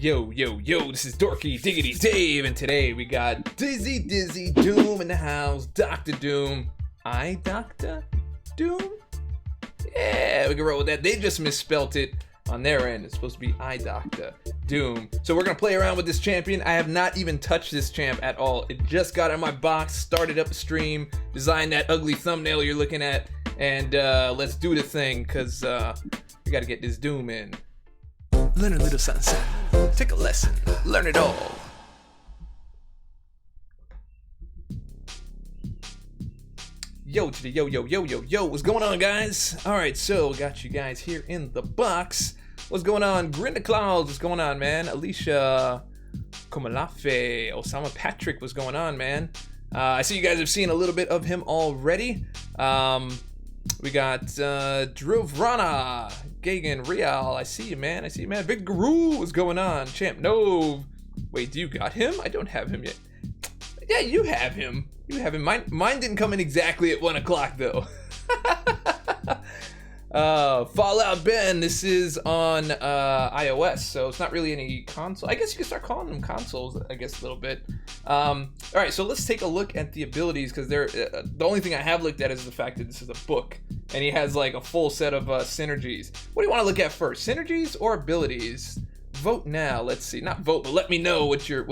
Yo, this is Dorky Diggity Dave, and today we got Dizzy Doom in the house. Dr. Doom. Dr. Doom? Yeah, we can roll with that. They just misspelt it on their end. It's supposed to be Dr. Doom. So we're going to play around with this champion. I have not even touched this champ at all. It just got in my box, started up a stream, designed that ugly thumbnail you're looking at, and let's do the thing, because we got to get this Doom in. Learn a little something. Take a lesson. Learn it all. Yo to the yo. What's going on, guys? Alright, so got you guys here in the box. What's going on? Grin the Clouds, what's going on, man? Alicia Komalafe, Osama Patrick, what's going on, man? I see you guys have seen a little bit of him already. We got Drew Vrana, Gagan, Real. I see you, man. Big Guru, what's going on? Champ Nove. Wait, do you got him? I don't have him yet. Yeah, you have him. Mine didn't come in exactly at 1 o'clock, though. Fallout Ben, this is on iOS, so it's not really any console. I guess you can start calling them consoles, I guess, a little bit. Alright, so let's take a look at the abilities, because they're the only thing I have looked at is the fact that this is a book, and he has like a full set of synergies. What do you want to look at first, synergies or abilities? Vote now. Let's see, not vote, but let me know what you're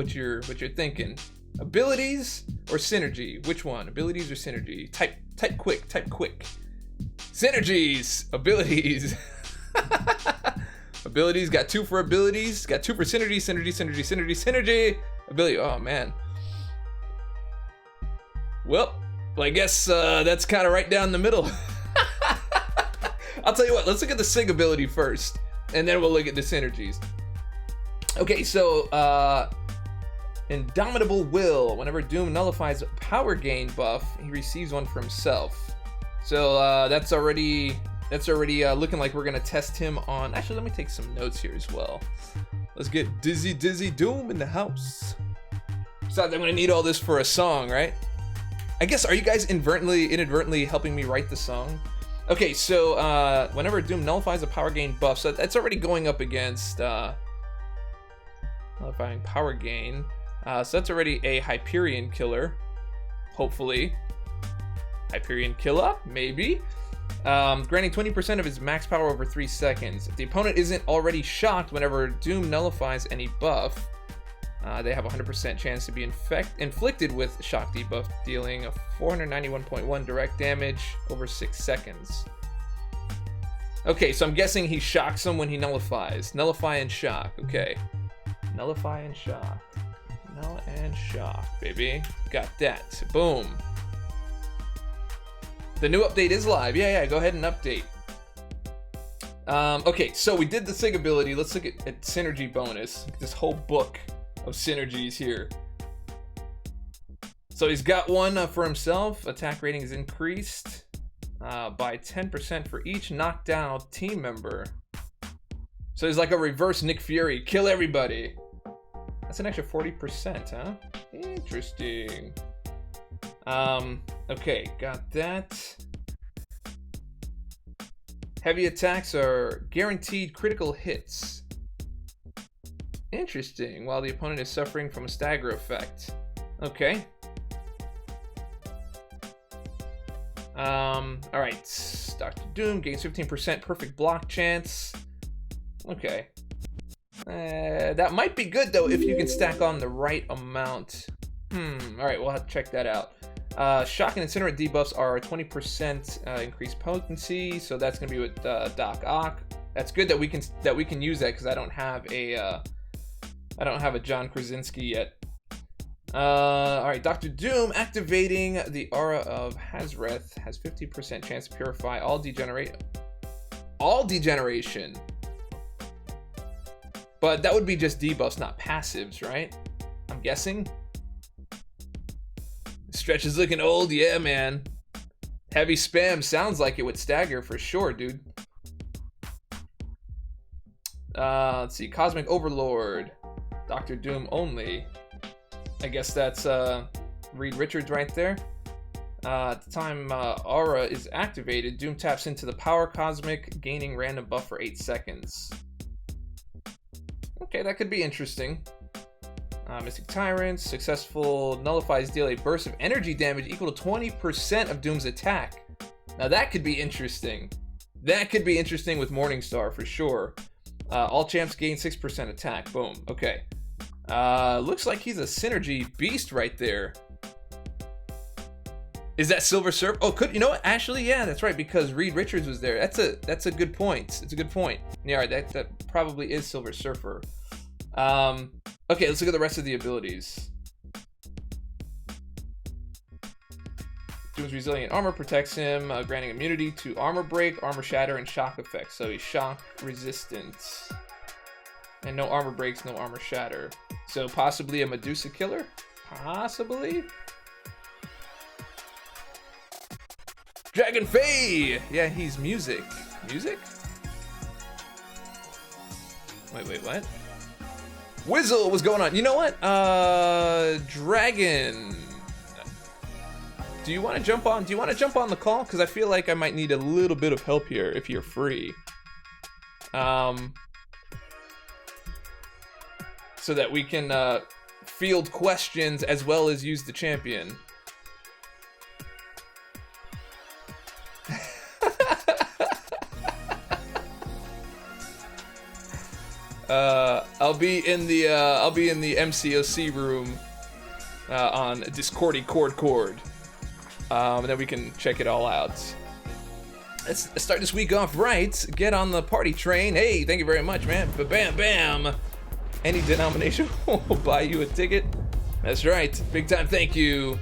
thinking. Abilities or synergy? Which one? Abilities or synergy? Type quick. Synergies. Abilities. Abilities. Got 2 for abilities. Got 2 for synergy. Synergy. Ability. Oh man. Well, I guess that's kind of right down the middle. I'll tell you what. Let's look at the Sig ability first, and then we'll look at the synergies. Okay, so Indomitable Will. Whenever Doom nullifies a power gain buff, he receives one for himself. So that's already looking like we're gonna test him on. Actually, let me take some notes here as well. Let's get Dizzy Doom in the house. Besides, I'm gonna need all this for a song, right? I guess, are you guys inadvertently helping me write the song? Okay, so whenever Doom nullifies a power gain buff, so that's already going up against nullifying power gain. So that's already a Hyperion killer, hopefully. Hyperion killer, maybe. Granting 20% of his max power over 3 seconds. If the opponent isn't already shocked whenever Doom nullifies any buff, they have a 100% chance to be inflicted with shock debuff, dealing a 491.1 direct damage over 6 seconds. Okay, so I'm guessing he shocks him when he nullifies. Nullify and shock, okay. Nullify and shock. Null and shock, baby. Got that. Boom. The new update is live. Yeah, go ahead and update. Okay, so we did the Sig ability. Let's look at synergy bonus. This whole book of synergies here. So he's got one for himself. Attack rating is increased by 10% for each knocked out team member. So he's like a reverse Nick Fury. Kill everybody. That's an extra 40%, huh? Interesting. Okay, got that. Heavy attacks are guaranteed critical hits. Interesting, while the opponent is suffering from a stagger effect. Okay. Alright, Dr. Doom gains 15% perfect block chance. Okay. That might be good, though, if you can stack on the right amount. Alright, we'll have to check that out. Shock and Incinerate debuffs are 20% increased potency, so that's gonna be with Doc Ock. That's good that we can use that, because I don't have a John Krasinski yet. Alright, Dr. Doom activating the aura of Hazreth has 50% chance to purify all degeneration. But that would be just debuffs, not passives, right? I'm guessing. Stretch is looking old, yeah, man. Heavy spam sounds like it would stagger for sure, dude. Let's see, Cosmic Overlord, Dr. Doom only. I guess that's Reed Richards right there. At the time Aura is activated, Doom taps into the Power Cosmic, gaining random buff for 8 seconds. Okay, that could be interesting. Mystic Tyrant, successful nullifies deal a burst of energy damage equal to 20% of Doom's attack. Now that could be interesting. That could be interesting with Morningstar for sure. All champs gain 6% attack. Boom. Okay. Looks like he's a synergy beast right there. Is that Silver Surfer? Oh, you know what? Actually, yeah, that's right, because Reed Richards was there. That's a good point. It's a good point. Yeah, that probably is Silver Surfer. Okay, let's look at the rest of the abilities. Doom's resilient armor protects him, granting immunity to armor break, armor shatter, and shock effects. So he's shock resistant. And no armor breaks, no armor shatter. So possibly a Medusa killer? Possibly? Dragon Faye! Yeah, he's music. Music? Wait, what? Whizzle, what's going on? You know what? Dragon. Do you want to jump on? Do you want to jump on the call? Because I feel like I might need a little bit of help here if you're free. So that we can field questions as well as use the champion. I'll be in the MCOC room on Discordy Cord. And then we can check it all out. Let's start this week off right. Get on the party train. Hey, thank you very much, man. Bam, bam. Any denomination will buy you a ticket. That's right. Big time thank you.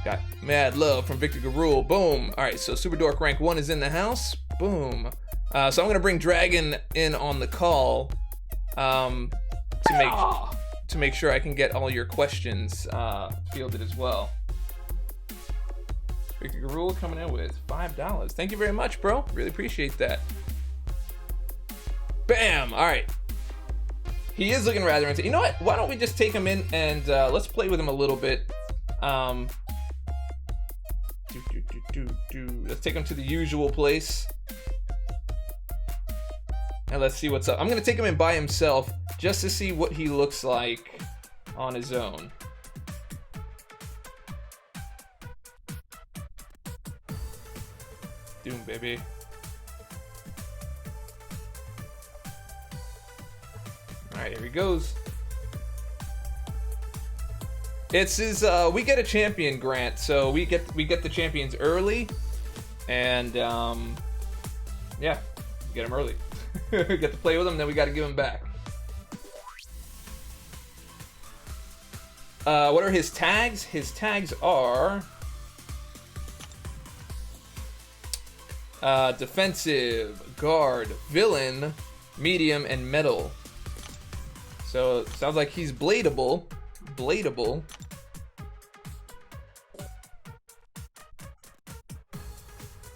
Got mad love from Victor Garul. Boom. All right, so Super Dork rank 1 is in the house. Boom. So I'm going to bring Dragon in on the call to make sure I can get all your questions fielded as well. Victor Garul coming in with $5. Thank you very much, bro. Really appreciate that. Bam! All right. He is looking rather into. You know what? Why don't we just take him in and let's play with him a little bit. Let's take him to the usual place. And let's see what's up. I'm going to take him in by himself just to see what he looks like on his own. Doom, baby. Alright, here he goes. It's his, we get a champion grant, so we get the champions early. And, yeah, get him early. Get to play with him, then we got to give him back. What are his tags? His tags are defensive, guard, villain, medium, and metal. So it sounds like he's bladeable.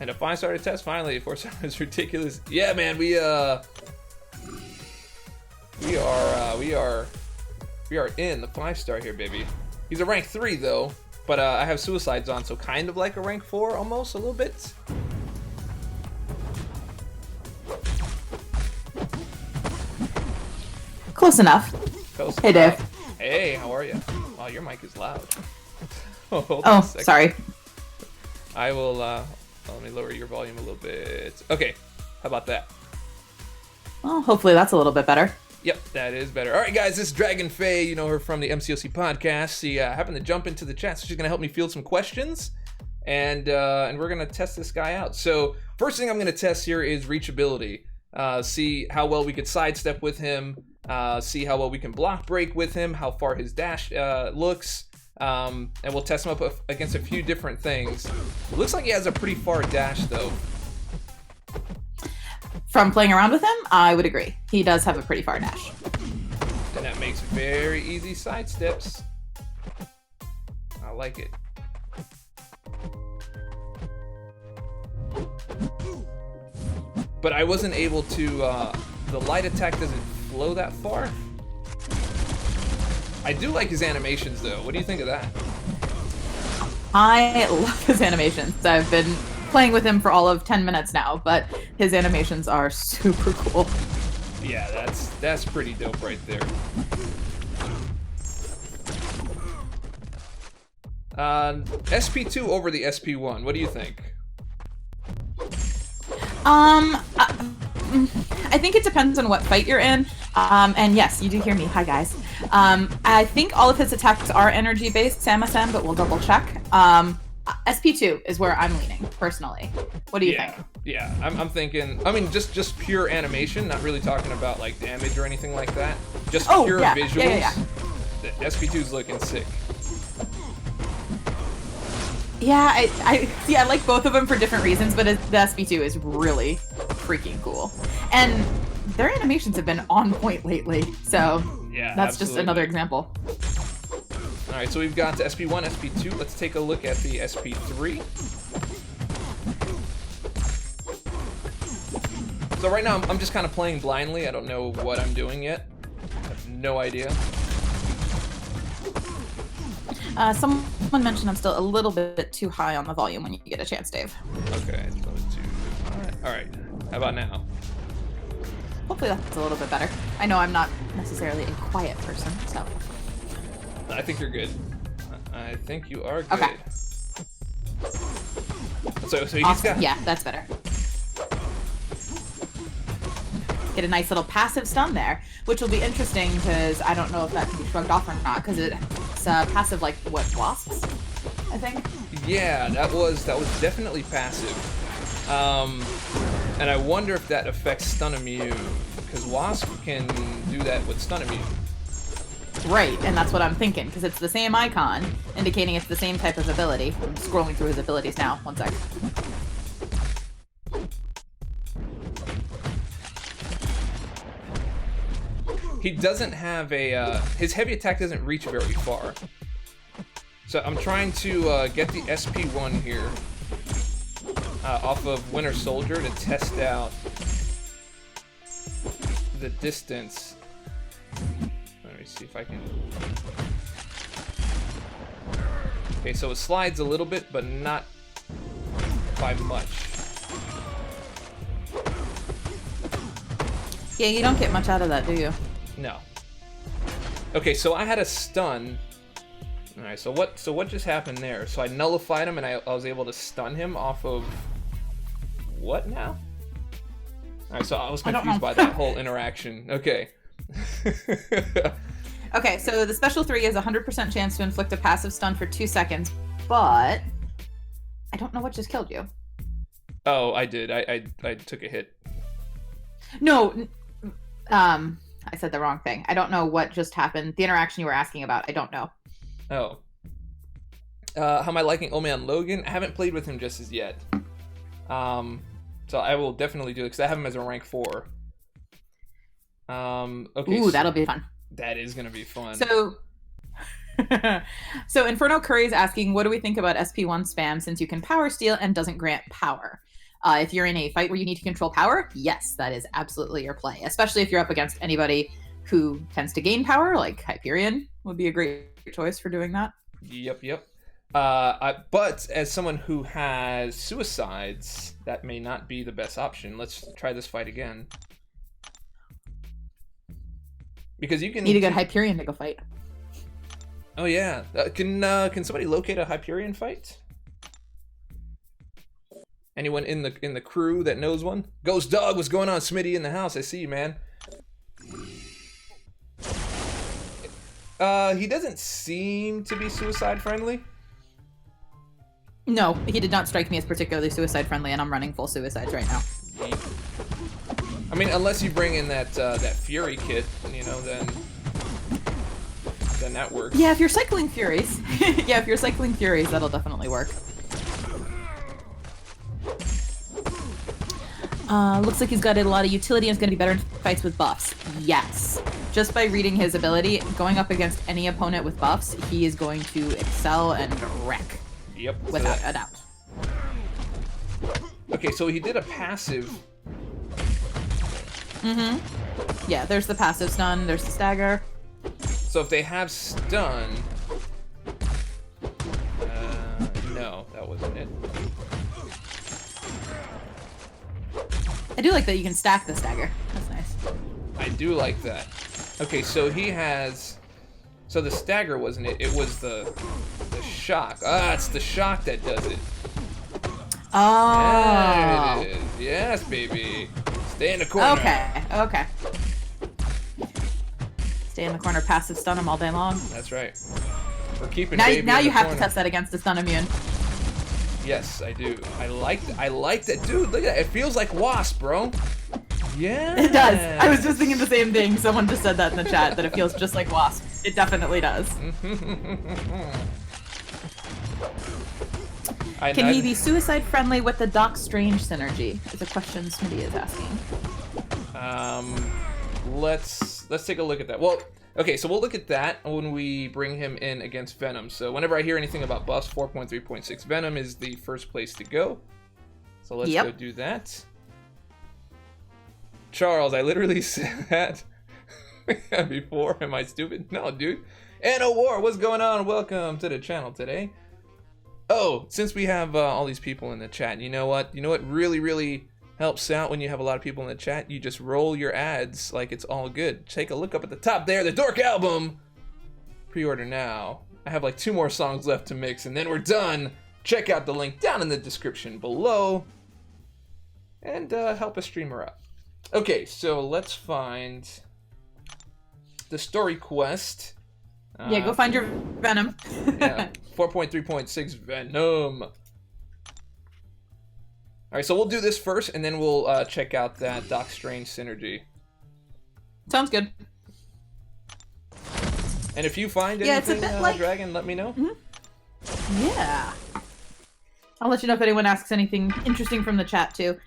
And a 5-star test finally. 4-star is ridiculous. Yeah, man, we are in the 5-star here, baby. He's a rank 3 though, but I have suicides on, so kind of like a rank 4 almost, a little bit. Close enough. Close hey, enough. Dave. Hey, how are you? Oh, your mic is loud. Oh, sorry. I will, let me lower your volume a little bit. Okay, how about that? Well, hopefully that's a little bit better. Yep, that is better. All right, guys, this is Dragon Faye. You know her from the MCOC podcast. She happened to jump into the chat, so she's going to help me field some questions, and we're going to test this guy out. So first thing I'm going to test here is reachability. See how well we could sidestep with him, see how well we can block break with him, how far his dash looks, and we'll test him up against a few different things. It looks like he has a pretty far dash, though. From playing around with him, I would agree. He does have a pretty far dash. And that makes very easy sidesteps. I like it. But I wasn't able to, the light attack doesn't flow that far. I do like his animations though. What do you think of that? I love his animations. I've been playing with him for all of 10 minutes now, but his animations are super cool. Yeah, that's pretty dope right there. SP2 over the SP1. What do you think? I think it depends on what fight you're in. And yes, you do hear me. Hi, guys. I think all of his attacks are energy-based, Samus-M, but we'll double check. SP2 is where I'm leaning, personally. What do you think? Yeah, I'm thinking, I mean, just pure animation, not really talking about, like, damage or anything like that. Just pure visuals. Yeah. The SP2's looking sick. Yeah, I like both of them for different reasons, but the SP2 is really freaking cool. And their animations have been on point lately, so yeah, that's absolutely. just another example. Alright, so we've got the SP1, SP2. Let's take a look at the SP3. So right now, I'm just kind of playing blindly. I don't know what I'm doing yet. I have no idea. Someone mentioned I'm still a little bit too high on the volume when you get a chance, Dave. Okay, alright. How about now? Hopefully that's a little bit better. I know I'm not necessarily a quiet person, so. I think you're good. I think you are good. Okay. So he's awesome. got... Yeah, that's better. Get a nice little passive stun there, which will be interesting because I don't know if that can be shrugged off or not because it's passive like what, wasps, I think. Yeah, that was definitely passive. And I wonder if that affects stun immune because wasp can do that with stun immune. Right, and that's what I'm thinking because it's the same icon indicating it's the same type of ability. I'm scrolling through his abilities now. One sec. He doesn't have a, his heavy attack doesn't reach very far. So I'm trying to get the SP1 here off of Winter Soldier to test out the distance. Let me see if I can... Okay, so it slides a little bit, but not by much. Yeah, you don't get much out of that, do you? No. Okay, so I had a stun. All right, so what just happened there? So I nullified him, and I was able to stun him off of what now? All right, so I was confused by that whole interaction. Okay. Okay, so the special 3 is a 100% chance to inflict a passive stun for 2 seconds, but I don't know what just killed you. Oh, I did. I took a hit. No, I said the wrong thing. I don't know what just happened. The interaction you were asking about, I don't know. Oh. How am I liking Old Man Logan? I haven't played with him just as yet. So I will definitely do it because I have him as a rank 4. Okay. Ooh, that'll be fun. That is gonna be fun. So, so Inferno Curry is asking, what do we think about SP1 spam since you can power steal and doesn't grant power? If you're in a fight where you need to control power, yes, that is absolutely your play. Especially if you're up against anybody who tends to gain power, like Hyperion would be a great choice for doing that. Yep. But as someone who has suicides, that may not be the best option. Let's try this fight again. Because you can need a good Hyperion to go fight. Oh yeah, can somebody locate a Hyperion fight? Anyone in the crew that knows one? Ghost Dog, what's going on? Smitty in the house. I see you, man. He doesn't seem to be suicide friendly. No, he did not strike me as particularly suicide friendly, and I'm running full suicides right now. I mean, unless you bring in that Fury kit, you know, then that works. Yeah, if you're cycling Furies, that'll definitely work. Looks like he's got a lot of utility and is going to be better in fights with buffs. Yes. Just by reading his ability, going up against any opponent with buffs, he is going to excel and wreck. Yep. Without a doubt. Okay, so he did a passive. Mm-hmm. Yeah, there's the passive stun, there's the stagger. So if they have stun... no, that wasn't it. I do like that you can stack the stagger. That's nice. I do like that. Okay, so he has... So the stagger wasn't it? It was the shock. Ah, it's the shock that does it. Oh. There it is. Yes, baby. Stay in the corner. Okay. Stay in the corner, passive stun him all day long. That's right. We're keeping now, baby now in you the have corner. to test that against the stun immune. Yes, I do. I like that. Dude, look at that. It feels like Wasp, bro. Yeah. It does. I was just thinking the same thing. Someone just said that in the chat, that it feels just like Wasp. It definitely does. Can he be suicide friendly with the Doc Strange synergy? Is a question Smitty is asking. Let's take a look at that. Well, okay, so we'll look at that when we bring him in against Venom. So whenever I hear anything about buffs, 4.3.6 Venom is the first place to go. So let's go do that. Charles, I literally said that before. Am I stupid? No, dude. Anna War, what's going on? Welcome to the channel today. Oh, since we have all these people in the chat, you know what? You know what really, really helps out when you have a lot of people in the chat? You just roll your ads like it's all good. Take a look up at the top there, the Dork album. Pre-order now. I have like 2 more songs left to mix, and then we're done. Check out the link down in the description below, and help a streamer out. Okay, so let's find the story quest. Yeah, go find your Venom. Yeah, 4.3.6 Venom. Alright, so we'll do this first, and then we'll check out that Doc Strange synergy. Sounds good. And if you find Yeah, it's a anything, bit like... Dragon, let me know. Yeah. I'll let you know if anyone asks anything interesting from the chat, too.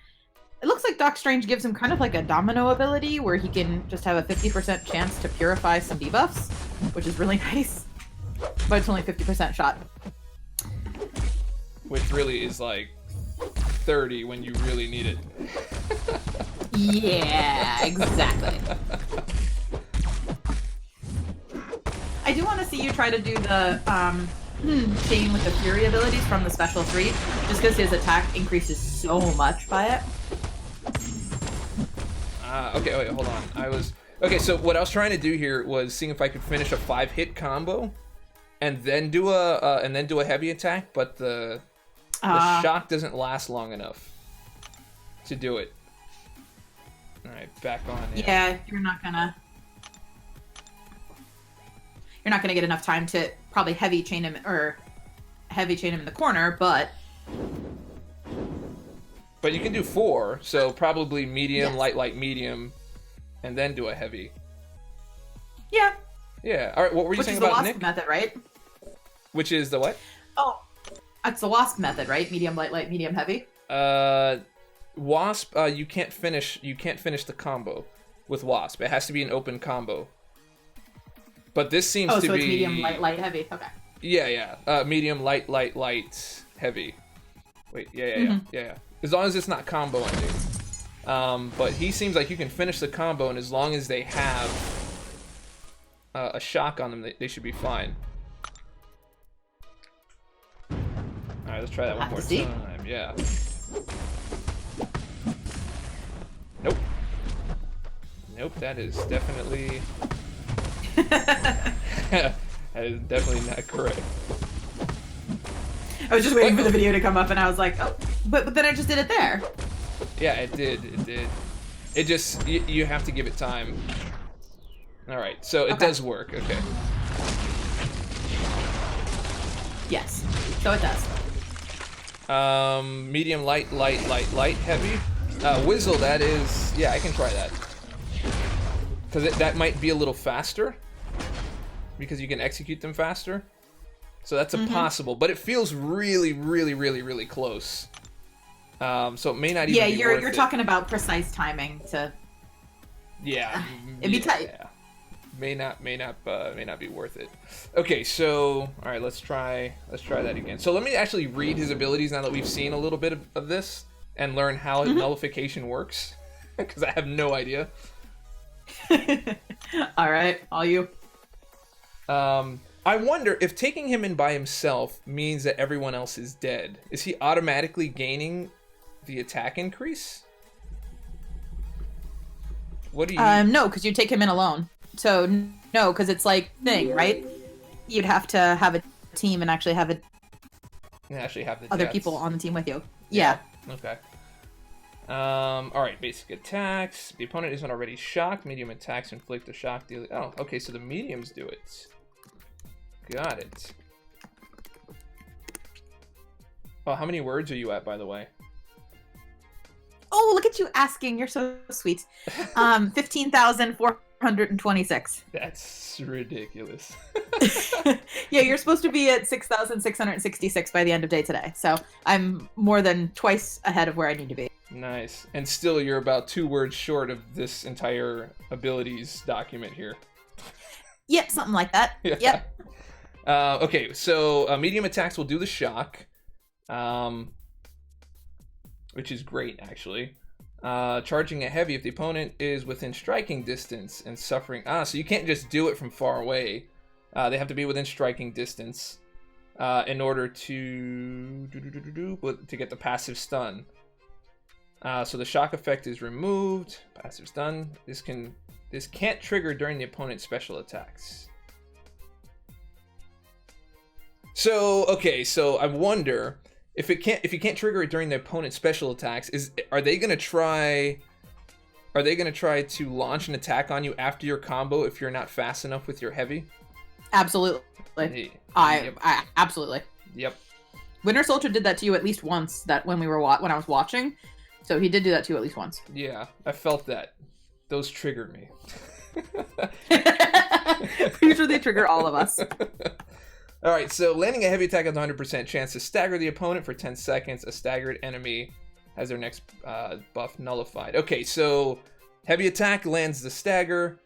It looks like Doc Strange gives him kind of like a domino ability, where he can just have a 50% chance to purify some debuffs, which is really nice. But it's only 50% shot. Which really is like 30 when you really need it. Yeah, exactly. I do want to see you try to do the chain with the Fury abilities from the Special 3, just because his attack increases so much by it. Okay, wait, hold on. Okay, so what I was trying to do here was seeing if I could finish a 5-hit combo, and then do a heavy attack, but the shock doesn't last long enough to do it. All right, back on. Yeah, you're not gonna get enough time to probably heavy chain him in the corner, but you can do 4, so probably medium, light, medium, and then do a heavy. Yeah. Yeah. All right. What were you saying about Nick? Which is the Wasp method, right? Which is the what? Oh, that's the Wasp method, right? Medium, light, medium, heavy. Wasp. You can't finish the combo with Wasp. It has to be an open combo. But this seems to be. Oh, so it's medium, light, heavy. Okay. Yeah. Medium, light, heavy. Wait. Yeah. As long as it's not combo ending. But he seems like you can finish the combo, and as long as they have a shock on them, they should be fine. Alright, let's try that one more time. Yeah. Nope, that is definitely... that is definitely not correct. I was just waiting for the video to come up, and I was like, oh, but then I just did it there. Yeah, it did. It just, you have to give it time. Alright, so it does work, okay. Yes, so it does. Medium, light, heavy. Whizzle, that is, yeah, I can try that. Because that might be a little faster. Because you can execute them faster. So that's a possible, but it feels really, really close. So it may not even be worth you're it. talking about precise timing to... Yeah. It'd be tight. Yeah. May not be worth it. Okay, so all right, let's try that again. So let me actually read his abilities now that we've seen a little bit of this and learn how nullification works, because I have no idea. All right, all you. I wonder if taking him in by himself means that everyone else is dead. Is he automatically gaining the attack increase? What do you? No, because you take him in alone. So no, because it's like thing, right? You'd have to have a team and actually have the other deaths. people on the team with you. Yeah. Okay. All right. Basic attacks. The opponent isn't already shocked. Medium attacks inflict a shock deal. Oh, okay. So the mediums do it. Got it. Oh, how many words are you at, by the way? Oh, look at you asking. You're so sweet. 15,426. That's ridiculous. Yeah, you're supposed to be at 6,666 by the end of day today. So I'm more than twice ahead of where I need to be. Nice. And still, you're about 2 words short of this entire abilities document here. Yep, something like that. Yeah. Yep. Okay, so medium attacks will do the shock, which is great, actually. Charging a heavy if the opponent is within striking distance and suffering. So you can't just do it from far away. They have to be within striking distance in order to get the passive stun. So the shock effect is removed. Passive stun. This can't trigger during the opponent's special attacks. So okay, so I wonder if you can't trigger it during the opponent's special attacks, are they gonna try to launch an attack on you after your combo if you're not fast enough with your heavy? Absolutely. Yep. I absolutely. Yep. Winter Soldier did that to you at least once. That when I was watching, so he did do that to you at least once. Yeah, I felt that. Those triggered me. Pretty sure they trigger all of us. All right, so landing a heavy attack has a 100% chance to stagger the opponent for 10 seconds. A staggered enemy has their next buff nullified. Okay, so heavy attack lands the stagger.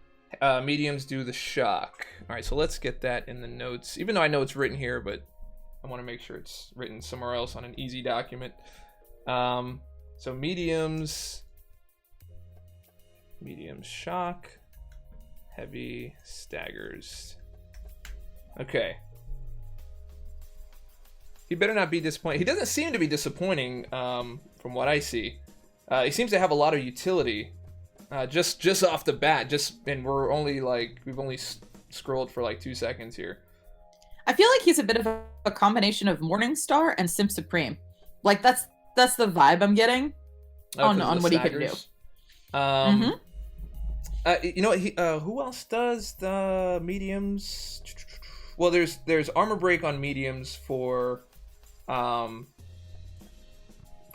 Mediums do the shock. All right, so let's get that in the notes. Even though I know it's written here, but I want to make sure it's written somewhere else on an easy document. So mediums shock, heavy staggers. Okay. He better not be disappointed. He doesn't seem to be disappointing from what I see. He seems to have a lot of utility just off the bat. And we've only scrolled for like 2 seconds here. I feel like he's a bit of a combination of Morningstar and Sim Supreme. Like that's the vibe I'm getting on what he can do. You know what? Who else does the mediums? Well, there's armor break on mediums for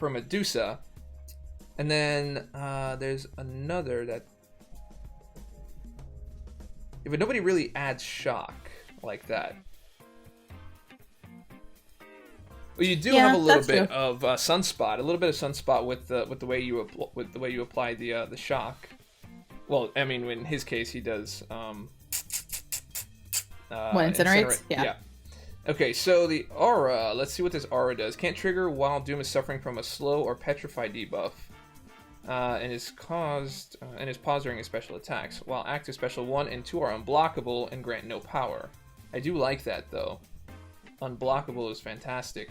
Medusa, and then there's another that. But nobody really adds shock like that. Well, you do have a little bit of sunspot, with the way you apply the shock. Well, I mean, in his case, he does. Incinerates? Yeah. Okay, so the aura. Let's see what this aura does. Can't trigger while Doom is suffering from a slow or petrify debuff, and is paused during his special attacks. While active special 1 and 2 are unblockable and grant no power. I do like that though. Unblockable is fantastic.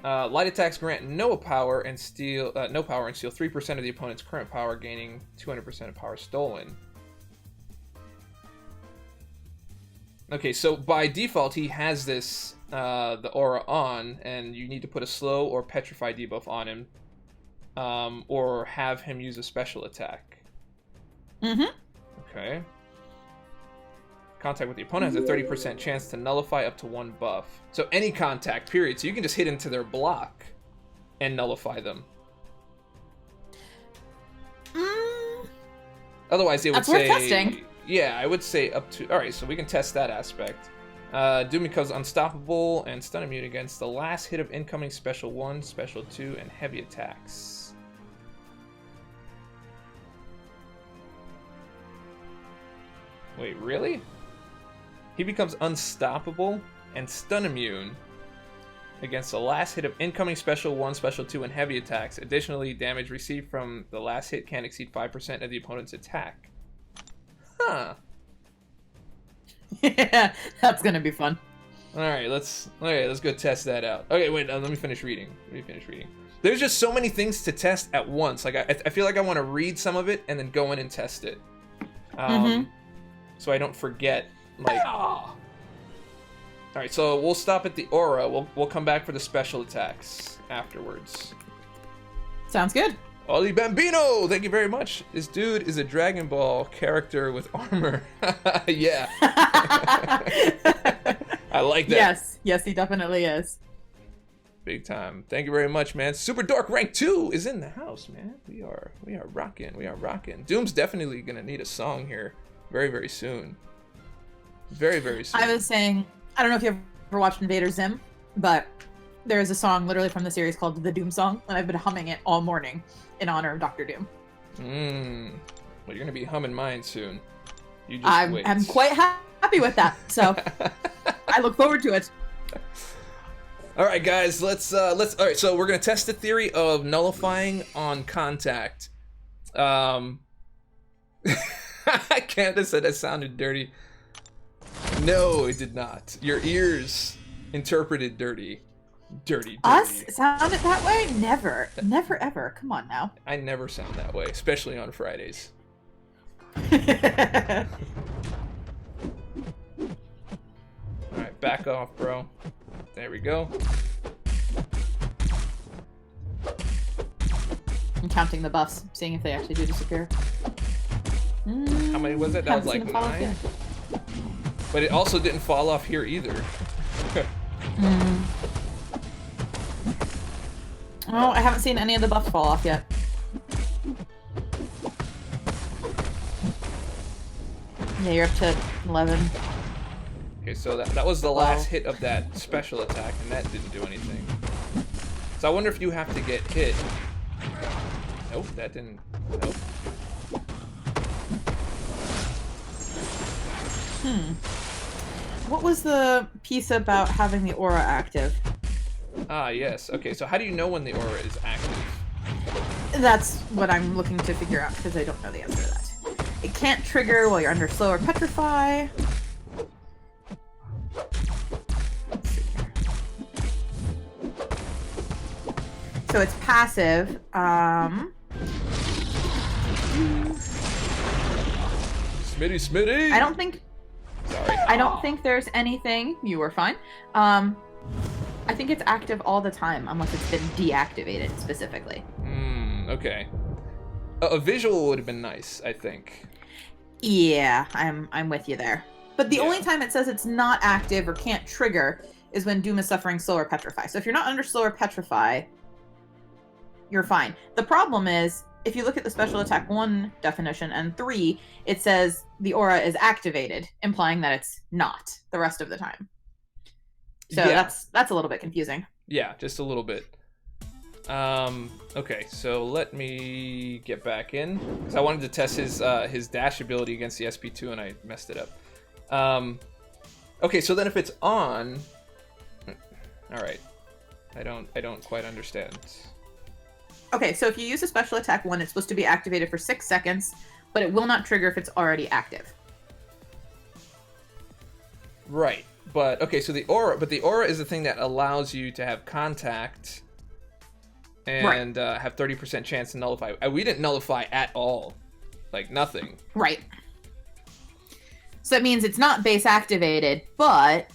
Light attacks grant no power and steal 3% of the opponent's current power, gaining 200% of power stolen. Okay, so by default he has this the aura on, and you need to put a slow or petrify debuff on him, or have him use a special attack. Okay. Contact with the opponent has a 30% chance to nullify up to 1 buff. So any contact, period. So you can just hit into their block and nullify them. Otherwise, they would say... That's worth testing. Yeah, I would say up to... Alright, so we can test that aspect. Doom becomes unstoppable and stun immune against the last hit of incoming Special 1, Special 2, and heavy attacks. Wait, really? He becomes unstoppable and stun immune against the last hit of incoming Special 1, Special 2, and heavy attacks. Additionally, damage received from the last hit can't exceed 5% of the opponent's attack. Huh. Yeah, that's gonna be fun. All right, let's go test that out. Okay, wait, let me finish reading. There's just so many things to test at once. Like I feel like I want to read some of it and then go in and test it, so I don't forget. Like, all right, so we'll stop at the aura. We'll come back for the special attacks afterwards. Sounds good. Oli Bambino, thank you very much. This dude is a Dragon Ball character with armor. Yeah. I like that. Yes, he definitely is. Big time. Thank you very much, man. Super Dork Rank 2 is in the house, man. We are rocking. Doom's definitely gonna need a song here very, very soon. Very, very soon. I was saying, I don't know if you've ever watched Invader Zim, but there is a song literally from the series called the Doom Song, and I've been humming it all morning in honor of Dr. Doom. Well, you're gonna be humming mine soon. You just wait. I'm quite happy with that, so I look forward to it. All right, guys, let's all right, so we're gonna test the theory of nullifying on contact. Candace said that sounded dirty. No, it did not. Your ears interpreted dirty. Dirty. Us sound it that way? Never ever. Come on now. I never sound that way, especially on Fridays. Alright, back off, bro. There we go. I'm counting the buffs, seeing if they actually do disappear. How many was it? That was like 9? But it also didn't fall off here either. Oh, I haven't seen any of the buffs fall off yet. Yeah, you're up to 11. Okay, so that was the last hit of that special attack, and that didn't do anything. So I wonder if you have to get hit. Nope, that didn't. Nope. What was the piece about having the aura active? Ah, yes. Okay, so how do you know when the aura is active? That's what I'm looking to figure out, because I don't know the answer to that. It can't trigger while you're under slow or petrify. Let's see here. So it's passive. Smitty! I don't think... Sorry. I don't think there's anything... You were fine. I think it's active all the time, unless it's been deactivated specifically. Okay. A visual would have been nice, I think. Yeah, I'm with you there. But the only time it says it's not active or can't trigger is when Doom is suffering slow or petrify. So if you're not under slow or petrify, you're fine. The problem is, if you look at the special attack 1 definition and 3, it says the aura is activated, implying that it's not the rest of the time. So that's a little bit confusing. Yeah, just a little bit. Okay, so let me get back in, because I wanted to test his dash ability against the SP2 and I messed it up. Okay, so then if it's on, all right, I don't quite understand. Okay, so if you use a special attack 1, it's supposed to be activated for 6 seconds, but it will not trigger if it's already active. Right. But okay, so the aura is the thing that allows you to have contact and have 30% chance to nullify. We didn't nullify at all, like nothing. Right. So that means it's not base activated, but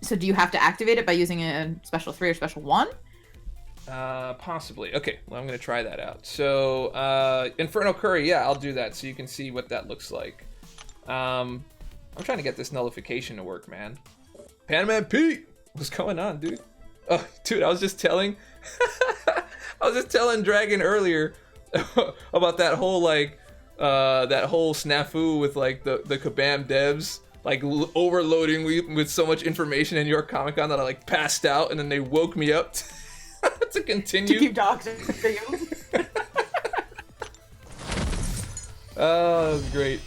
so do you have to activate it by using a special 3 or special 1? Possibly. Okay, well I'm gonna try that out. So Inferno Curry, yeah, I'll do that so you can see what that looks like. I'm trying to get this nullification to work, man. Panaman Pete! What's going on, dude? Oh, dude, I was just telling Dragon earlier about that whole, like, that whole snafu with, like, the Kabam devs, like, overloading with so much information in New York Comic Con that I, like, passed out, and then they woke me up to continue. To keep talking to you. Oh, that was great.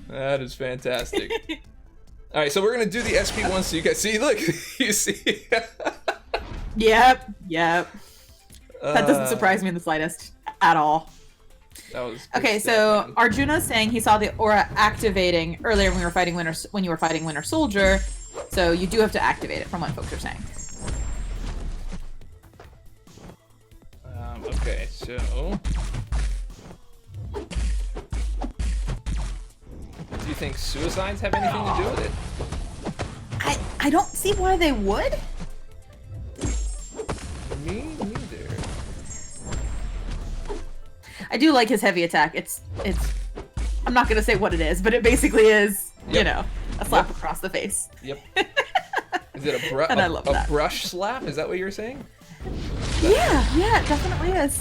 That is fantastic. All right, so we're gonna do the SP1 so you guys see. Look, you see. Yep. That doesn't surprise me in the slightest at all. That was okay. So Arjuna's saying he saw the aura activating earlier when you were fighting Winter Soldier. So you do have to activate it from what folks are saying. Okay, so... Do you think suicides have anything to do with I don't see why they would. it? Me neither. I do like his heavy attack. It's I'm not gonna say what it is, but it basically is, Yep. you know, a slap Yep. across the face. Yep. Is it And I love that. brush slap? Is that what you were saying? Yeah, it definitely is.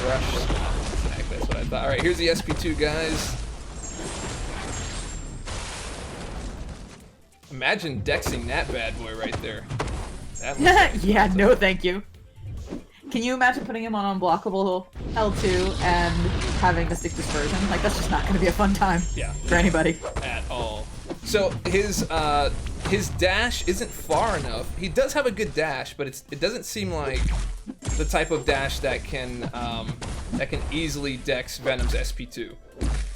Brush slap attack, that's what I thought. Alright, here's the SP2, guys. Imagine dexing that bad boy right there. That looks like Yeah, no thank you. Can you imagine putting him on unblockable L2 and having Mystic Dispersion? Like, that's just not going to be a fun time Yeah. for anybody. At all. So his dash isn't far enough. He does have a good dash, but it doesn't seem like the type of dash that can easily dex Venom's SP2.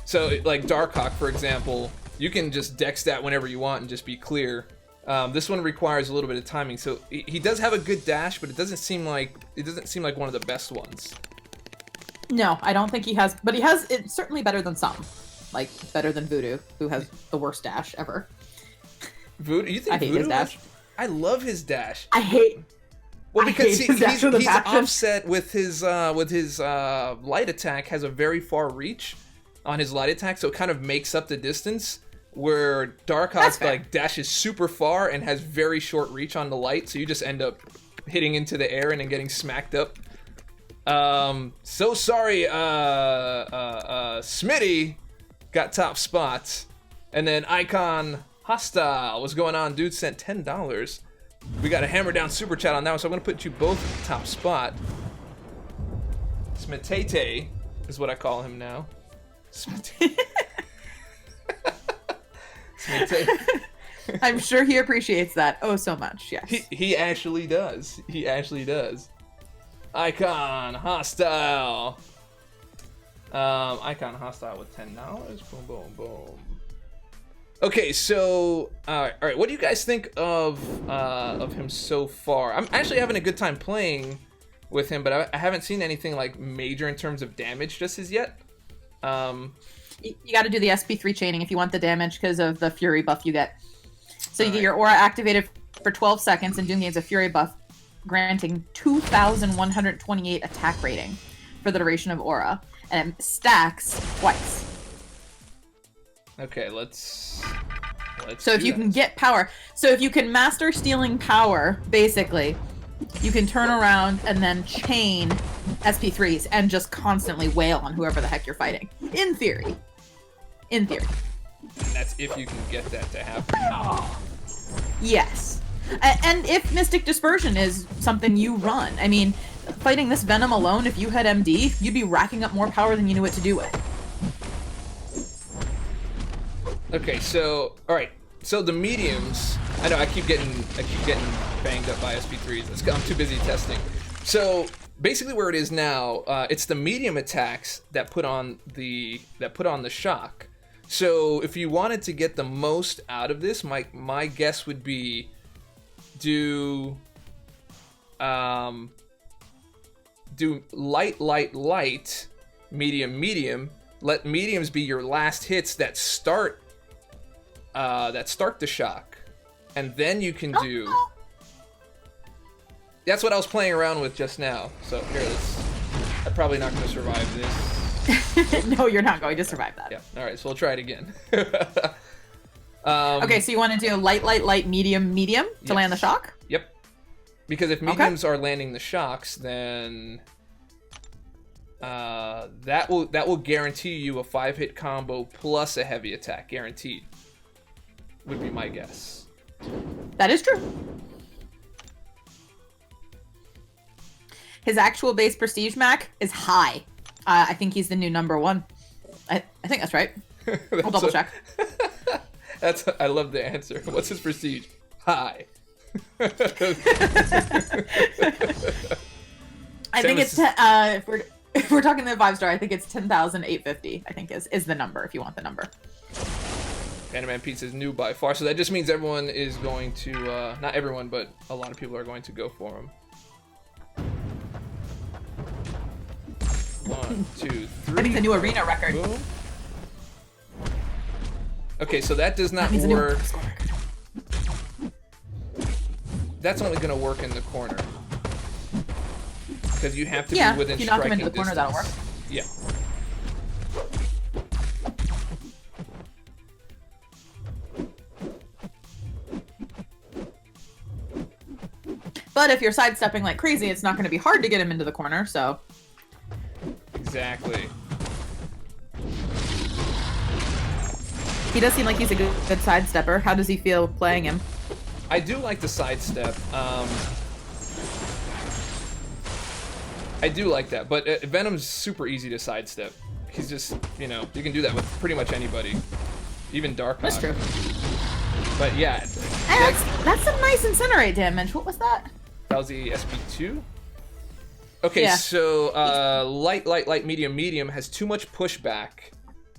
So like Darkhawk, for example, you can just dex that whenever you want and just be clear. This one requires a little bit of timing, so he does have a good dash, but it doesn't seem like one of the best ones. No, I don't think he has, but he has, it's certainly better than some. Like, better than Voodoo, who has the worst dash ever. Voodoo, you think I hate Voodoo his dash. I love his dash. I hate Well, because hate his dash with a he's passion. offset with his light attack, has a very far reach on his light attack, so it kind of makes up the distance. Where Darkhawk like dashes super far and has very short reach on the light, so you just end up hitting into the air and then getting smacked up. So sorry, Smitty got top spots, and then Icon Hostile, what's going on, dude? Sent $10. We got a hammer down super chat on that one, so I'm gonna put you both top spot. Smitete is what I call him now. Smitete. I'm sure he appreciates that oh so much, yes. He actually does. He actually does. Icon Hostile. Icon Hostile with $10. Boom, boom, boom. Okay, so all right. What do you guys think of him so far? I'm actually having a good time playing with him, but I haven't seen anything like major in terms of damage just as yet. You got to do the SP3 chaining if you want the damage because of the Fury buff you get. So you get your aura activated for 12 seconds and gains a Fury buff, granting 2,128 attack rating for the duration of aura, and it stacks twice. Okay, let's. So if you can get power, so if you can master stealing power, basically, you can turn around and then chain SP3s and just constantly wail on whoever the heck you're fighting. In theory. In theory. And that's if you can get that to happen. Yes. And if Mystic Dispersion is something you run. I mean, fighting this Venom alone, if you had MD, you'd be racking up more power than you knew what to do with. Okay, so all right. So the mediums, I know I keep getting banged up by SP3s. I'm too busy testing. So basically, where it is now, it's the medium attacks that put on the shock. So if you wanted to get the most out of this, my guess would be do light, medium. Let mediums be your last hits that start the shock, and then you can do. That's what I was playing around with just now. So here, I'm probably not going to survive this. No, you're not going to survive that. Yeah. All right. So we'll try it again. Okay, so you want to do light, medium to land the shock? Yep. Because if mediums are landing the shocks, then that will guarantee you a 5-hit combo plus a heavy attack, guaranteed. Would be my guess. That is true. His actual base prestige mac is high. I think he's the new #1. I think that's right. I'll double check. I love the answer. What's his prestige? High. I think it's if we're talking the 5-star, I think it's 10,850. I think is the number if you want the number. Panaman Pete says new by far, so that just means everyone is going to, not everyone, but a lot of people are going to go for him. 1, 2, 3. I think the new arena record. Boom. Okay, so that does not work. That's only gonna work in the corner. Because you have to be within striking distance. Yeah, if you knock him into the corner, that'll work. Yeah. But if you're sidestepping like crazy, it's not going to be hard to get him into the corner, so... Exactly. He does seem like he's a good sidestepper. How does he feel playing him? I do like the sidestep. I do like that, but Venom's super easy to sidestep. He's just, you know, you can do that with pretty much anybody. Even Darkhawk. That's true. But yeah. That's some nice incinerate damage. What was that? That was the SP2? Okay, yeah. So light, medium has too much pushback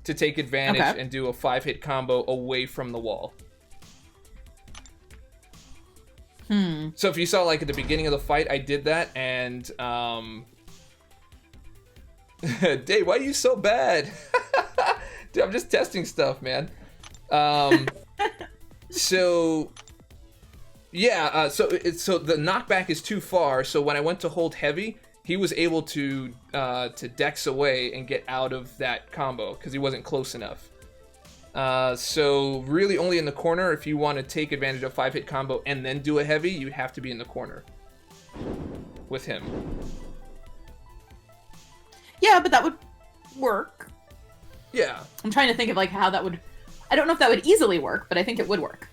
to take advantage and do a 5-hit combo away from the wall. So if you saw, like, at the beginning of the fight, I did that, and, Dave, why are you so bad? Dude, I'm just testing stuff, man. So... Yeah, so the knockback is too far, so when I went to hold heavy, he was able to dex away and get out of that combo, because he wasn't close enough. So really only in the corner. If you want to take advantage of 5-hit combo and then do a heavy, you have to be in the corner with him. Yeah, but that would work. Yeah. I'm trying to think of like how that would... I don't know if that would easily work, but I think it would work.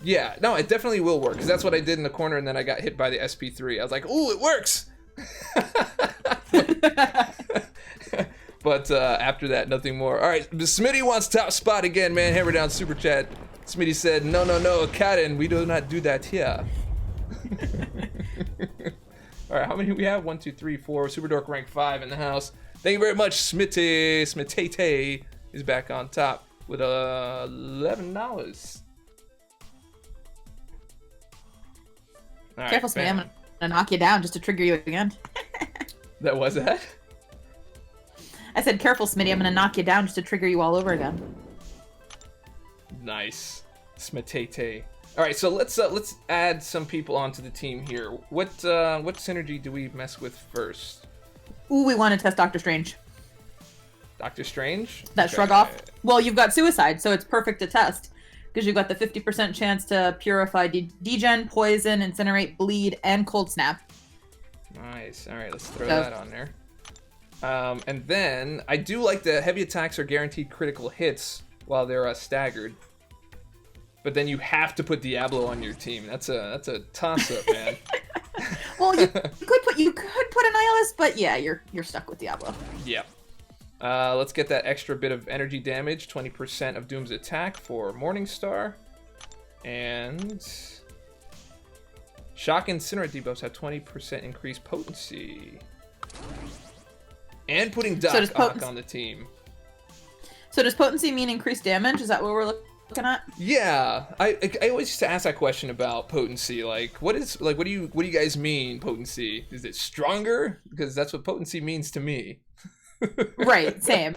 Yeah, no, it definitely will work, because that's what I did in the corner, and then I got hit by the SP3. I was like, ooh, it works! But after that, nothing more. All right, Smitty wants top spot again, man. Hammer down super chat. Smitty said, no, Kaden, we do not do that here. All right, how many do we have? 1, 2, 3, 4. Super Dork rank 5 in the house. Thank you very much, Smitty. Smitete is back on top with $11. Right, careful, Smitty. I'm gonna knock you down just to trigger you again. That was that? I said, careful, Smitty. I'm gonna knock you down just to trigger you all over again. Nice, Smitete. All right, so let's add some people onto the team here. What synergy do we mess with first? Ooh, we want to test Doctor Strange. Doctor Strange? That shrug off. Well, you've got Suicide, so it's perfect to test. Because you've got the 50% chance to purify degen, poison, incinerate, bleed, and cold snap. Nice. All right, let's throw that on there. And then I do like the heavy attacks are guaranteed critical hits while they're staggered. But then you have to put Diablo on your team. That's a toss-up, man. Well, you could put Annihilus, but yeah, you're stuck with Diablo. Yep. Let's get that extra bit of energy damage, 20% of Doom's attack for Morningstar. And Shock and Incinerate debuffs have 20% increased potency. And putting Doc Ock on the team. So does potency mean increased damage? Is that what we're looking at? Yeah. I always used to ask that question about potency. Like, what do you guys mean, potency? Is it stronger? Because that's what potency means to me. Right, same.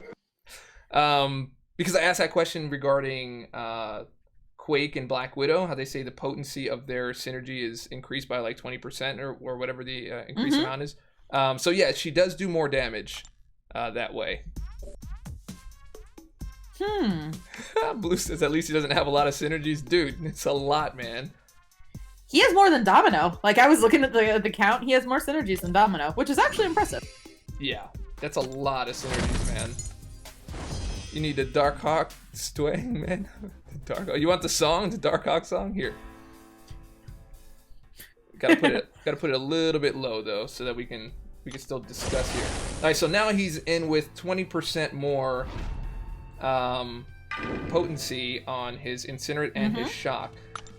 Because I asked that question regarding Quake and Black Widow, how they say the potency of their synergy is increased by like 20% or whatever the increased amount is. So yeah, she does do more damage that way. Blue says at least he doesn't have a lot of synergies. Dude, it's a lot, man. He has more than Domino. Like, I was looking at the count. He has more synergies than Domino, which is actually impressive. Yeah. That's a lot of synergies, man. You need a Darkhawk twang, man. You want the song, the Darkhawk song? Here. Gotta put it a little bit low though, so that we can still discuss here. All right, so now he's in with 20% more potency on his Incinerate and his Shock.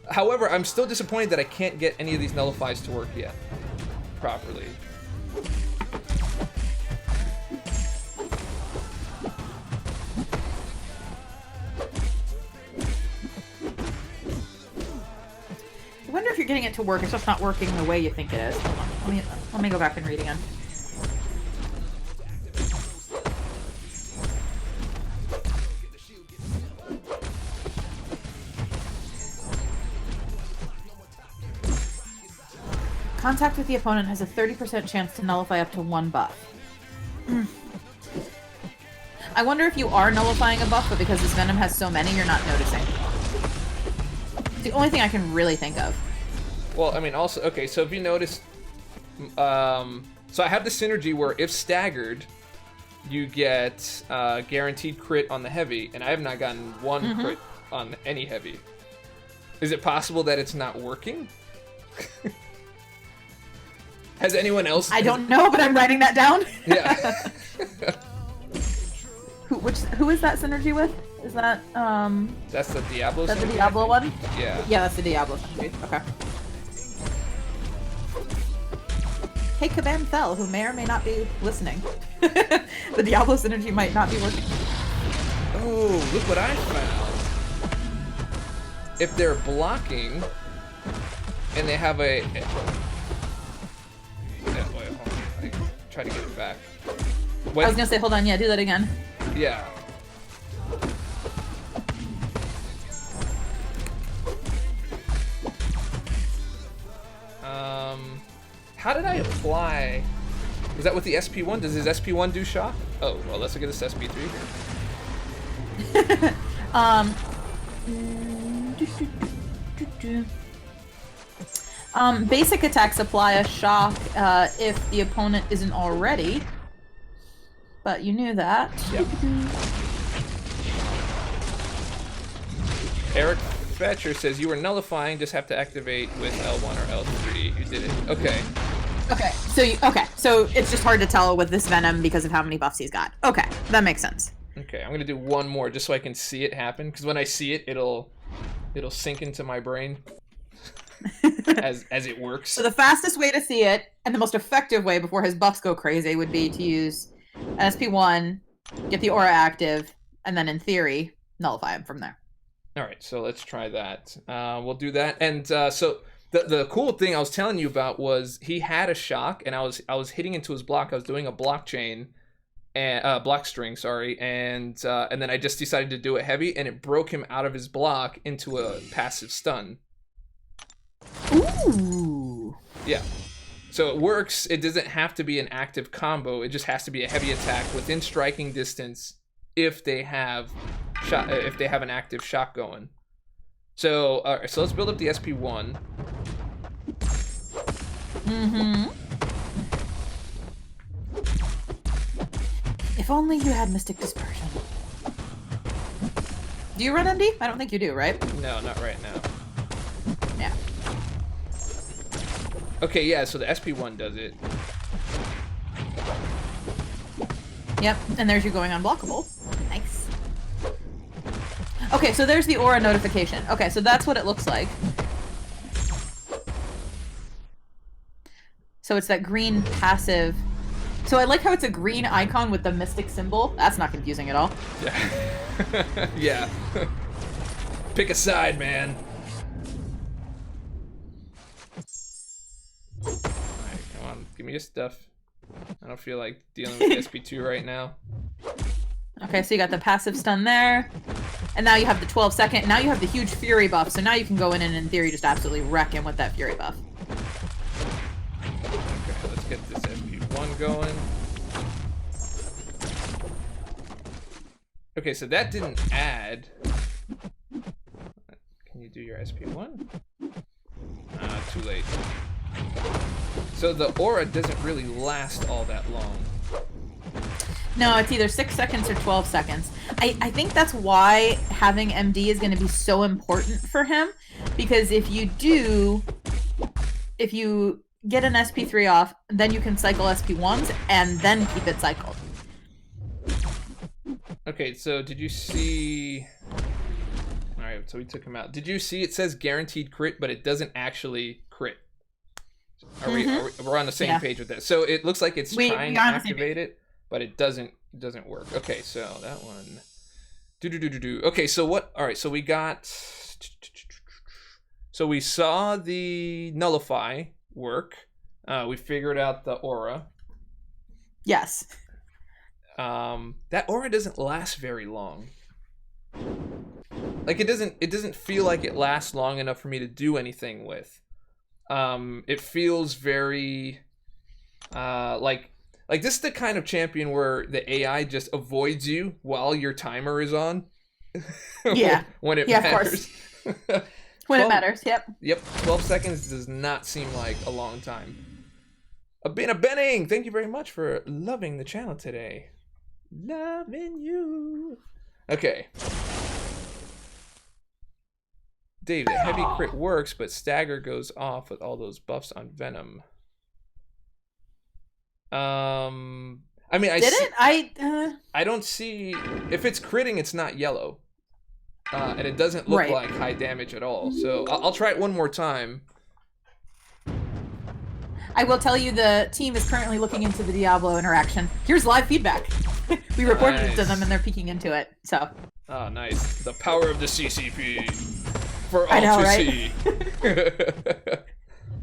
However, I'm still disappointed that I can't get any of these nullifies to work yet properly. if you're getting it to work. It's just not working the way you think it is. Hold on. Let me go back and read again. Contact with the opponent has a 30% chance to nullify up to 1 buff. I wonder if you are nullifying a buff, but because this venom has so many, you're not noticing. It's the only thing I can really think of. Well, I mean, also, okay, so if you notice, so I have the synergy where if staggered, you get guaranteed crit on the heavy, and I have not gotten one crit on any heavy. Is it possible that it's not working? Has anyone else? I don't know, but I'm writing that down. Yeah. Who is that synergy with? Is that That's the Diablo. That's the Diablo one? Yeah. Yeah, that's the Diablo synergy. Okay. Hey, Kabam Thel, who may or may not be listening. The Diablo synergy might not be working. Oh, look what I found. If they're blocking and they have a yeah, wait, hold on. I try to get it back. I was gonna say, hold on, yeah, do that again. Yeah. How did I apply? Is that with the SP1? Does his SP1 do shock? Oh, well, let's look at this SP3 here. Basic attacks apply a shock if the opponent isn't already. But you knew that. Yep. Eric Fetcher says you were nullifying, just have to activate with L1 or L3. You did it. Okay. So it's just hard to tell with this Venom because of how many buffs he's got. Okay, that makes sense. Okay, I'm gonna do one more just so I can see it happen, because when I see it, it'll sink into my brain as it works. So the fastest way to see it, and the most effective way before his buffs go crazy, would be to use an SP1, get the aura active, and then in theory, nullify him from there. All right, so let's try that. We'll do that. And so the cool thing I was telling you about was he had a shock, and I was hitting into his block. I was doing a blockchain, and block string, sorry, and then I just decided to do it heavy, and it broke him out of his block into a passive stun. Ooh. Yeah. So it works. It doesn't have to be an active combo. It just has to be a heavy attack within striking distance if they have an active shock going. So so let's build up the SP1. If only you had Mystic Dispersion. Do you run MD? I don't think you do, right? No, not right now. Yeah. Okay, yeah, so the SP1 does it. Yep, and there's you going unblockable. Nice. Okay, so there's the aura notification. Okay, so that's what it looks like. So it's that green passive. So I like how it's a green icon with the mystic symbol. That's not confusing at all. Yeah. Yeah. Pick a side, man. Alright, come on. Give me your stuff. I don't feel like dealing with the SP2 right now. Okay, so you got the passive stun there. And now you have the 12-second. Now you have the huge fury buff. So now you can go in and, in theory, just absolutely wreck him with that fury buff. Okay, let's get this SP1 going. Okay, so that didn't add. Can you do your SP1? Too late. So the aura doesn't really last all that long. No, it's either 6 seconds or 12 seconds. I think that's why having MD is going to be so important for him. Because if you get an SP3 off, then you can cycle SP1s and then keep it cycled. Okay, so did you see... Alright, so we took him out. Did you see it says guaranteed crit, but it doesn't actually crit? We're on the same page with that. So it looks like it's trying to activate it, but it doesn't work. Okay, so that one. Okay, so what? All right, so we got. So we saw the nullify work. We figured out the aura. Yes. That aura doesn't last very long. Like it doesn't feel like it lasts long enough for me to do anything with. It feels very like this is the kind of champion where the AI just avoids you while your timer is on. Yeah. when it Of matters. course. When it matters, yep. Yep, 12 seconds does not seem like a long time. Abina Benning, thank you very much for loving the channel today. Loving you. Okay. Dave, the heavy crit works, but stagger goes off with all those buffs on Venom. I mean, I don't see if it's critting, it's not yellow, and it doesn't look like high damage at all. So I'll try it one more time. I will tell you the team is currently looking into the Diablo interaction. Here's live feedback. We reported it to them and they're peeking into it. So. Oh, nice. The power of the CCP for all I know, to right? see.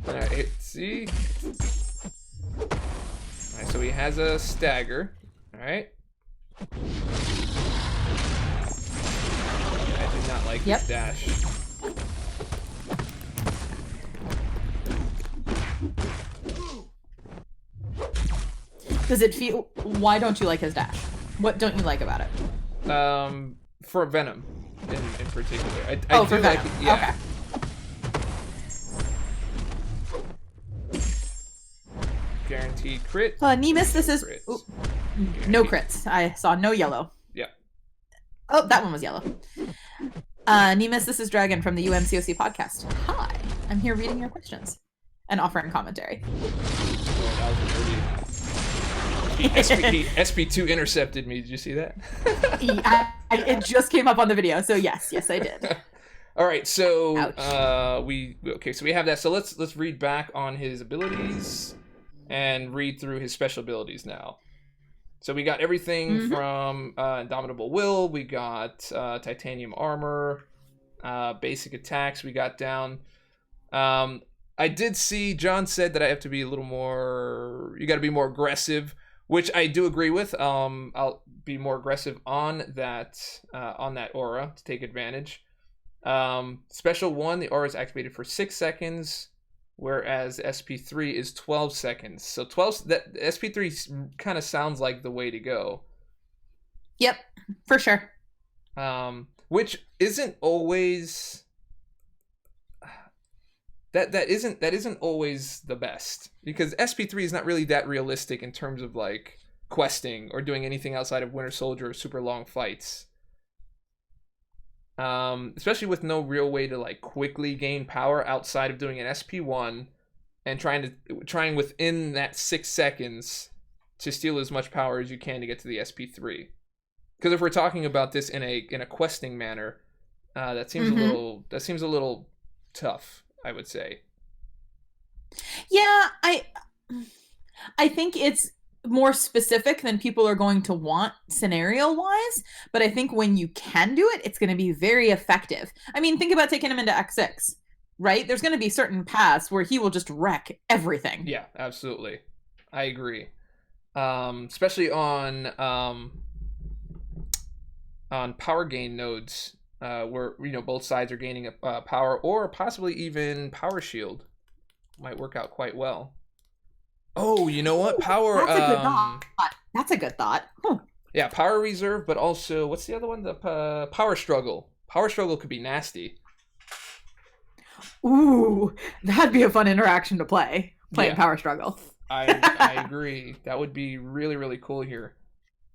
All right, see. All right, so he has a stagger. All right. I did not like his dash. Does it feel? Why don't you like his dash? What don't you like about it? For Venom, in particular. I for do Venom. like, yeah. Okay. Guaranteed crit. Nemus, this is no crits. I saw no yellow. Yeah. Oh, that one was yellow. Nemus, this is Dragon from the MCOC podcast. Hi, I'm here reading your questions and offering commentary. Oh, that was really... SP2 intercepted me. Did you see that? It just came up on the video, so yes, I did. All right, so Ouch. we have that. So let's read back on his abilities and read through his special abilities now. So we got everything from Indomitable Will. We got titanium armor, basic attacks. We got down. I did see John said that I have to be a little more. You got to be more aggressive, which I do agree with. I'll be more aggressive on that aura to take advantage. Special 1, the aura is activated for 6 seconds, whereas SP3 is 12 seconds. So that SP3 kind of sounds like the way to go. Yep, for sure. Which isn't always. That isn't always the best, because SP3 is not really that realistic in terms of like questing or doing anything outside of Winter Soldier or super long fights. Especially with no real way to like quickly gain power outside of doing an SP1 and trying within that 6 seconds to steal as much power as you can to get to the SP3. Because if we're talking about this in a questing manner, that seems a little tough, I would say. Yeah, I think it's more specific than people are going to want scenario wise, but I think when you can do it, it's going to be very effective. I mean, think about taking him into X6, right? There's going to be certain paths where he will just wreck everything. Yeah, absolutely. I agree. Especially on power gain nodes, where both sides are gaining power, or possibly even power shield might work out quite well. Oh, you know what? Power. That's a good thought. That's a good thought. Huh. Yeah, power reserve, but also what's the other one? The power struggle. Power struggle could be nasty. Ooh, that'd be a fun interaction to play. Playing power struggle. I agree. That would be really, really cool here.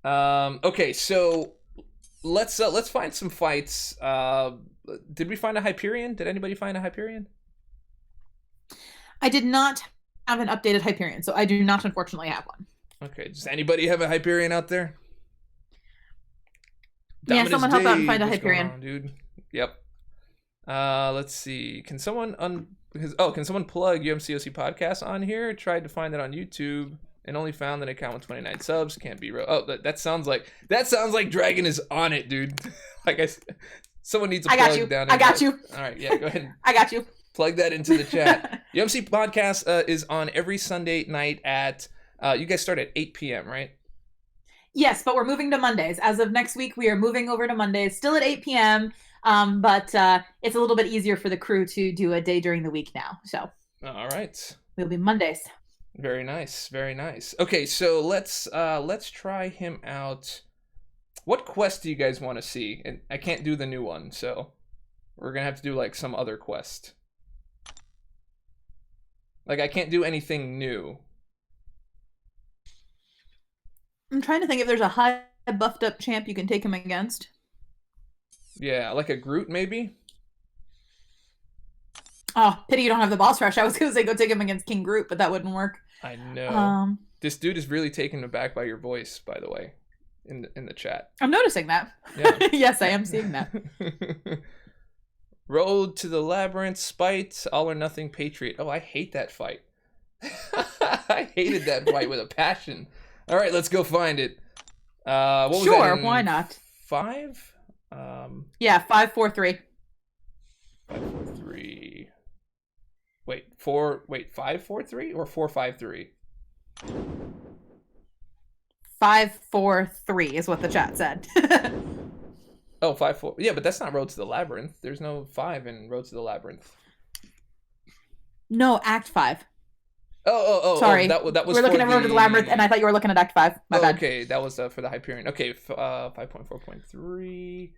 Okay, so let's find some fights. Did we find a Hyperion? Did anybody find a Hyperion? I did not have an updated Hyperion, so I do not unfortunately have one. Okay, does anybody have a Hyperion out there? Yeah, someone help out and find a Hyperion. On, dude? Yep. Let's see. Can someone can someone plug UMCOC podcast on here? Tried to find it on YouTube and only found an account with 29 subs. Can't be real. Oh, that sounds like Dragon is on it, dude. Like someone needs to plug down. I got you. All right, yeah, go ahead. I got you. Plug that into the chat. The MC podcast is on every Sunday night at, you guys start at 8 p.m., right? Yes, but we're moving to Mondays. As of next week, we are moving over to Mondays, still at 8 p.m., but it's a little bit easier for the crew to do a day during the week now. So, all right. We'll be Mondays. Very nice, very nice. Okay, so let's try him out. What quest do you guys want to see? And I can't do the new one, so we're gonna have to do like some other quest. Like I can't do anything new. I'm trying to think if there's a high buffed up champ you can take him against. Yeah, like a Groot maybe. Oh, pity you don't have the boss rush. I was gonna say go take him against King Groot, but that wouldn't work. I know. This dude is really taken aback by your voice, by the way, in the chat. I'm noticing that. Yeah. Yes, I am seeing that. Road to the Labyrinth, Spite, All or Nothing, Patriot. Oh, I hate that fight. I hated that fight with a passion. All right, let's go find it. What was sure, that why not? 5? Yeah, 5, 4, 3. 5, 4, 3. Wait, 5, 4, 3 or 4, 5, 3? 5, 4, 3 is what the chat said. Oh, 5, 4. Yeah, but that's not Road to the Labyrinth. There's no 5 in Road to the Labyrinth. No, Act 5. Oh. Sorry. That was we're looking at Road to the Labyrinth, and I thought you were looking at Act 5. My bad. Okay, that was for the Hyperion. Okay, 5.4.3.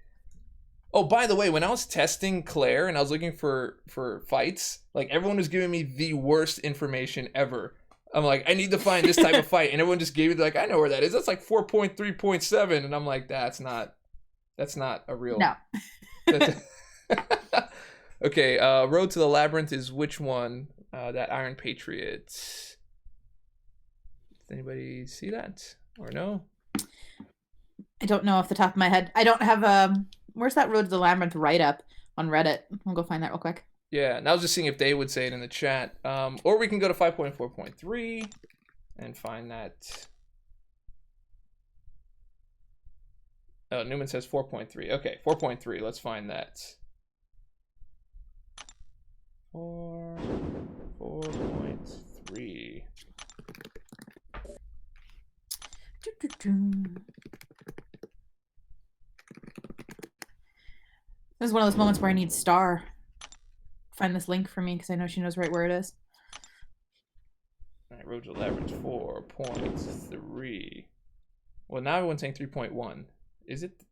Oh, by the way, when I was testing Claire and I was looking for fights, like everyone was giving me the worst information ever. I'm like, I need to find this type of fight, and everyone just gave me like, I know where that is. That's like 4.3.7, and I'm like, that's not a real. No. Okay, Road to the Labyrinth is which one? That Iron Patriot. Does anybody see that or no? I don't know off the top of my head. I don't have where's that Road to the Labyrinth write-up on Reddit? I'll go find that real quick. Yeah, and I was just seeing if they would say it in the chat. Or we can go to 5.4.3 and find that. Oh, Newman says 4.3. Okay, 4.3. Let's find that. 4.3. This is one of those moments where I need Star. Find this link for me because I know she knows right where it is. All right, Road to the Labyrinth 4.3. Well, now everyone's saying 3.1. Is it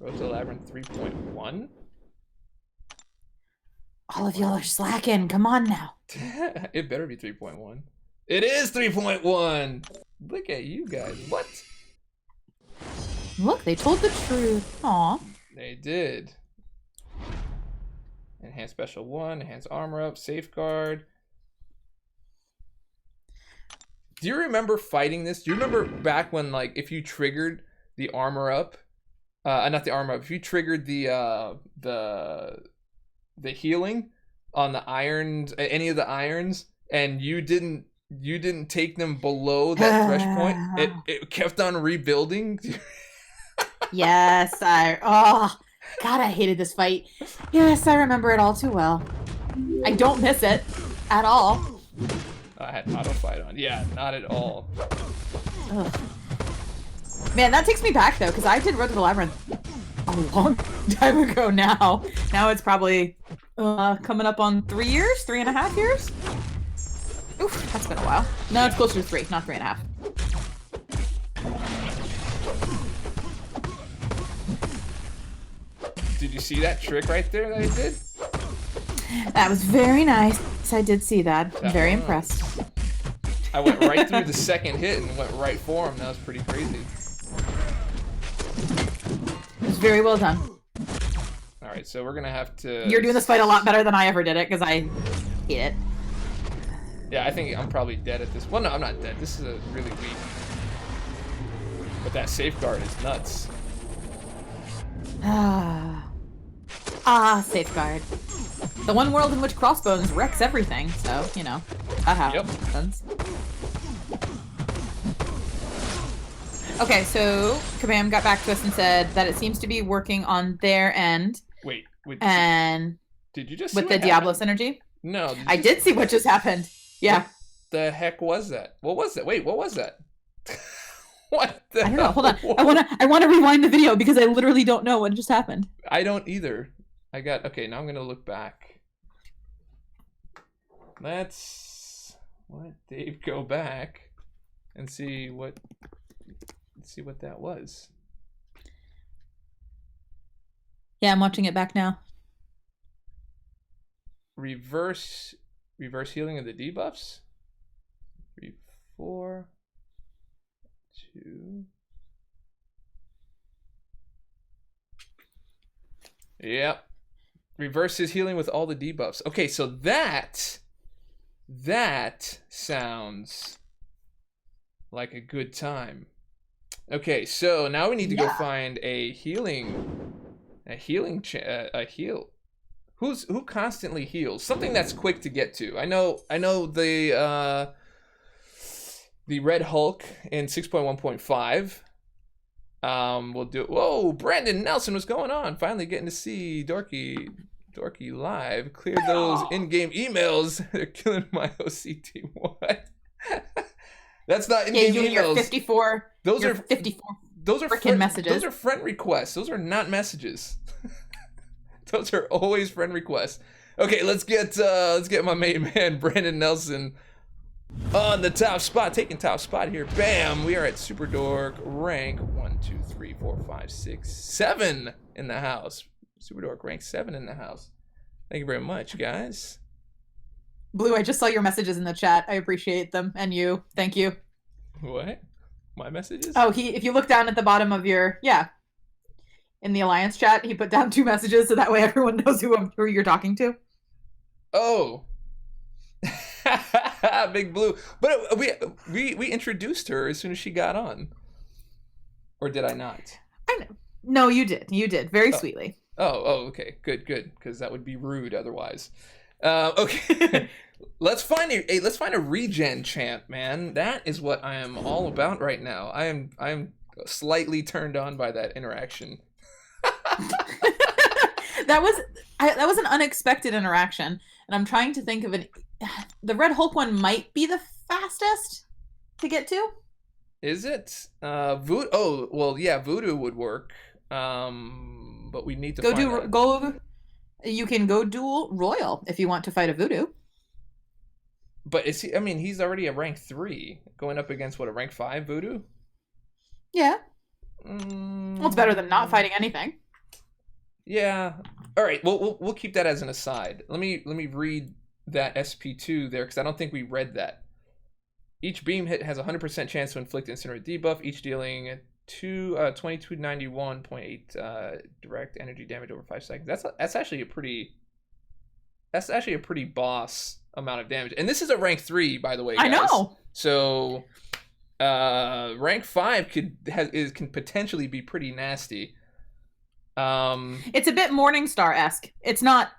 Road to the Labyrinth 3.1? All of y'all are slacking. Come on now. It better be 3.1. It is 3.1. Look at you guys. What? Look, they told the truth. Aw. They did. Enhanced Special 1, Enhanced Armor Up, Safeguard. Do you remember fighting this? Do you remember back when, like, if you triggered the armor up, not the armor up, if you triggered the healing on the irons, any of the irons, and you didn't take them below that thresh point, it kept on rebuilding? Yes, oh God, I hated this fight. Yes, I remember it all too well. I don't miss it at all. I had auto fight on. Yeah, not at all. Ugh. Man, that takes me back though, because I did Road to the Labyrinth a long time ago now. Now it's probably coming up on 3 years, 3.5 years. Oof, that's been a while. No, it's closer to 3, not 3.5. Did you see that trick right there that I did? That was very nice. I did see that. I'm very impressed. I went right through the second hit and went right for him. That was pretty crazy. It was very well done. All right, so we're gonna have to. You're doing this fight a lot better than I ever did it because I hate it. Yeah, I think I'm probably dead at this. Well, no, I'm not dead. This is a really weak. But that safeguard is nuts. Safeguard. The one world in which Crossbones wrecks everything, so, you know, that happens. Okay, so Kabam got back to us and said that it seems to be working on their end. Wait. And Did you just see with the what Diablo happened? synergy. No. I did see what just happened. Yeah. What the heck was that? What was that? Wait, what was that? What the I don't know. Hold on. hell? I wanna rewind the video because I literally don't know what just happened. I don't either. Okay, now I'm gonna look back. Let's let Dave go back and see what that was. Yeah, I'm watching it back now. Reverse healing of the debuffs. 3, 4, 2. Yep. Reverses healing with all the debuffs. Okay, so that sounds like a good time. Okay, so now we need to go find a heal. Who constantly heals? Something that's quick to get to. I know the Red Hulk in 6.1.5. We'll do. Whoa, Brandon Nelson, what's going on? Finally getting to see Dorky live. Clear those in-game emails. They're killing my OCT. What? That's not in-game emails. You're 54. Those are 54. Those are freaking messages. Those are friend requests. Those are not messages. Those are always friend requests. Okay, let's get my main man Brandon Nelson on the top spot, taking top spot here. Bam! We are at Super Dork rank 1, 2, 3, 4, 5, 6, 7 in the house. Super Dork rank 7 in the house. Thank you very much, guys. Blue, I just saw your messages in the chat. I appreciate them, and you. Thank you. What? My messages? Oh, if you look down at the bottom of your in the Alliance chat, he put down 2 messages so that way everyone knows who you're talking to. Oh. Big Blue. But we introduced her as soon as she got on. Or did I not? I know. No, you did. You did very sweetly. Oh, okay. Good. Because that would be rude otherwise. Okay. Let's find a regen champ, man. That is what I am all about right now. I am slightly turned on by that interaction. That was an unexpected interaction, and I'm trying to think of the Red Hulk one might be the fastest to get to. Is it? Voodoo. Oh, well, yeah, Voodoo would work. But we need to You can go dual Royal if you want to fight a Voodoo. But is he? I mean, he's already a rank 3 going up against a rank 5 Voodoo. Yeah. Well, it's better than not fighting anything. Yeah. All right. Well, we'll keep that as an aside. Let me read that SP2 there because I don't think we read that. Each beam hit has a 100% chance to inflict incinerate debuff, each dealing 2291.8 direct energy damage over 5 seconds. That's actually a pretty boss amount of damage. And this is a rank 3, by the way, guys. I know. So rank 5 can potentially be pretty nasty. It's a bit Morningstar-esque. It's not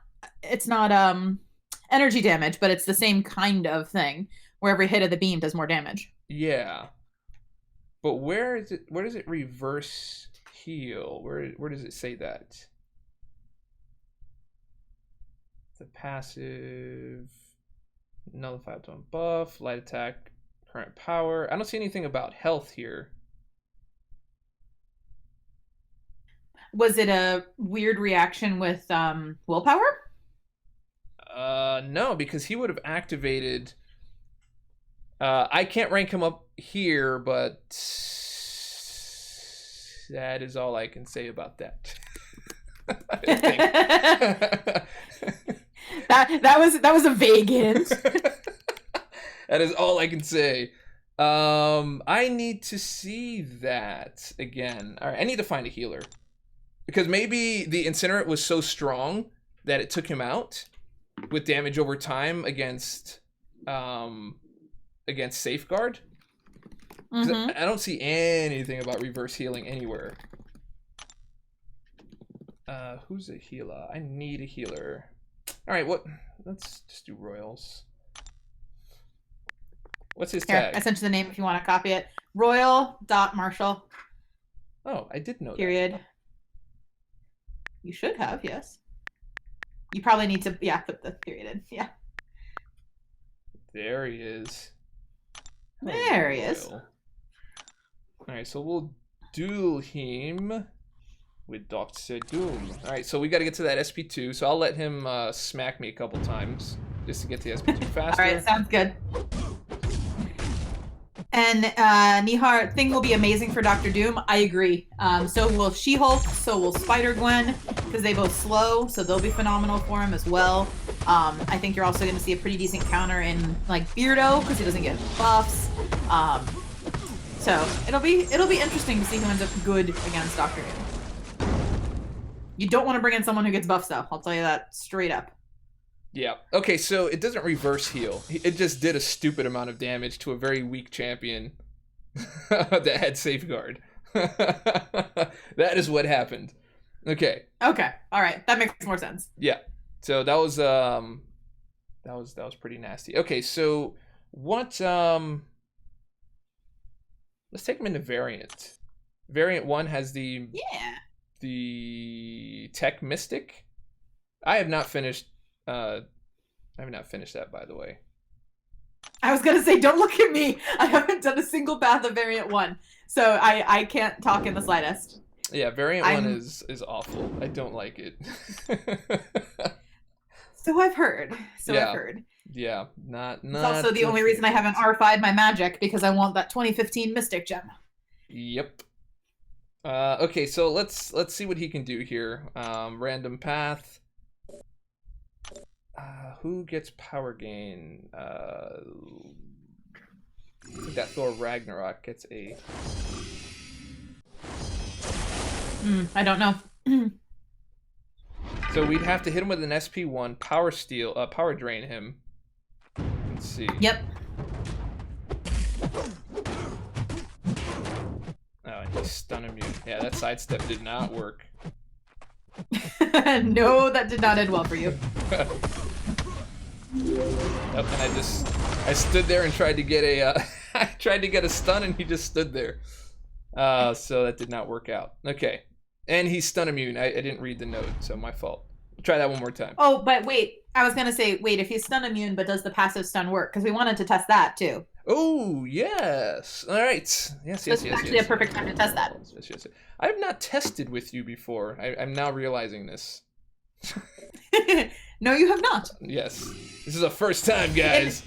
energy damage, but it's the same kind of thing where every hit of the beam does more damage. Yeah. But where does it reverse heal? Where does it say that? The passive, nullify to buff, light attack, current power. I don't see anything about health here. Was it a weird reaction with willpower? No, because he would have activated. I can't rank him up here, but that is all I can say about that. that was a vague hint. That is all I can say. I need to see that again. All right, I need to find a healer because maybe the incinerate was so strong that it took him out with damage over time against safeguard. Mm-hmm. I don't see anything about reverse healing anywhere. Who's a healer? I need a healer. All right, let's just do Royals. What's his tag? I sent you the name if you want to copy it. Royal.Marshall. Oh, I did know period. That. You should have, yes. You probably need to, put the period in. Yeah. There he is. There he is. All right, so we'll duel him with Dr. Doom. All right, so we got to get to that SP2, so I'll let him smack me a couple times just to get to SP2 faster. All right, sounds good. And Nihar, thing will be amazing for Dr. Doom. I agree. So will She-Hulk, so will Spider-Gwen, because they both slow, so they'll be phenomenal for him as well. I think you're also going to see a pretty decent counter in like Beardo, because he doesn't get buffs. So it'll be interesting to see who ends up good against Dr. Doom. You don't want to bring in someone who gets buffs, though. I'll tell you that straight up. Yeah. Okay, so it doesn't reverse heal. It just did a stupid amount of damage to a very weak champion that had safeguard. That is what happened. Okay. Okay. All right. That makes more sense. Yeah. So that was pretty nasty. Okay, so what let's take him into variant. Variant 1 has the Tech Mystic. I have not finished that, by the way. I was gonna say, don't look at me. I haven't done a single path of Variant 1, so I can't talk in the slightest. Yeah, Variant 1 is awful. I don't like it. So I've heard. Yeah, not. It's also the only reason I haven't R5'd my magic, because I want that 2015 Mystic gem. Yep. Okay, so let's see what he can do here. Random path. Who gets power gain? I think that Thor Ragnarok gets a... I don't know. So we'd have to hit him with an SP1, power drain him. Let's see. Yep. Oh, and he's stun immune. Yeah, that sidestep did not work. No, that did not end well for you. Yep, and I stood there and tried to get a I tried to get a stun, and he just stood there. So that did not work out. Okay, and he's stun immune. I didn't read the note, so my fault. Try that one more time. Oh, but wait, I was gonna say, wait, if he's stun immune, but does the passive stun work? Because we wanted to test that too. Oh yes. All right. Yes. This is actually a perfect time to test that. Yes. I have not tested with you before. I'm now realizing this. No, you have not. Yes. This is a first time, guys.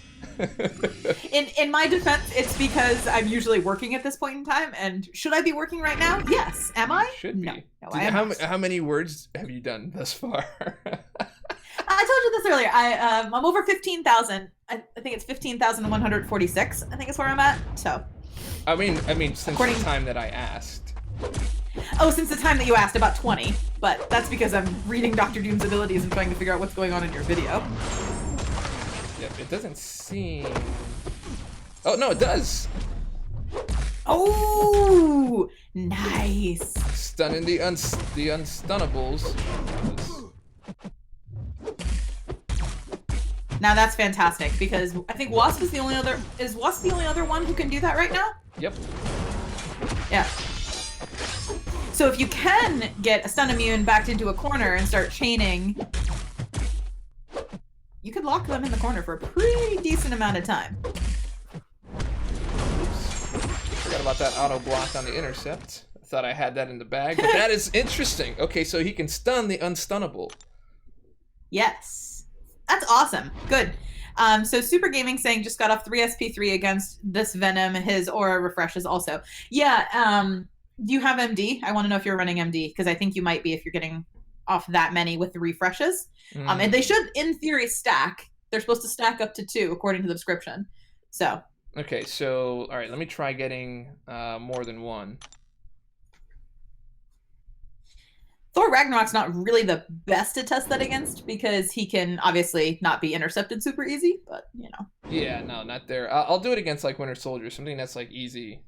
In my defense, it's because I'm usually working at this point in time, and should I be working right now? Yes. Am I? Should be. No, I am not. How many words have you done thus far? I told you this earlier. I'm over 15,000. I think it's 15,146. I think is where I'm at. So. I mean, since the time that I asked. Oh, since the time that you asked, about 20. But that's because I'm reading Dr. Doom's abilities and trying to figure out what's going on in your video. Yep, it doesn't seem... Oh, no, it does! Oh, nice! Stunning the unstunnables. Now that's fantastic, because I think Wasp is the only other... Is Wasp the only other one who can do that right now? Yep. Yeah. So if you can get a stun immune backed into a corner and start chaining, you could lock them in the corner for a pretty decent amount of time. Oops. Forgot about that auto block on the intercept. I thought I had that in the bag, but that is interesting. Okay, so he can stun the unstunnable. Yes. That's awesome. Good. So Super Gaming saying just got off 3 SP3 against this Venom. His aura refreshes also. Yeah, do you have MD? I want to know if you're running MD, because I think you might be if you're getting off that many with the refreshes. And they should, in theory, stack. They're supposed to stack up to 2, according to the description. So. Okay, so, all right, let me try getting more than 1. Thor Ragnarok's not really the best to test that against, because he can obviously not be intercepted super easy, but, you know. Yeah, no, not there. I'll do it against, like, Winter Soldier, something that's, like, easy,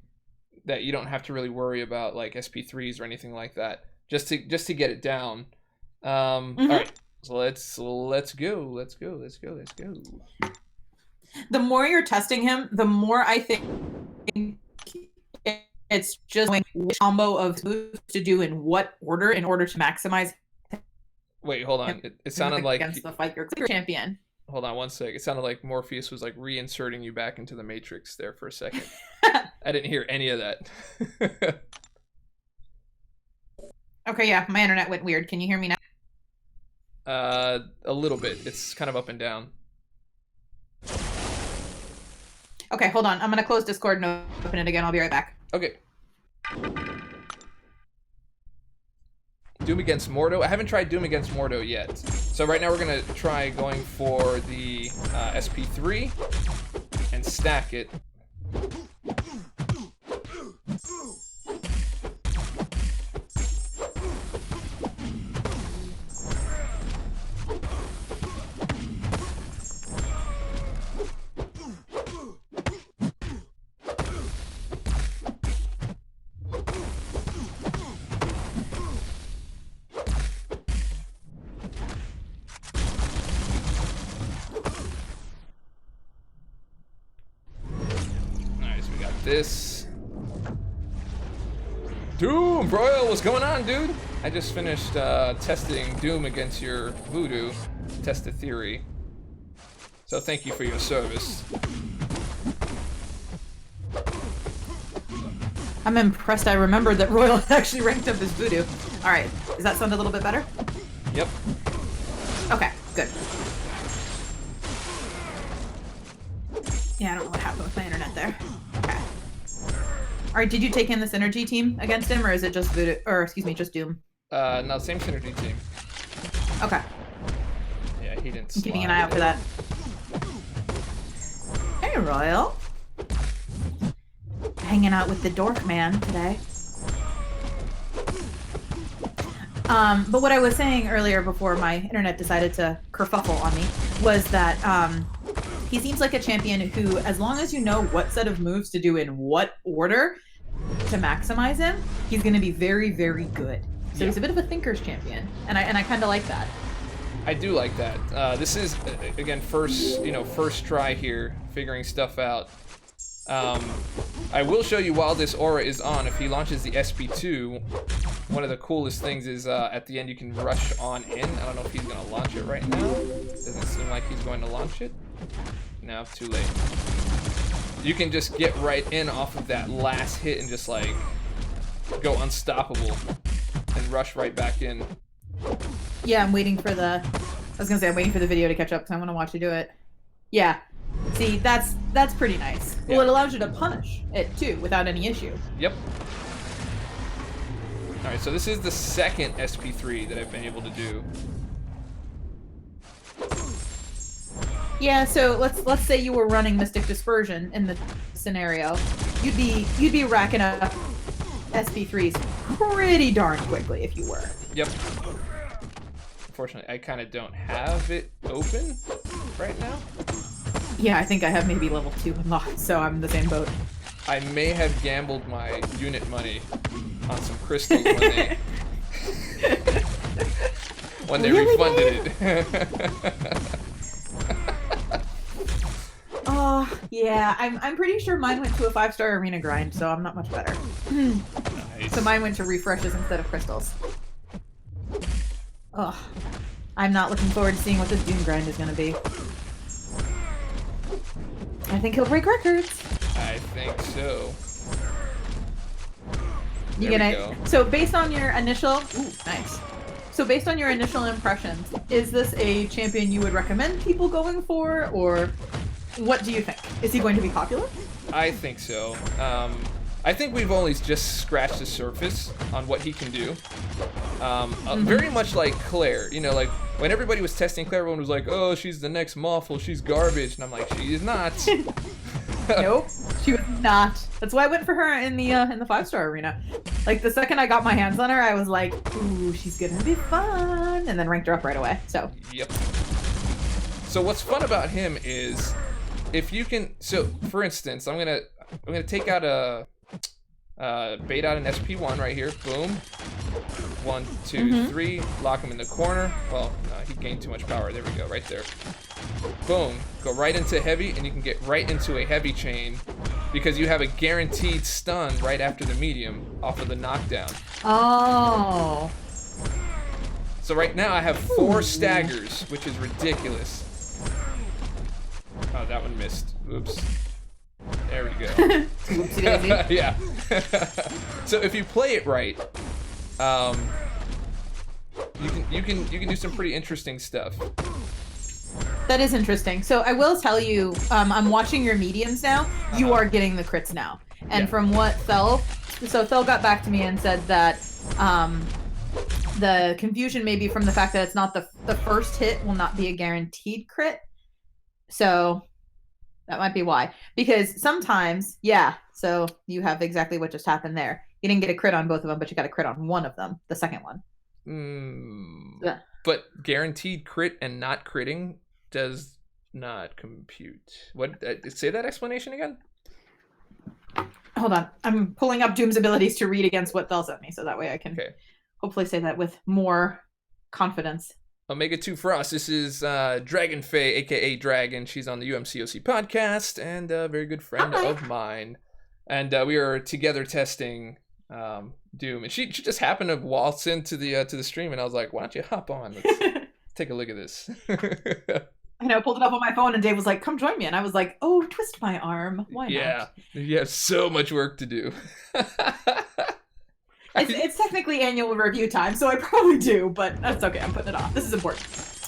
that you don't have to really worry about, like, SP3s or anything like that, just to get it down. All right, so let's go. The more you're testing him, the more I think it's just knowing which combo of moves to do in what order in order to maximize Wait, hold on. It sounded like against the fight your clear champion. Hold on one sec. It sounded like Morpheus was like reinserting you back into the Matrix there for a second. I didn't hear any of that. Okay, yeah, my internet went weird. Can you hear me now? A little bit. It's kind of up and down. Okay, hold on. I'm gonna close Discord and open it again. I'll be right back. Okay. Doom against Mordo. I haven't tried Doom against Mordo yet. So right now we're gonna try going for the SP3 and stack it. This Doom, bro, what's going on, dude? I just finished testing Doom against your Voodoo, test the theory. So thank you for your service. I'm impressed. I remembered that Royal actually ranked up his Voodoo. All right, does that sound a little bit better? Yep. Okay, good. Yeah, I don't know what happened with my internet there. Okay. All right, did you take in the synergy team against him, or is it just Voodoo, or excuse me, just Doom? No, same synergy team. Okay. Yeah, he didn't. I'm keeping an eye out for that. Hey, Royal. Hanging out with the Dork Man today. But what I was saying earlier before my internet decided to kerfuffle on me was that he seems like a champion who, as long as you know what set of moves to do in what order to maximize him, he's going to be very, very good. So he's a bit of a thinker's champion, and I kind of like that. I do like that. This is again first try here, figuring stuff out. I will show you while this aura is on. If he launches the SP2, one of the coolest things is at the end you can rush on in. I don't know if he's going to launch it right now. Doesn't seem like he's going to launch it. No, too late. You can just get right in off of that last hit and just like go unstoppable and rush right back in. Yeah, I'm waiting for the... I was going to say I'm waiting for the video to catch up because I want to watch you do it. Yeah. See, that's pretty nice. Well, it allows you to punish it too without any issue. Yep. All right, so this is the second SP3 that I've been able to do. Yeah, so let's say you were running Mystic Dispersion in the scenario. You'd be racking up SP3s pretty darn quickly if you were. Yep. Unfortunately, I kind of don't have it open right now. Yeah, I think I have maybe level 2 unlocked, so I'm in the same boat. I may have gambled my unit money on some crystals when they refunded it. Oh, yeah, I'm pretty sure mine went to a 5-star arena grind, so I'm not much better. Nice. So mine went to refreshes instead of crystals. Ugh. I'm not looking forward to seeing what this Doom grind is going to be. I think he'll break records. I think so. You gonna? So based on your initial, ooh, nice. So based on your initial impressions, is this a champion you would recommend people going for, or what do you think? Is he going to be popular? I think so. I think we've only just scratched the surface on what he can do. Very much like Claire, you know, like when everybody was testing Claire, everyone was like, "Oh, she's the next Moffle, she's garbage," and I'm like, "She is not." Nope, she was not. That's why I went for her in the 5-star arena. Like the second I got my hands on her, I was like, "Ooh, she's gonna be fun," and then ranked her up right away. So. Yep. So what's fun about him is, if you can. So for instance, I'm gonna take out a. Bait out an SP1 right here. Boom. 1, 2, 3. Lock him in the corner. Well, no, he gained too much power. There we go. Right there. Boom. Go right into heavy, and you can get right into a heavy chain because you have a guaranteed stun right after the medium off of the knockdown. Oh. So right now I have 4 staggers, which is ridiculous. Oh, that one missed. Oops. There we go. Whoopsie daisy. Yeah. So if you play it right, you can do some pretty interesting stuff. That is interesting. So I will tell you, I'm watching your mediums now. You are getting the crits now. And from what Thel got back to me and said that the confusion may be from the fact that it's not the first hit will not be a guaranteed crit. So that might be why. Because sometimes, so you have exactly what just happened there. You didn't get a crit on both of them, but you got a crit on one of them, the second one. Yeah. But guaranteed crit and not critting does not compute. What? Say that explanation again? Hold on. I'm pulling up Doom's abilities to read against what Thel sent me, so that way I can hopefully say that with more confidence. Omega 2 Frost. This is Dragon Faye, aka Dragon. She's on the MCOC podcast and a very good friend of mine. And we are together testing Doom. And she just happened to waltz into the stream, and I was like, why don't you hop on? Let's take a look at this. I know, pulled it up on my phone, and Dave was like, come join me. And I was like, oh, twist my arm. Why not? Yeah, you have so much work to do. It's technically annual review time, so I probably do, but that's okay. I'm putting it off. This is important.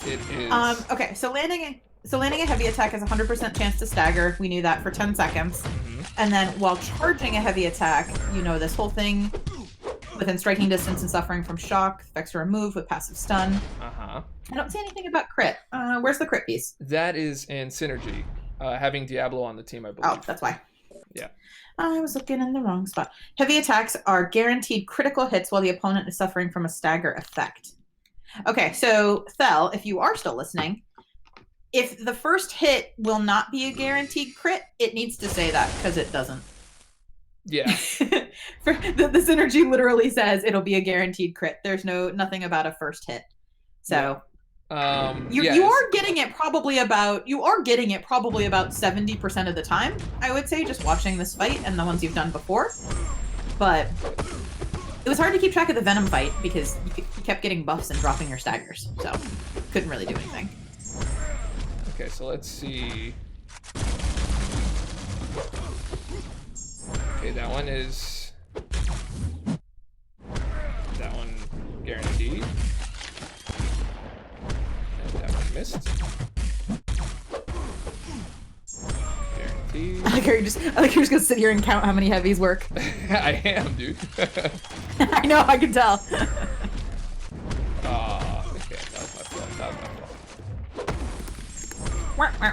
It is. Okay, so landing a heavy attack has a 100% chance to stagger. We knew that for 10 seconds. Mm-hmm. And then while charging a heavy attack, you know this whole thing within striking distance and suffering from shock, effects are removed with passive stun. Uh-huh. I don't see anything about crit. Where's the crit piece? That is in Synergy. Having Diablo on the team, I believe. Oh, that's why. Yeah. I was looking in the wrong spot. Heavy attacks are guaranteed critical hits while the opponent is suffering from a stagger effect. Okay, so Thel, if you are still listening, if the first hit will not be a guaranteed crit, it needs to say that because it doesn't. Yeah. The synergy literally says it'll be a guaranteed crit. There's nothing about a first hit. So you are getting it probably about 70% of the time, I would say, just watching this fight and the ones you've done before. But it was hard to keep track of the Venom fight because you kept getting buffs and dropping your staggers, so couldn't really do anything. Okay, so let's see. Okay, that one guaranteed. And that one missed. Guaranteed. I like you're just gonna sit here and count how many heavies work. I am, dude. I know, I can tell. Okay, that was my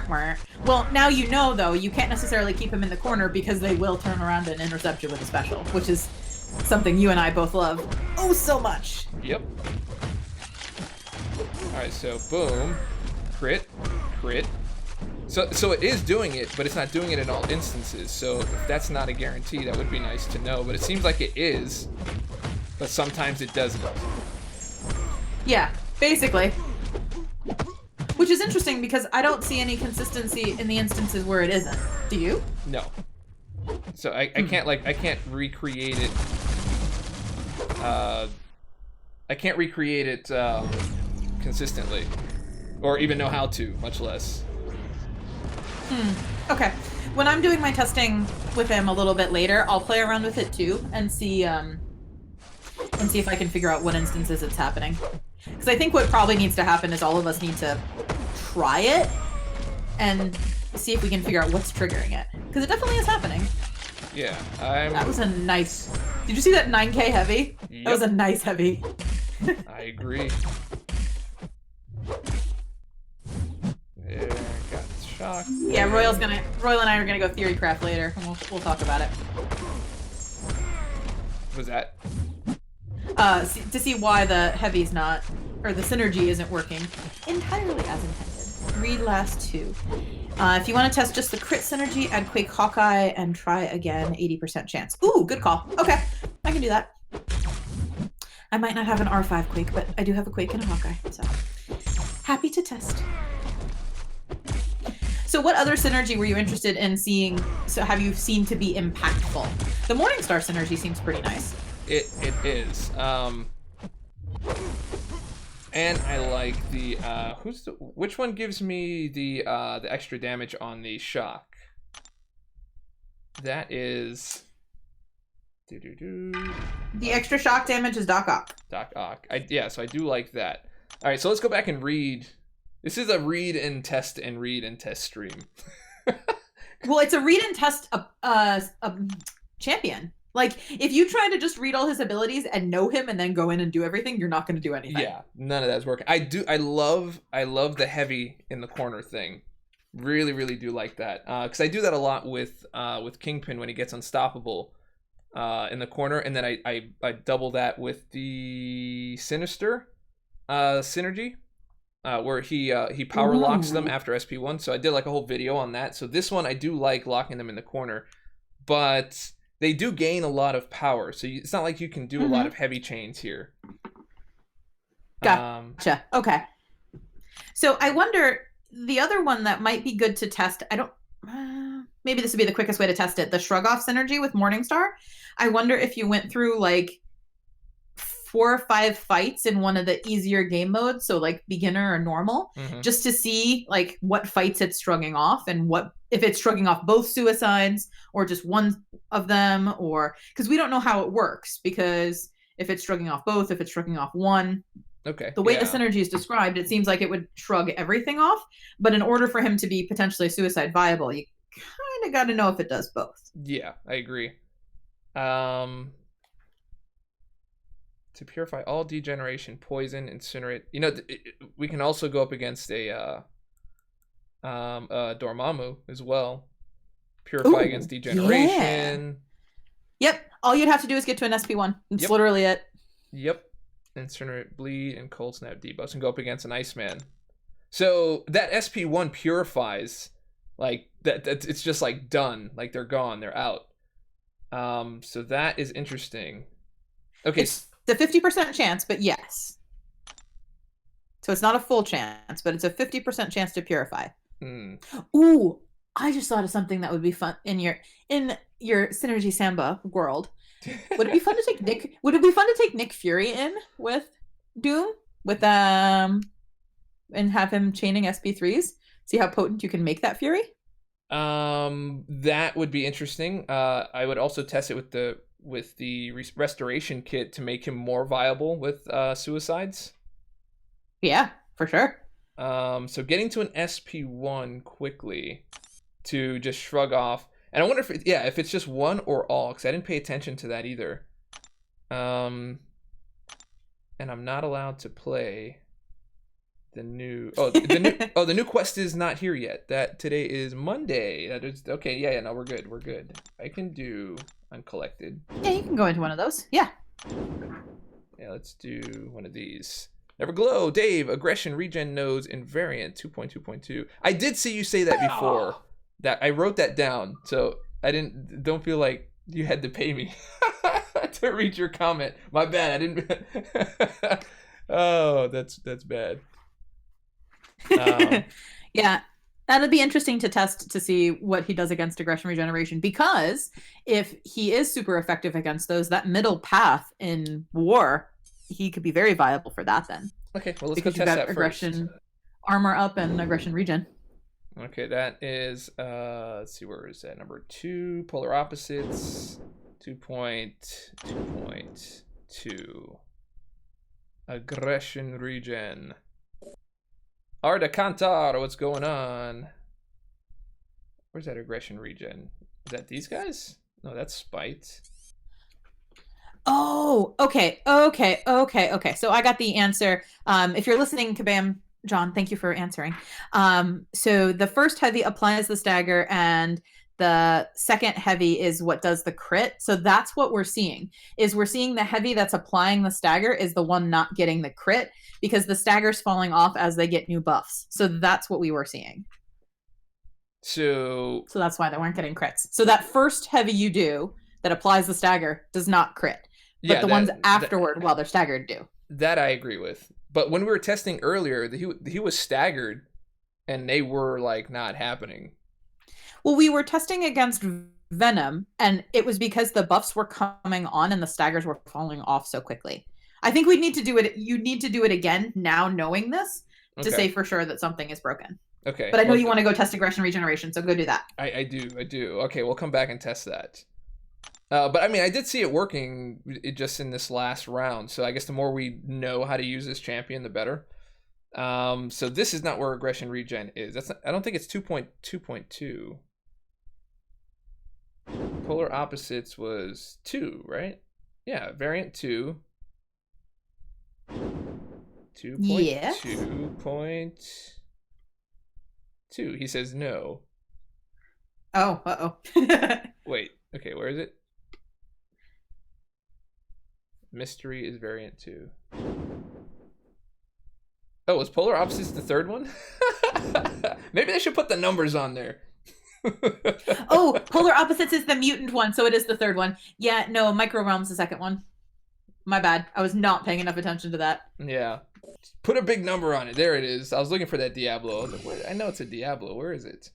fault. Well, now you know, though, you can't necessarily keep him in the corner because they will turn around and intercept you with a special, which is something you and I both love so much. Yep. Alright, so boom. Crit. So it is doing it, but it's not doing it in all instances. So if that's not a guarantee, that would be nice to know. But it seems like it is, but sometimes it doesn't. Yeah, basically. Which is interesting because I don't see any consistency in the instances where it isn't. Do you? No. So I can't recreate it. I can't recreate it consistently, or even know how to, much less. Okay. When I'm doing my testing with him a little bit later, I'll play around with it too and see if I can figure out what instances it's happening. Because I think what probably needs to happen is all of us need to try it and see if we can figure out what's triggering it. Because it definitely is happening. Yeah, That was a nice... Did you see that 9K heavy? Yep. That was a nice heavy. I agree. There, got shocked. Yeah, Royal and I are gonna go theory craft later, and we'll talk about it. Was that? To see why the heavy's not, or the synergy isn't working entirely as intended. Read last two. If you want to test just the crit synergy, add Quake Hawkeye and try again, 80% chance. Ooh, good call. Okay, I can do that. I might not have an R5 Quake, but I do have a Quake and a Hawkeye, so happy to test. So what other synergy were you interested in seeing? So have you seen to be impactful? The Morningstar synergy seems pretty nice. It is. And I like the which one gives me the extra damage on the shock? That is The extra shock damage is Doc Ock. Doc Ock. So I do like that. All right, so let's go back and read. This is a read and test stream. Well, it's a read and test champion. Like, if you try to just read all his abilities and know him and then go in and do everything, you're not going to do anything. Yeah, none of that's working. I love the heavy in the corner thing. Really, really do like that. Because I do that a lot with Kingpin when he gets unstoppable in the corner, and then I double that with the Sinister synergy. Where he power locks them after SP1. So I did like a whole video on that. So this one I do like locking them in the corner, but they do gain a lot of power. So it's not like you can do a lot of heavy chains here. Gotcha. Okay. So I wonder, the other one that might be good to test, I don't, maybe this would be the quickest way to test it, the Shrug Off synergy with Morningstar. I wonder if you went through like 4 or 5 fights in one of the easier game modes, so like beginner or normal, just to see like what fights it's shrugging off, and what if it's shrugging off both suicides or just one of them, or because we don't know how it works, because if it's shrugging off both, if it's shrugging off one. Okay. The way the synergy is described, it seems like it would shrug everything off, but in order for him to be potentially suicide viable, you kind of got to know if it does both. Yeah, I agree. To purify all degeneration, poison, incinerate. You know, we can also go up against a Dormammu as well. Purify against degeneration. Yeah. Yep. All you'd have to do is get to an SP1. It's literally it. Yep. Incinerate, bleed, and cold snap debuffs, and go up against an Iceman. So that SP1 purifies, like that. It's just like done. Like they're gone. They're out. So that is interesting. Okay. It's a 50% chance, but yes. So it's not a full chance, but it's a 50% chance to purify. Ooh, I just thought of something that would be fun in your Synergy Samba world. Would it be fun to take Nick? Would it be fun to take Nick Fury in with Doom, with and have him chaining SP3s? See how potent you can make that Fury. That would be interesting. I would also test it with the restoration kit to make him more viable with suicides. Yeah, for sure. So getting to an SP1 quickly to just shrug off. And I wonder if it's just one or all, because I didn't pay attention to that either. And I'm not allowed to play the new the new quest is not here yet. That today is Monday. That is okay. Yeah, no, we're good. I can do Uncollected. Yeah, you can go into one of those. Yeah. Yeah, let's do one of these. Everglow, Dave, aggression regen nodes invariant 2.2.2. I did see you say that before. That I wrote that down, so I don't feel like you had to pay me to read your comment. My bad. I didn't. Oh, that's bad. Yeah, that'll be interesting to test to see what he does against aggression regeneration, because if he is super effective against those, that middle path in war, he could be very viable for that then. Okay, well, let's because go test that aggression first. Armor up and aggression regen. Okay, that is let's see, where is that? Number 2, polar opposites, 2.2.2. Aggression regen. Arda Kantar, what's going on? Where's that aggression regen? Is that these guys? No, that's Spite. Oh, okay. So I got the answer. If you're listening, Kabam, John, thank you for answering. So the first heavy applies the stagger, and the second heavy is what does the crit. So that's what we're seeing. We're seeing the heavy that's applying the stagger is the one not getting the crit, because the stagger's falling off as they get new buffs. So that's what we were seeing. So that's why they weren't getting crits. So that first heavy you do that applies the stagger does not crit. But the ones afterward, while they're staggered, do. That I agree with. But when we were testing earlier, he was staggered, and they were like not happening. Well, we were testing against Venom, and it was because the buffs were coming on and the staggers were falling off so quickly. I think we need to do it. You need to do it again now, knowing this, to Okay. say for sure that something is broken. Okay. But I know well, you want to go test aggression regeneration, so go do that. I do. Okay, we'll come back and test that. But I mean, I did see it working just in this last round. So I guess the more we know how to use this champion, the better. So this is not where aggression regen is. I don't think it's 2.2.2. Polar opposites was 2, right? Yeah, variant 2. 2.2.2. He says no. Oh, uh-oh. Wait, okay, where is it? Mystery is variant 2. Oh, was polar opposites the third one? Maybe they should put the numbers on there. Oh, polar opposites is the mutant one, so it is the third one. Yeah, no, micro realm's the second one. My bad. I was not paying enough attention to that. Yeah. Put a big number on it. There it is. I was looking for that Diablo. I know it's a Diablo. Where is it?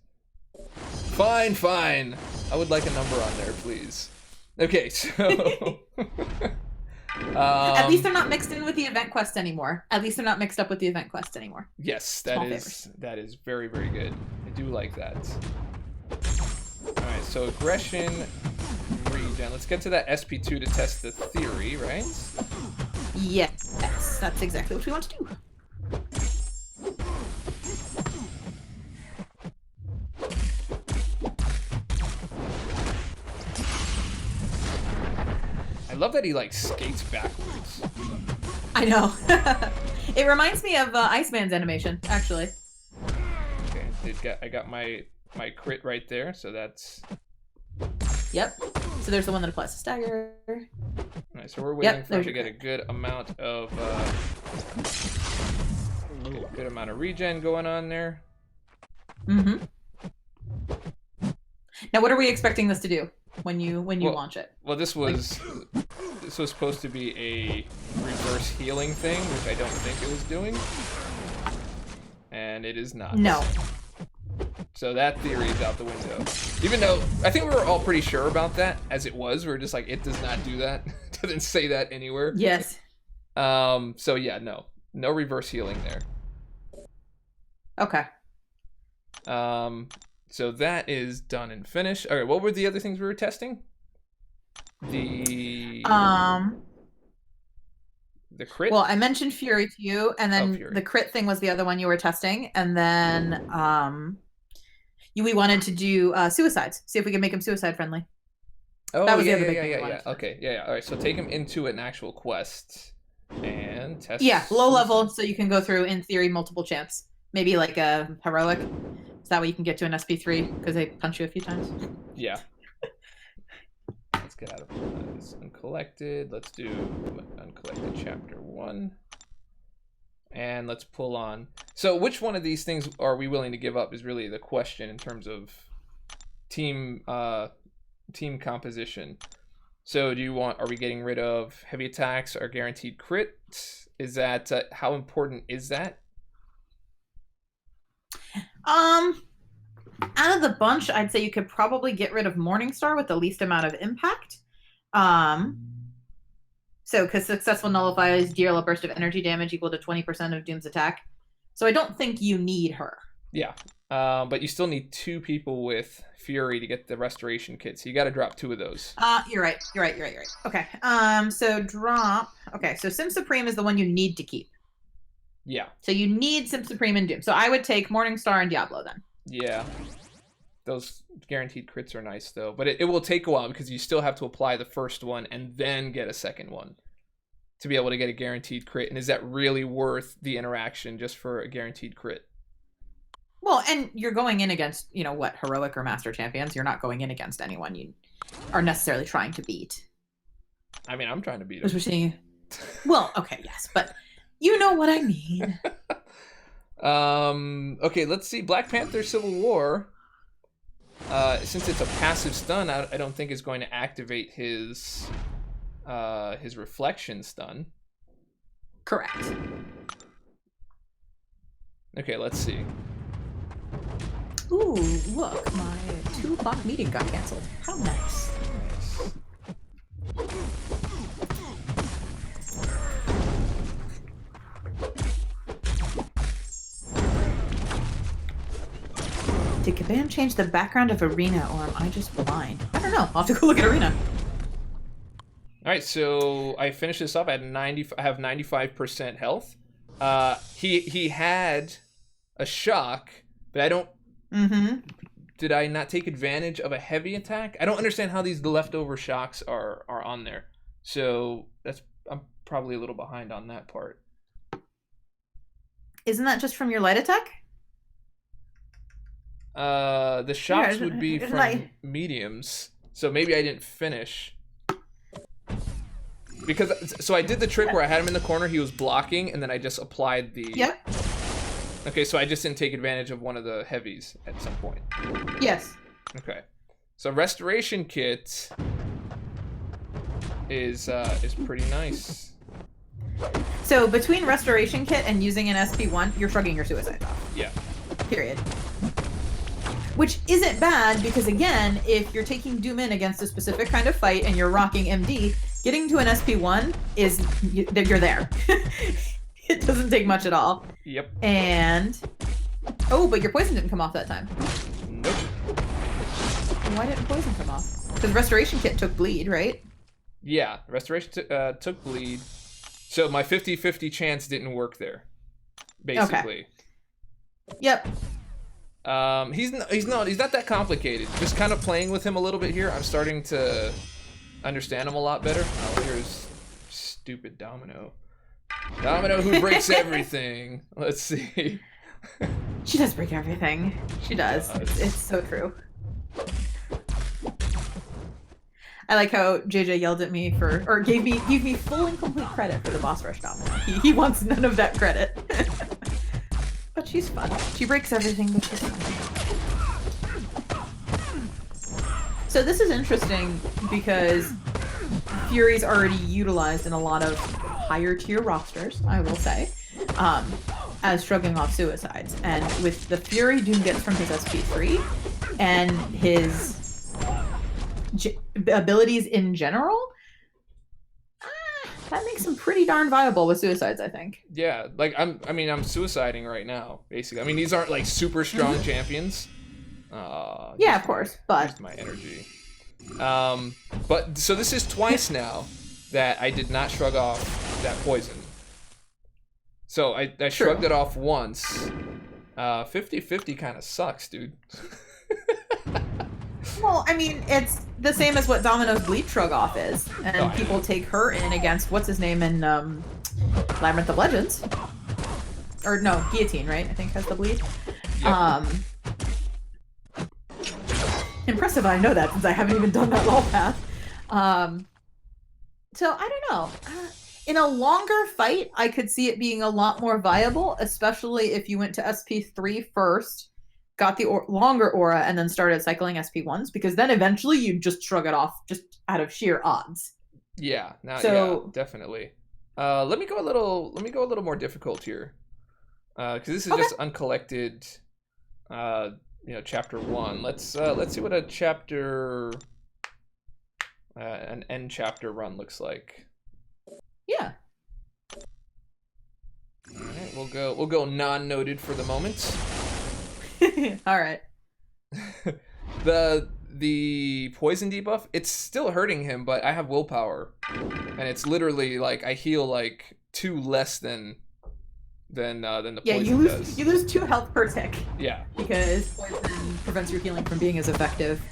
Fine, fine. I would like a number on there, please. Okay, so... At least they're not mixed in with the event quest anymore. At least they're not mixed up with the event quest anymore. Yes, that is very, very good. I do like that. Alright, so aggression regen. Let's get to that SP2 to test the theory, right? Yes, that's exactly what we want to do. I love that he like skates backwards. I know. It reminds me of Iceman's animation, actually. Okay, I got my crit right there, so that's... Yep. So there's the one that applies to stagger. Alright, so we're waiting for him to get a good amount of regen going on there. Mm-hmm. Now, what are we expecting this to do when you launch it? Well, this was supposed to be a reverse healing thing, which I don't think it was doing, and it is not. No. So that theory is out the window. Even though I think we were all pretty sure about that, as it was. We were just like, it does not do that. It doesn't say that anywhere. Yes. So yeah, no reverse healing there. Okay. So that is done and finished. All right, what were the other things we were testing? The crit? Well, I mentioned Fury to you, and then the crit thing was the other one you were testing, and then we wanted to do suicides. See if we can make him suicide friendly. Oh, that was yeah, the other big yeah. thing. Okay, yeah. All right, so take him into an actual quest and test. Yeah, low level, so you can go through, in theory, multiple champs. Maybe like a heroic. So that way you can get to an SP3 because they punch you a few times. Yeah. Let's get out of this uncollected. Let's do uncollected chapter 1. And let's pull on. So which one of these things are we willing to give up is really the question in terms of team composition. So are we getting rid of heavy attacks or guaranteed crit? Is that how important is that? Out of the bunch, I'd say you could probably get rid of Morningstar with the least amount of impact. So, because successful nullifies deal a burst of energy damage equal to 20% of Doom's attack. So I don't think you need her. Yeah, but you still need 2 people with Fury to get the restoration kit, so you got to drop 2 of those. You're right. Okay. So drop. Okay, so Sim Supreme is the one you need to keep. Yeah. So you need Sim Supreme and Doom. So I would take Morningstar and Diablo then. Yeah. Those guaranteed crits are nice, though. But it will take a while because you still have to apply the first one and then get a second one to be able to get a guaranteed crit. And is that really worth the interaction just for a guaranteed crit? Well, and you're going in against, heroic or master champions. You're not going in against anyone you are necessarily trying to beat. I mean, I'm trying to beat him. We're seeing... Well, okay, yes, but you know what I mean. Okay, let's see. Black Panther Civil War. Since it's a passive stun, I don't think it's going to activate his reflection stun. Correct. Okay, let's see. Ooh, look, my 2 o'clock meeting got canceled. How nice. band change the background of Arena, or am I just blind? I don't know. I'll have to go look at Arena. All right, so I finished this up at 90. I have 95% health. He had a shock, but I don't. Did I not take advantage of a heavy attack? I don't understand how these leftover shocks are on there. So I'm probably a little behind on that part. Isn't that just from your light attack? The shocks would be from mediums. So maybe I didn't finish. Because so I did the trick where I had him in the corner, he was blocking, and then I just applied the. Yep. Okay, so I just didn't take advantage of one of the heavies at some point. Yes. Okay. So restoration kit is pretty nice. So between restoration kit and using an SP1, you're shrugging your suicides off. Yeah. Period. Which isn't bad because again, if you're taking Doom in against a specific kind of fight and you're rocking MD, getting to an SP1 is you're there. It doesn't take much at all. Yep. And but your poison didn't come off that time. Nope. Why didn't poison come off? Because restoration kit took bleed, right? Yeah, restoration took bleed. So my 50-50 chance didn't work there. Basically. Okay. Yep. He's not that complicated. Just kind of playing with him a little bit here, I'm starting to understand him a lot better. Oh, here's stupid Domino. Domino who breaks everything. Let's see. She does break everything. She does. It's so true. I like how JJ yelled at me or gave me full and complete credit for the boss rush Domino. He wants none of that credit. But she's fun. She breaks everything, but she's fun. So this is interesting because Fury's already utilized in a lot of higher tier rosters, I will say, as shrugging off suicides. And with the Fury Doom gets from his SP3 and his abilities in general, that makes him pretty darn viable with suicides, I think. Yeah, like I'm suiciding right now, basically. I mean, these aren't like super strong champions. Yeah, of course, but used my energy. But so this is twice now that I did not shrug off that poison. So I shrugged it off once. 50-50 kind of sucks, dude. Well, I mean, it's the same as what Domino's bleed shrug off is, and people take her in against what's his name in Labyrinth of Legends, or no, Guillotine, right? I think has the bleed. Yep. Impressive, I know that since I haven't even done that law path. So I don't know. In a longer fight, I could see it being a lot more viable, especially if you went to SP3 first, got the longer aura, and then started cycling SP1s, because then eventually you just shrug it off just out of sheer odds. Yeah, yeah, definitely. Let me go a little more difficult here, because this is just uncollected. Chapter 1. Let's see what a chapter, an end chapter run looks like. Yeah. All right, we'll go non-noted for the moment. All right. The poison debuff, it's still hurting him, but I have willpower, and it's literally like I heal like 2 less than the poison does. You lose 2 health per tick. Yeah. Because poison prevents your healing from being as effective.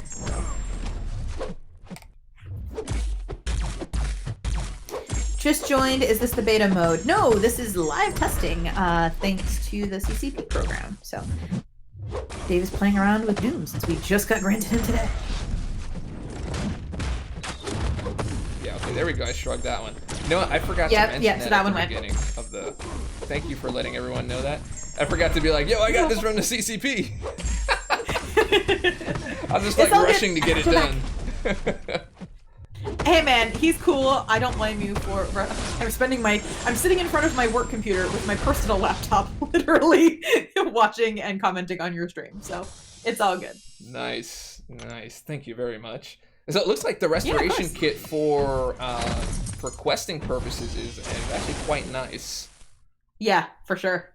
Just joined. Is this the beta mode? No, this is live testing, thanks to the CCP program. So Dave is playing around with Doom since we just got granted him today. Yeah, okay, there we go. I shrugged that one. You know what? I forgot to mention so that one at the beginning of the... Thank you for letting everyone know that. I forgot to be like, yo, I got this from the CCP. I was just like rushing to get it done. Hey man, he's cool. I don't blame you for I'm sitting in front of my work computer with my personal laptop, literally watching and commenting on your stream. So it's all good. Nice. Thank you very much. So it looks like the restoration kit for questing purposes is actually quite nice. Yeah, for sure.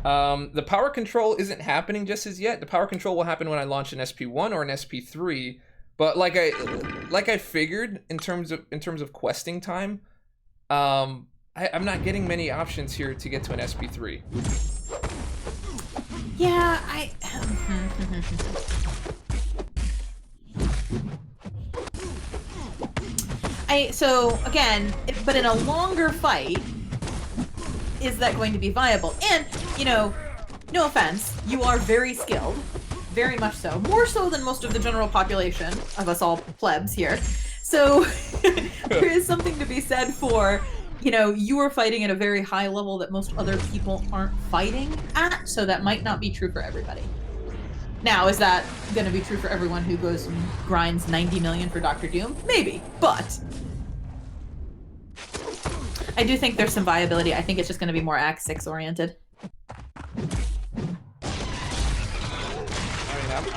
The power control isn't happening just as yet. The power control will happen when I launch an SP1 or an SP3. But like I figured in terms of questing time, I'm not getting many options here to get to an SP3. Yeah, so again, but in a longer fight, is that going to be viable? And, you know, no offense, you are very skilled. Very much so. More so than most of the general population of us all plebs here. So there is something to be said for, you know, you are fighting at a very high level that most other people aren't fighting at, so that might not be true for everybody. Now, is that going to be true for everyone who goes and grinds 90 million for Dr. Doom? Maybe, but I do think there's some viability. I think it's just going to be more Act 6 oriented.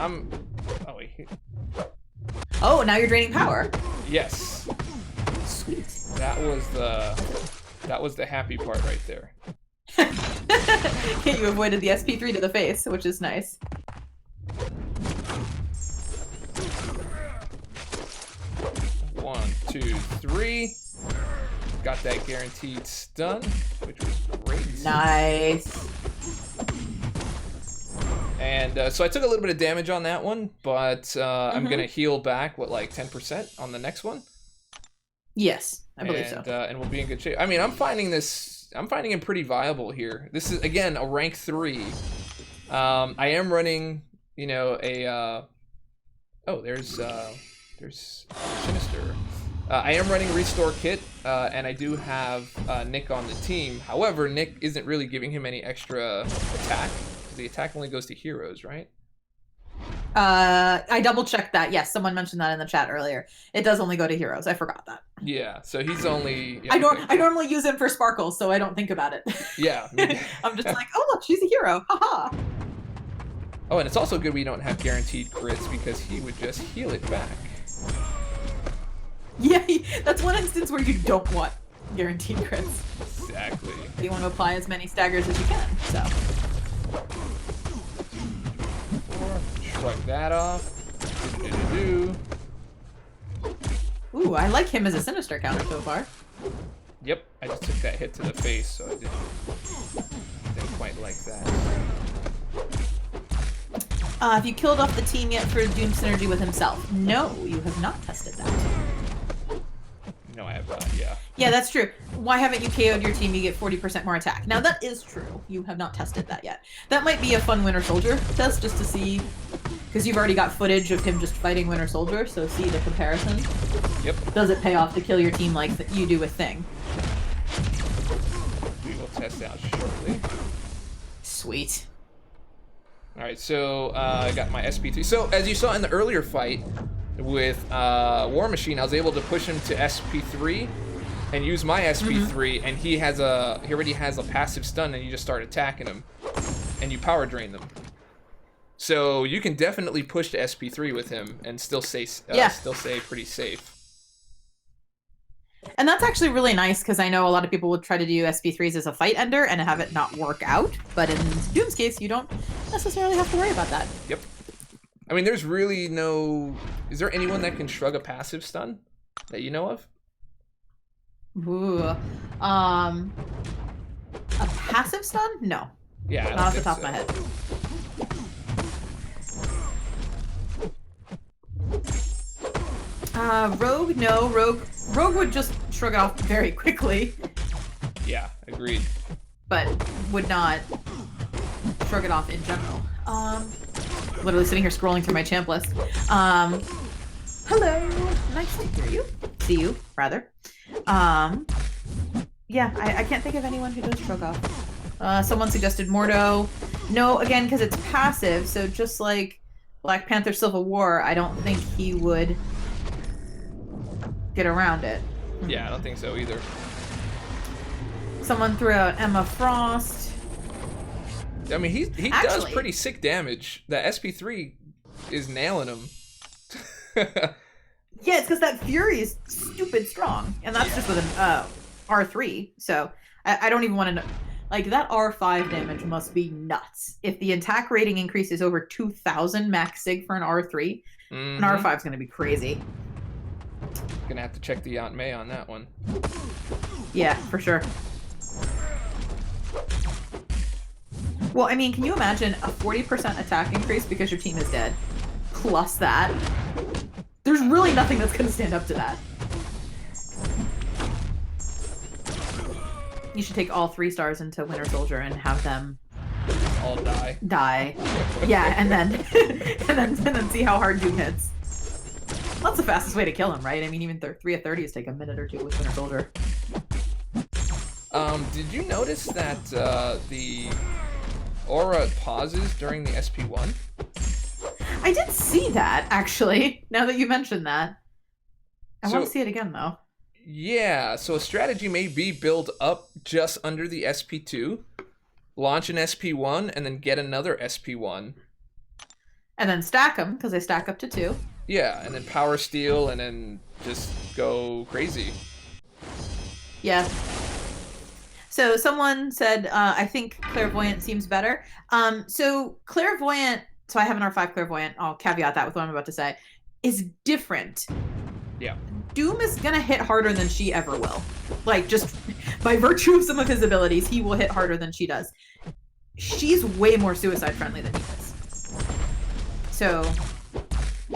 Oh, wait. Oh, now you're draining power. Yes. Sweet. That was the happy part right there. You avoided the SP3 to the face, which is nice. One, two, three. Got that guaranteed stun, which was great. Nice. And so I took a little bit of damage on that one, but I'm gonna heal back, what, like 10% on the next one? Yes, I believe so. And we'll be in good shape. I mean, I'm finding it pretty viable here. This is, again, a rank 3. I am running, you know, there's Sinister. I am running Restore Kit, and I do have Nick on the team. However, Nick isn't really giving him any extra attack. The attack only goes to heroes, right? I double checked that. Yes, someone mentioned that in the chat earlier. It does only go to heroes. I forgot that. Yeah, so he's only... Yeah, I normally use him for sparkles, so I don't think about it. Yeah. I'm just like, oh look, she's a hero. Haha. Oh, and it's also good we don't have guaranteed crits because he would just heal it back. Yeah, that's one instance where you don't want guaranteed crits. Exactly. You want to apply as many staggers as you can, so... Shrug that off. Ooh, I like him as a Sinister counter so far. Yep, I just took that hit to the face, so I didn't quite like that. Have you killed off the team yet for Doom synergy with himself? No, you have not tested that. No, I have not, yeah. Yeah, that's true. Why haven't you KO'd your team? You get 40% more attack. Now, that is true. You have not tested that yet. That might be a fun Winter Soldier test, just to see, because you've already got footage of him just fighting Winter Soldier, so see the comparison. Yep. Does it pay off to kill your team like you do with Thing? We will test out shortly. Sweet. Alright, so I got my SP3. So, as you saw in the earlier fight with War Machine, I was able to push him to SP3 and use my SP3, and he already has a passive stun, and you just start attacking him, and you power drain them. So you can definitely push to SP3 with him and still stay pretty safe. And that's actually really nice, because I know a lot of people would try to do SP3s as a fight ender and have it not work out, but in Doom's case, you don't necessarily have to worry about that. Yep. I mean, there's really no... Is there anyone that can shrug a passive stun that you know of? Ooh. A passive stun? No. Yeah, not off the top of my head. Rogue? No, Rogue would just shrug it off very quickly. Yeah, agreed. But would not shrug it off in general. Literally sitting here scrolling through my champ list. Hello. Nice to hear you. See you, rather. Yeah, I can't think of anyone who does shrug off. Someone suggested Mordo. No, again, because it's passive, so just like Black Panther Civil War, I don't think he would get around it. Yeah, I don't think so either. Someone threw out Emma Frost. I mean, he does pretty sick damage. The SP3 is nailing him. Yeah, it's because that Fury is stupid strong, and that's just with an R3. So I don't even want to know. Like, that R5 damage must be nuts. If the attack rating increases over 2,000 max sig for an R3, an R5 is going to be crazy. Gonna have to check the Aunt May on that one. Yeah, for sure. Well, I mean, can you imagine a 40% attack increase because your team is dead? Plus that. There's really nothing that's going to stand up to that. You should take all 3 stars into Winter Soldier and have them all die. Yeah, and then and then see how hard Doom hits. That's the fastest way to kill him, right? I mean, even 3 of 30s take a minute or 2 with Winter Soldier. Did you notice that the aura pauses during the SP1? I did see that, actually, now that you mentioned that. I want to see it again, though. Yeah, so a strategy may be build up just under the SP2, launch an SP1, and then get another SP1. And then stack them, because they stack up to 2. Yeah, and then power steal, and then just go crazy. Yeah. So someone said, I think Clairvoyant seems better. So Clairvoyant, so I have an R5 Clairvoyant, I'll caveat that with what I'm about to say, is different. Yeah. Doom is going to hit harder than she ever will. Like, just by virtue of some of his abilities, he will hit harder than she does. She's way more suicide friendly than he is. So...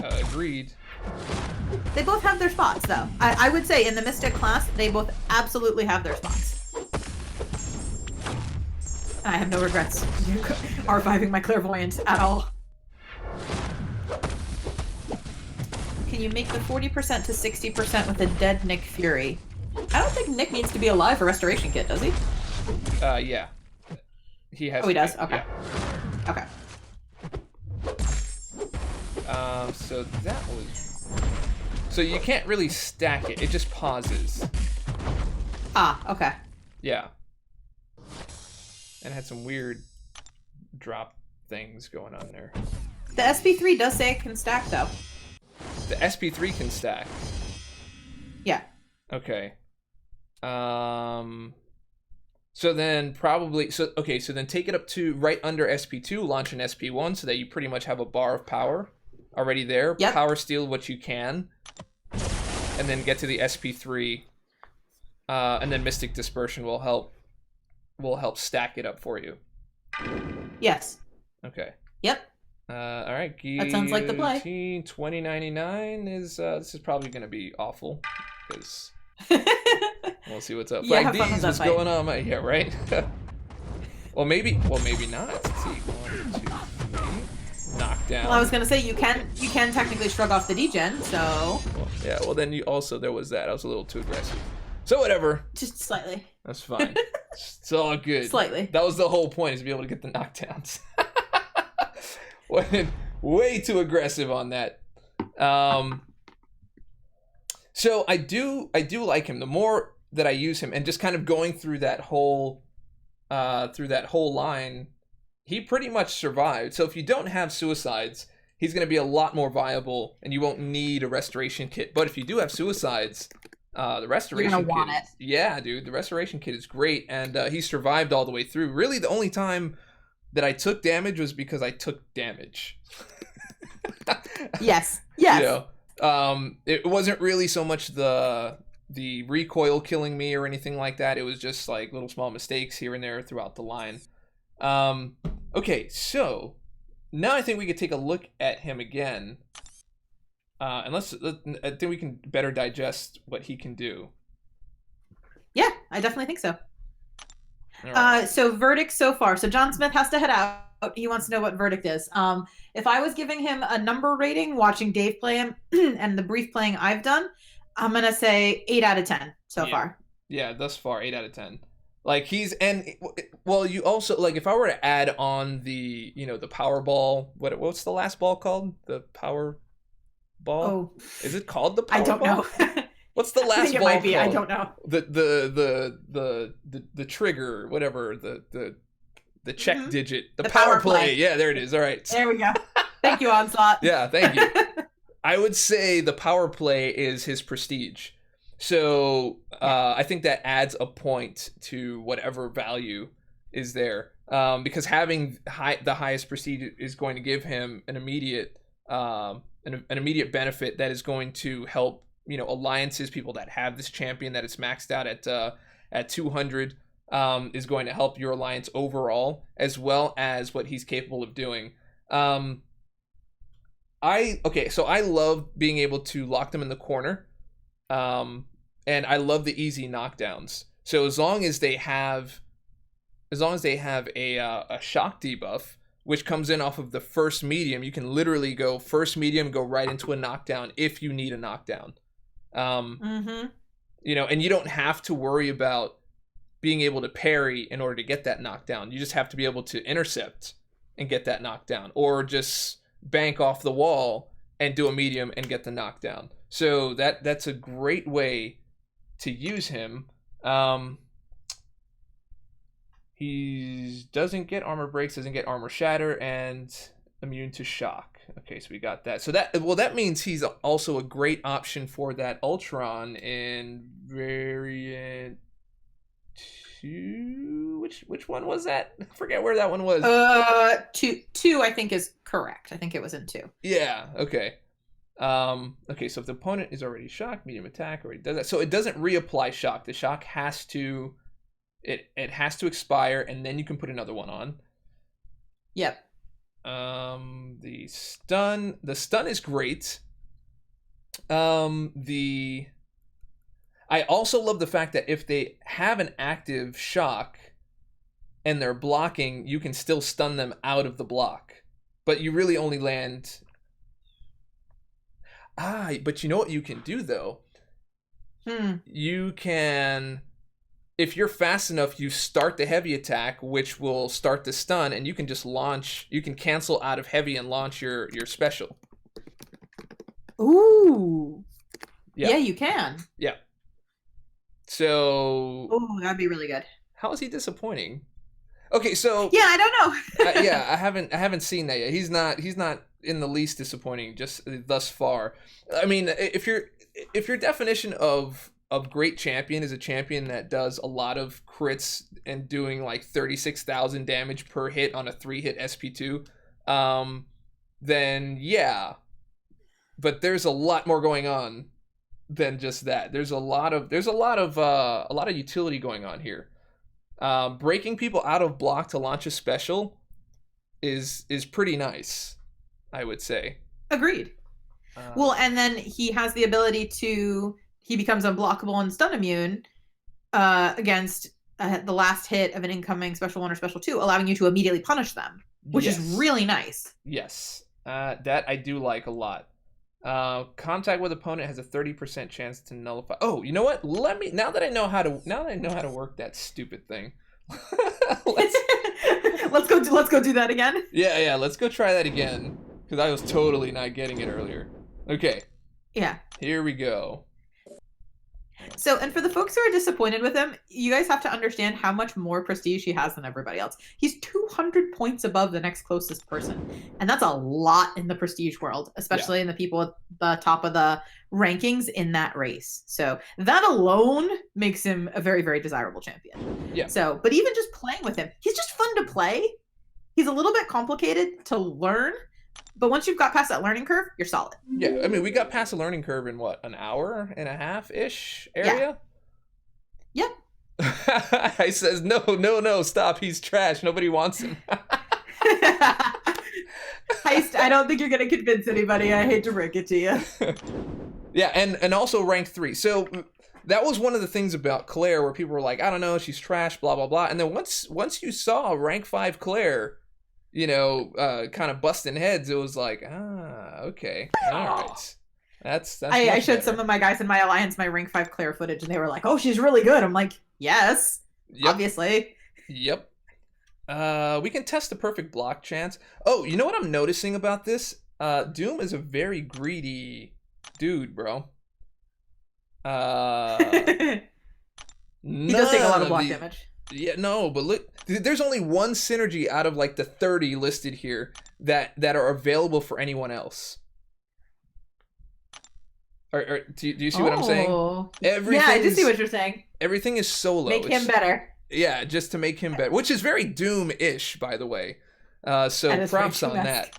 agreed. They both have their spots, though. I would say in the Mystic class, they both absolutely have their spots. And I have no regrets R5ing my Clairvoyant at all. Can you make the 40% to 60% with a dead Nick Fury? I don't think Nick needs to be alive for Restoration Kit, does he? Yeah. He has. Oh, he does? Okay. Yeah. Okay. So that was... So you can't really stack it. It just pauses. Ah, okay. Yeah. And it had some weird drop things going on there. The SP3 does say it can stack, though. The SP3 can stack. Yeah. Okay. So then probably... So then take it up to right under SP2, launch an SP1 so that you pretty much have a bar of power already there. Yep. Power steal what you can. And then get to the SP3. And then Mystic Dispersion will help stack it up for you. Yes. Okay. Yep. All right. That sounds like the play. 2099 is this is probably going to be awful because we'll see what's up. Yeah, Like these, what's going on? Yeah, right. well, maybe not. Let's see. 1, 2, 3. Knockdown. Well, I was gonna say you can technically shrug off the degen, so. Well, yeah. Well, then there was that. I was a little too aggressive. So whatever. Just slightly. That's fine. It's all good. Slightly. That was the whole point, is to be able to get the knockdowns. Went way too aggressive on that. So I do like him. The more that I use him, and just kind of going through that whole line, he pretty much survived. So if you don't have suicides, he's going to be a lot more viable, and you won't need a restoration kit. But if you do have suicides, the restoration You're kit, gonna want it. Yeah, dude, the restoration kit is great, and he survived all the way through. Really, the only time that I took damage was because I took damage. Yes. Yes. You know, it wasn't really so much the recoil killing me or anything like that. It was just like little small mistakes here and there throughout the line. Okay, so now I think we could take a look at him again. And I think we can better digest what he can do. Yeah, I definitely think so. Right. So verdict so far. So John Smith has to head out. He wants to know what verdict is. If I was giving him a number rating, watching Dave play him, and the brief playing I've done, I'm gonna say 8 out of 10 so far. Yeah, thus far 8 out of 10. Like you also, like, if I were to add on the Powerball, what's the last ball called? The Power Ball? Oh, is it called the Powerball? I don't know. What's the last I think ball it might be. called? I don't know. The trigger, whatever, the check digit, the power play. Yeah, there it is. All right. There we go. Thank you, Onslaught. Yeah, thank you. I would say the power play is his prestige. So I think that adds a point to whatever value is there, because having the highest prestige is going to give him an immediate benefit that is going to help, alliances, people that have this champion that is maxed out at 200, is going to help your alliance overall, as well as what he's capable of doing. So I love being able to lock them in the corner, and I love the easy knockdowns. So as long as they have a shock debuff, which comes in off of the first medium, you can literally go first medium, go right into a knockdown if you need a knockdown. And you don't have to worry about being able to parry in order to get that knockdown. You just have to be able to intercept and get that knockdown, or just bank off the wall and do a medium and get the knockdown. So that's a great way to use him. He doesn't get armor breaks, doesn't get armor shatter, and immune to shock. Okay, so we got that. So that means he's also a great option for that Ultron in variant 2. Which one was that? I forget where that one was. 2 I think is correct. I think it was in 2. Yeah, okay. Okay, so if the opponent is already shocked, medium attack already does that. So it doesn't reapply shock. The shock has to expire, and then you can put another one on. Yep. The stun is great. I also love the fact that if they have an active shock and they're blocking, you can still stun them out of the block, but you really only land. But you know what you can do though? You can, if you're fast enough, you start the heavy attack, which will start the stun, and you can just launch. You can cancel out of heavy and launch your special. Ooh. Yeah, yeah, you can. Yeah. So. Oh, that'd be really good. How is he disappointing? Okay, so. Yeah, I don't know. Yeah, I haven't seen that yet. He's not in the least disappointing just thus far. I mean, if your definition of great champion is a champion that does a lot of crits and doing like 36,000 damage per hit on a 3-hit SP2, then yeah. But there's a lot more going on than just that. There's a lot of utility going on here. Breaking people out of block to launch a special is pretty nice, I would say. Agreed. Well, and then he has the ability to, he becomes unblockable and stun immune against the last hit of an incoming special 1 or special 2, allowing you to immediately punish them, which is really nice. Yes, that I do like a lot. Contact with opponent has a 30% chance to nullify. Oh, you know what? Now that I know how to work that stupid thing. let's go do that again. Yeah, let's go try that again, because I was totally not getting it earlier. Okay. Yeah. Here we go. So, and for the folks who are disappointed with him, you guys have to understand how much more prestige he has than everybody else. He's 200 points above the next closest person. And that's a lot in the prestige world, especially in the people at the top of the rankings in that race. So that alone makes him a very, very desirable champion. Yeah. So, but even just playing with him, he's just fun to play. He's a little bit complicated to learn, but once you've got past that learning curve, you're solid. Yeah, I mean, we got past the learning curve in what, an hour and a half-ish area? Yeah. Yep. I says, no, stop. He's trash. Nobody wants him. Heist, I don't think you're going to convince anybody. I hate to break it to you. Yeah, and also rank 3. So that was one of the things about Claire where people were like, I don't know, she's trash, blah, blah, blah. And then once you saw rank 5 Claire, kind of busting heads, it was like, okay, all right. That's I showed some of my guys in my alliance my rank 5 Claire footage, and they were like, oh, she's really good. I'm like, yes, obviously. Yep. We can test the perfect block chance. Oh, you know what I'm noticing about this? Doom is a very greedy dude, bro. He does take a lot of block damage. Yeah, no, but look, there's only one synergy out of like the 30 listed here that are available for anyone else. Do you see what I'm saying? Yeah, I do see what you're saying. Everything is solo. Make him better. Yeah, just to make him better, which is very Doom-ish, by the way. So props on that.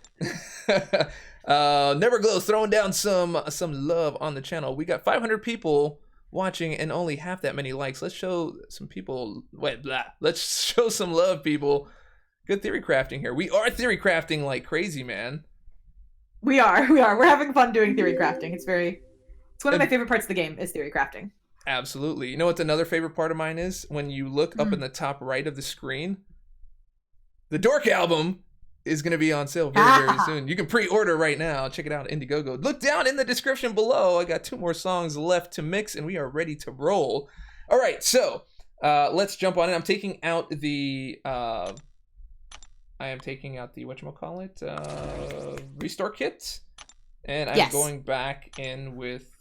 Neverglow throwing down some love on the channel. We got 500 people watching and only half that many likes. Let's show some people. Let's show some love, people. Good theory crafting here. We are theory crafting like crazy, man. We are. We're having fun doing theory crafting. It's one of my favorite parts of the game is theory crafting. Absolutely. You know what another favorite part of mine is? When you look up in the top right of the screen, the Dork album is going to be on sale very, very soon. You can pre-order right now. Check it out, Indiegogo. Look down in the description below. I got 2 more songs left to mix, and we are ready to roll. All right, so let's jump on it. I'm taking out the whatchamacallit, restore kit, and I'm going back in with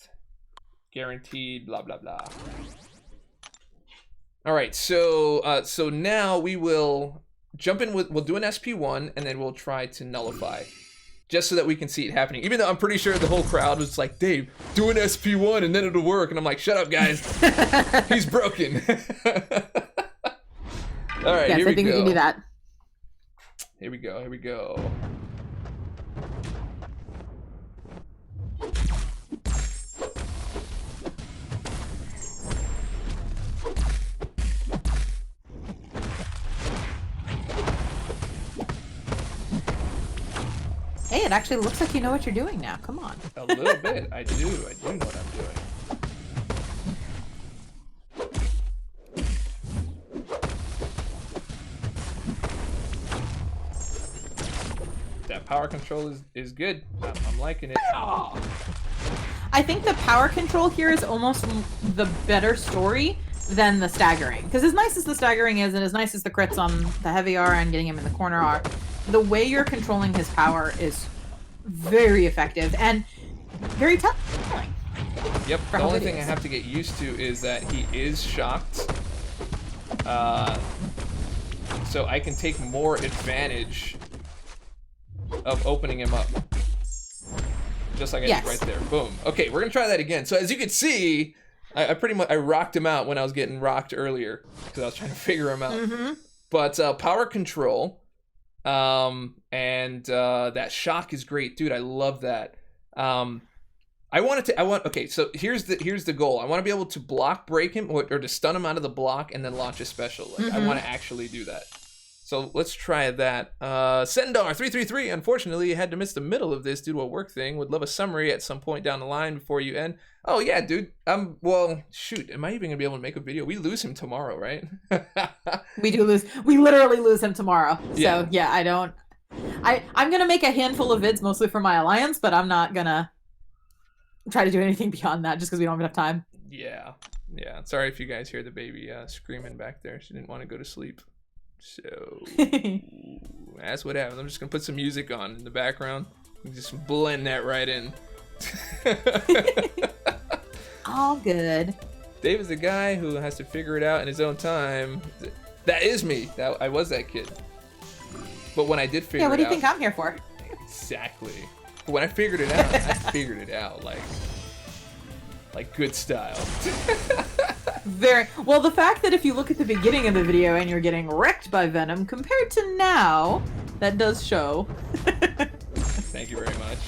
guaranteed blah blah blah. All right, so now we will jump in with, we'll do an SP1 and then we'll try to nullify, just so that we can see it happening. Even though I'm pretty sure the whole crowd was like, Dave, do an SP1 and then it'll work. And I'm like, shut up, guys. He's broken. All right, yes, here we go. I think we can do that. Here we go, here we go. Hey, it actually looks like you know what you're doing now. Come on. A little bit. I do know what I'm doing. That power control is good. I'm liking it. Oh. I think the power control here is almost the better story than the staggering. Because as nice as the staggering is, and as nice as the crits on the heavy are and getting him in the corner are, the way you're controlling his power is very effective and very telling. Yep, the only thing I have to get used to is that he is shocked. So I can take more advantage of opening him up. Just like I did right there. Boom. Okay, we're gonna try that again. So as you can see, I pretty much rocked him out when I was getting rocked earlier because I was trying to figure him out. But power control, and that shock is great, dude. I love that. Okay, so here's the goal. I want to be able to block break him or to stun him out of the block and then launch a special. Like, I want to actually do that. So let's try that. Sendar333, unfortunately, you had to miss the middle of this due to a work thing. Would love a summary at some point down the line before you end. Oh, yeah, dude. Well, shoot. Am I even going to be able to make a video? We lose him tomorrow, right? We do lose. We literally lose him tomorrow. Yeah. So, yeah, I'm going to make a handful of vids, mostly for my alliance, but I'm not going to try to do anything beyond that just because we don't have enough time. Yeah. Yeah. Sorry if you guys hear the baby screaming back there. She didn't want to go to sleep. So that's what happens. I'm just gonna put some music on in the background and just blend that right in. All good. Dave is the guy who has to figure it out in his own time. That is me. I was that kid. But when I did figure it out, what do you think I'm here for? Exactly. But when I figured it out, I figured it out like good style. Very well. The fact that if you look at the beginning of the video and you're getting wrecked by Venom compared to now, that does show. Thank you very much.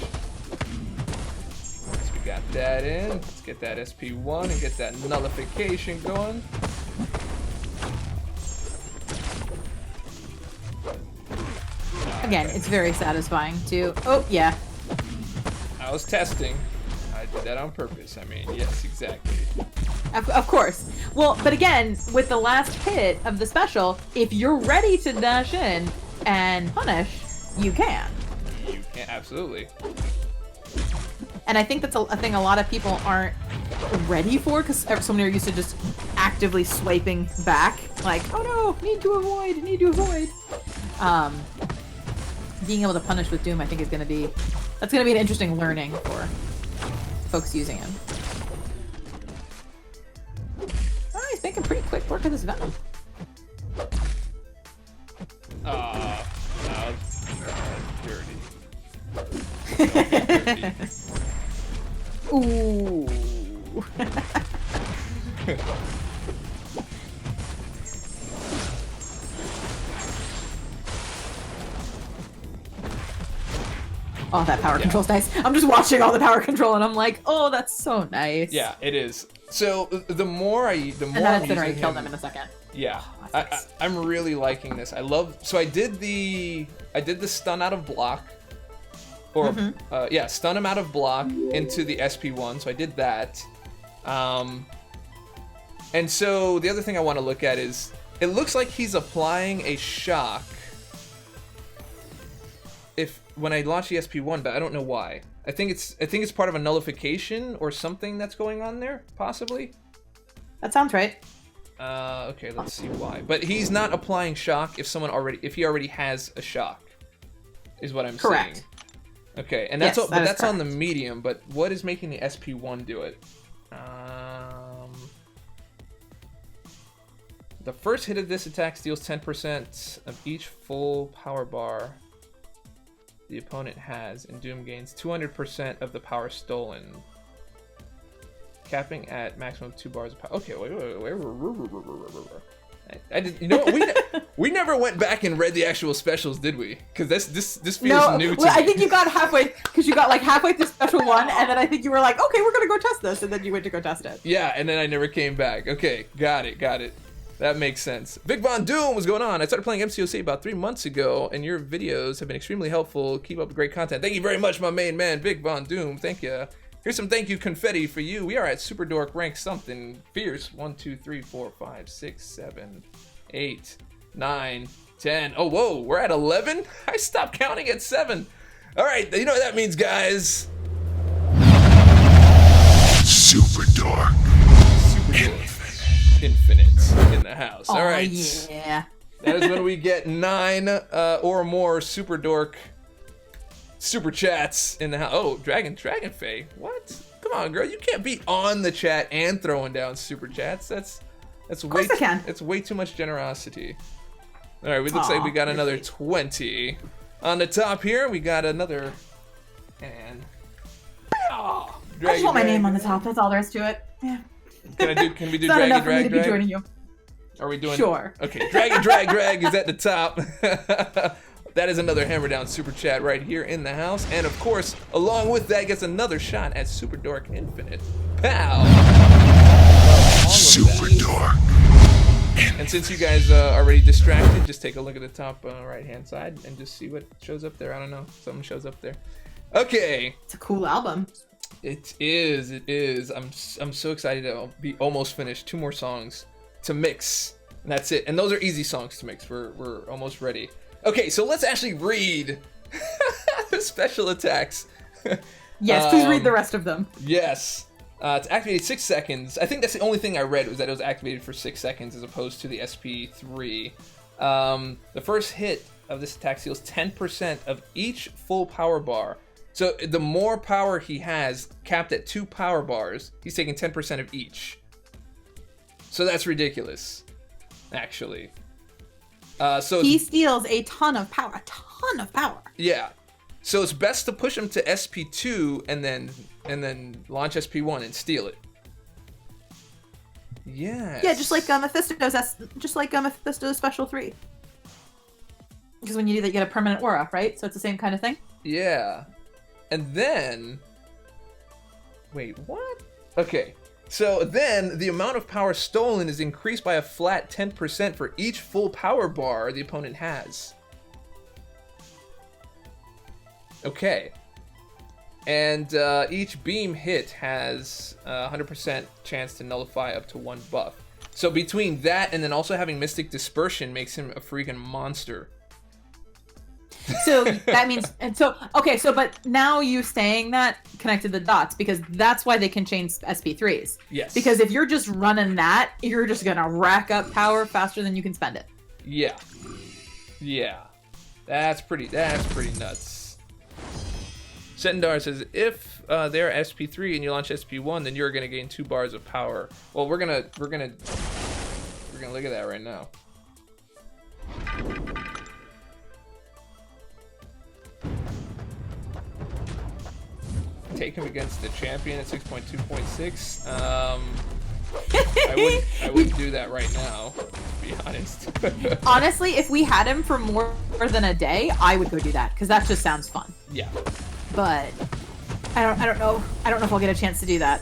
So we got that in. Let's get that SP1 and get that nullification going. Again, it's very satisfying too. Oh yeah. I was testing. I did that on purpose. I mean, yes, exactly. Of course. Well, but again, with the last hit of the special, if you're ready to dash in and punish, you can. You can, absolutely. And I think that's a thing a lot of people aren't ready for, because so many are used to just actively swiping back, like, oh no, need to avoid. Being able to punish with Doom, I think, is going to be an interesting learning for folks using him. Oh, he's making pretty quick work of this Venom. Dirty. Ooh. Oh, that power control's nice. I'm just watching all the power control, and I'm like, oh, that's so nice. Yeah, it is. So the more And then it's gonna kill them in a second. Yeah, Oh, that's nice. I'm really liking this. So I did the stun out of block, or stun him out of block into the SP1. So I did that. And so the other thing I want to look at is it looks like he's applying a shock when I launch the SP1, but I don't know why. I think it's part of a nullification or something that's going on there, possibly. That sounds right. Okay, let's see why. But he's not applying shock if he already has a shock, is what I'm Correct. saying. Okay, and that's Yes, that's on the correct. medium. But what is making the SP1 do it? The first hit of this attack steals 10% of each full power bar the opponent has, and Doom gains 200% of the power stolen, capping at maximum 2 bars of power. Okay, wait. I did. You know what? We never went back and read the actual specials, did we? Because this feels new to me. I think you got halfway because you got like halfway through special 1, and then I think you were like, okay, we're gonna go test this, and then you went to go test it. Yeah, and then I never came back. Okay, got it. That makes sense. Vic Von Doom, what's going on? I started playing MCOC about 3 months ago, and your videos have been extremely helpful. Keep up the great content. Thank you very much, my main man, Vic Von Doom. Thank you. Here's some thank you confetti for you. We are at Super Dork rank something fierce. 1, 2, 3, 4, 5, 6, 7, 8, 9, 10. Oh, whoa, we're at 11? I stopped counting at 7. All right, you know what that means, guys. Super Dork. Super Dork. Infinite in the house. All right. Yeah. That is when we get 9 or more Super Dork super chats in the house. Oh, Dragon Faye. What? Come on, girl. You can't be on the chat and throwing down super chats. That's way. Of course I can. It's way too much generosity. All right. It looks like we got another 20 on the top here. We got another. And. Oh, I just want my name on the top. That's all there is to it. Yeah. Can we do It's not enough for me drag? to be joining you. Are we doing? Sure. Okay, drag is at the top. That is another hammer down super chat right here in the house, and of course, along with that, gets another shot at Super Dork Infinite. Pow! Super Dork. And since you guys are already distracted, just take a look at the top right hand side and just see what shows up there. I don't know, something shows up there. Okay. It's a cool album. It is. I'm so excited to be almost finished. 2 more songs to mix, and that's it. And those are easy songs to mix. We're almost ready. Okay, so let's actually read the special attacks. Yes, please read the rest of them. Yes. It's activated 6 seconds. I think that's the only thing I read, was that it was activated for 6 seconds as opposed to the SP3. The first hit of this attack steals 10% of each full power bar. So the more power he has, capped at 2 power bars, he's taking 10% of each. So that's ridiculous, actually. So He steals a ton of power. A ton of power. yeah. So it's best to push him to SP2 and then launch SP1 and steal it. Yes. Yeah, just like Mephisto's special 3. Because when you do that, you get a permanent aura, right? So it's the same kind of thing. Yeah. And then... Wait, what? Okay. So then, the amount of power stolen is increased by a flat 10% for each full power bar the opponent has. Okay. And each beam hit has a 100% chance to nullify up to 1 buff. So between that and then also having Mystic Dispersion makes him a freaking monster. So that means, but now you saying that connected the dots, because that's why they can change SP3s. Yes. Because if you're just running that, you're just gonna rack up power faster than you can spend it. Yeah. Yeah. That's pretty nuts. Sendar says, if they're SP3 and you launch SP1, then you're gonna gain 2 bars of power. Well, we're gonna look at that right now. Take him against the champion at 6.2.6. I wouldn't do that right now, to be honest. Honestly, if we had him for more than a day, I would go do that, because that just sounds fun. Yeah. but I don't know. I don't know if I'll get a chance to do that.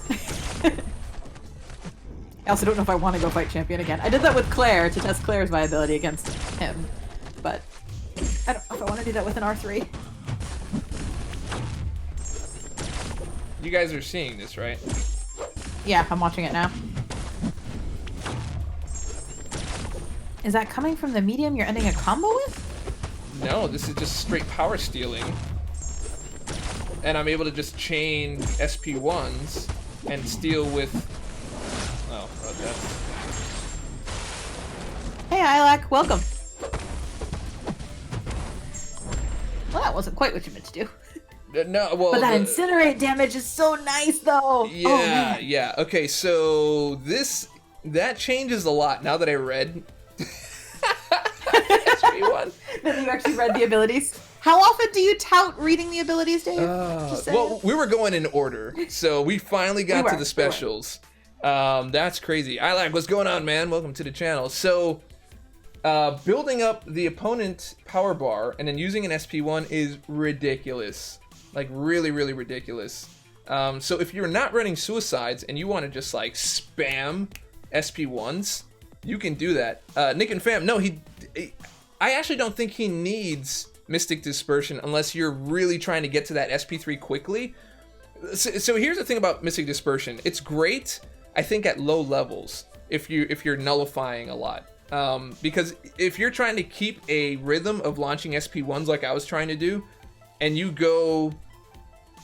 I also don't know if I want to go fight champion again. I did that with Claire to test Claire's viability against him, but I don't know if I want to do that with an R3. You guys are seeing this, right? Yeah, I'm watching it now. Is that coming from the medium you're ending a combo with? No, this is just straight power stealing. And I'm able to just chain SP1s and steal with... Oh, that's... Hey, Ilac, welcome. Well, that wasn't quite what you meant to do. No, well... But that incinerate damage is so nice, though! Yeah, oh, man. yeah. Okay, so that changes a lot now that I read... SP1. Then you actually read the abilities. How often do you tout reading the abilities, Dave? Well, we were going in order, so we finally got to the specials. That's crazy. Ilac, what's going on, man? Welcome to the channel. So, building up the opponent power bar and then using an SP1 is ridiculous. Like, really, really ridiculous. So if you're not running suicides and you want to just, like, spam SP1s, you can do that. Nick and Fam, no, I actually don't think he needs Mystic Dispersion unless you're really trying to get to that SP3 quickly. So here's the thing about Mystic Dispersion. It's great, I think, at low levels if you're nullifying a lot. Because if you're trying to keep a rhythm of launching SP1s like I was trying to do, and you go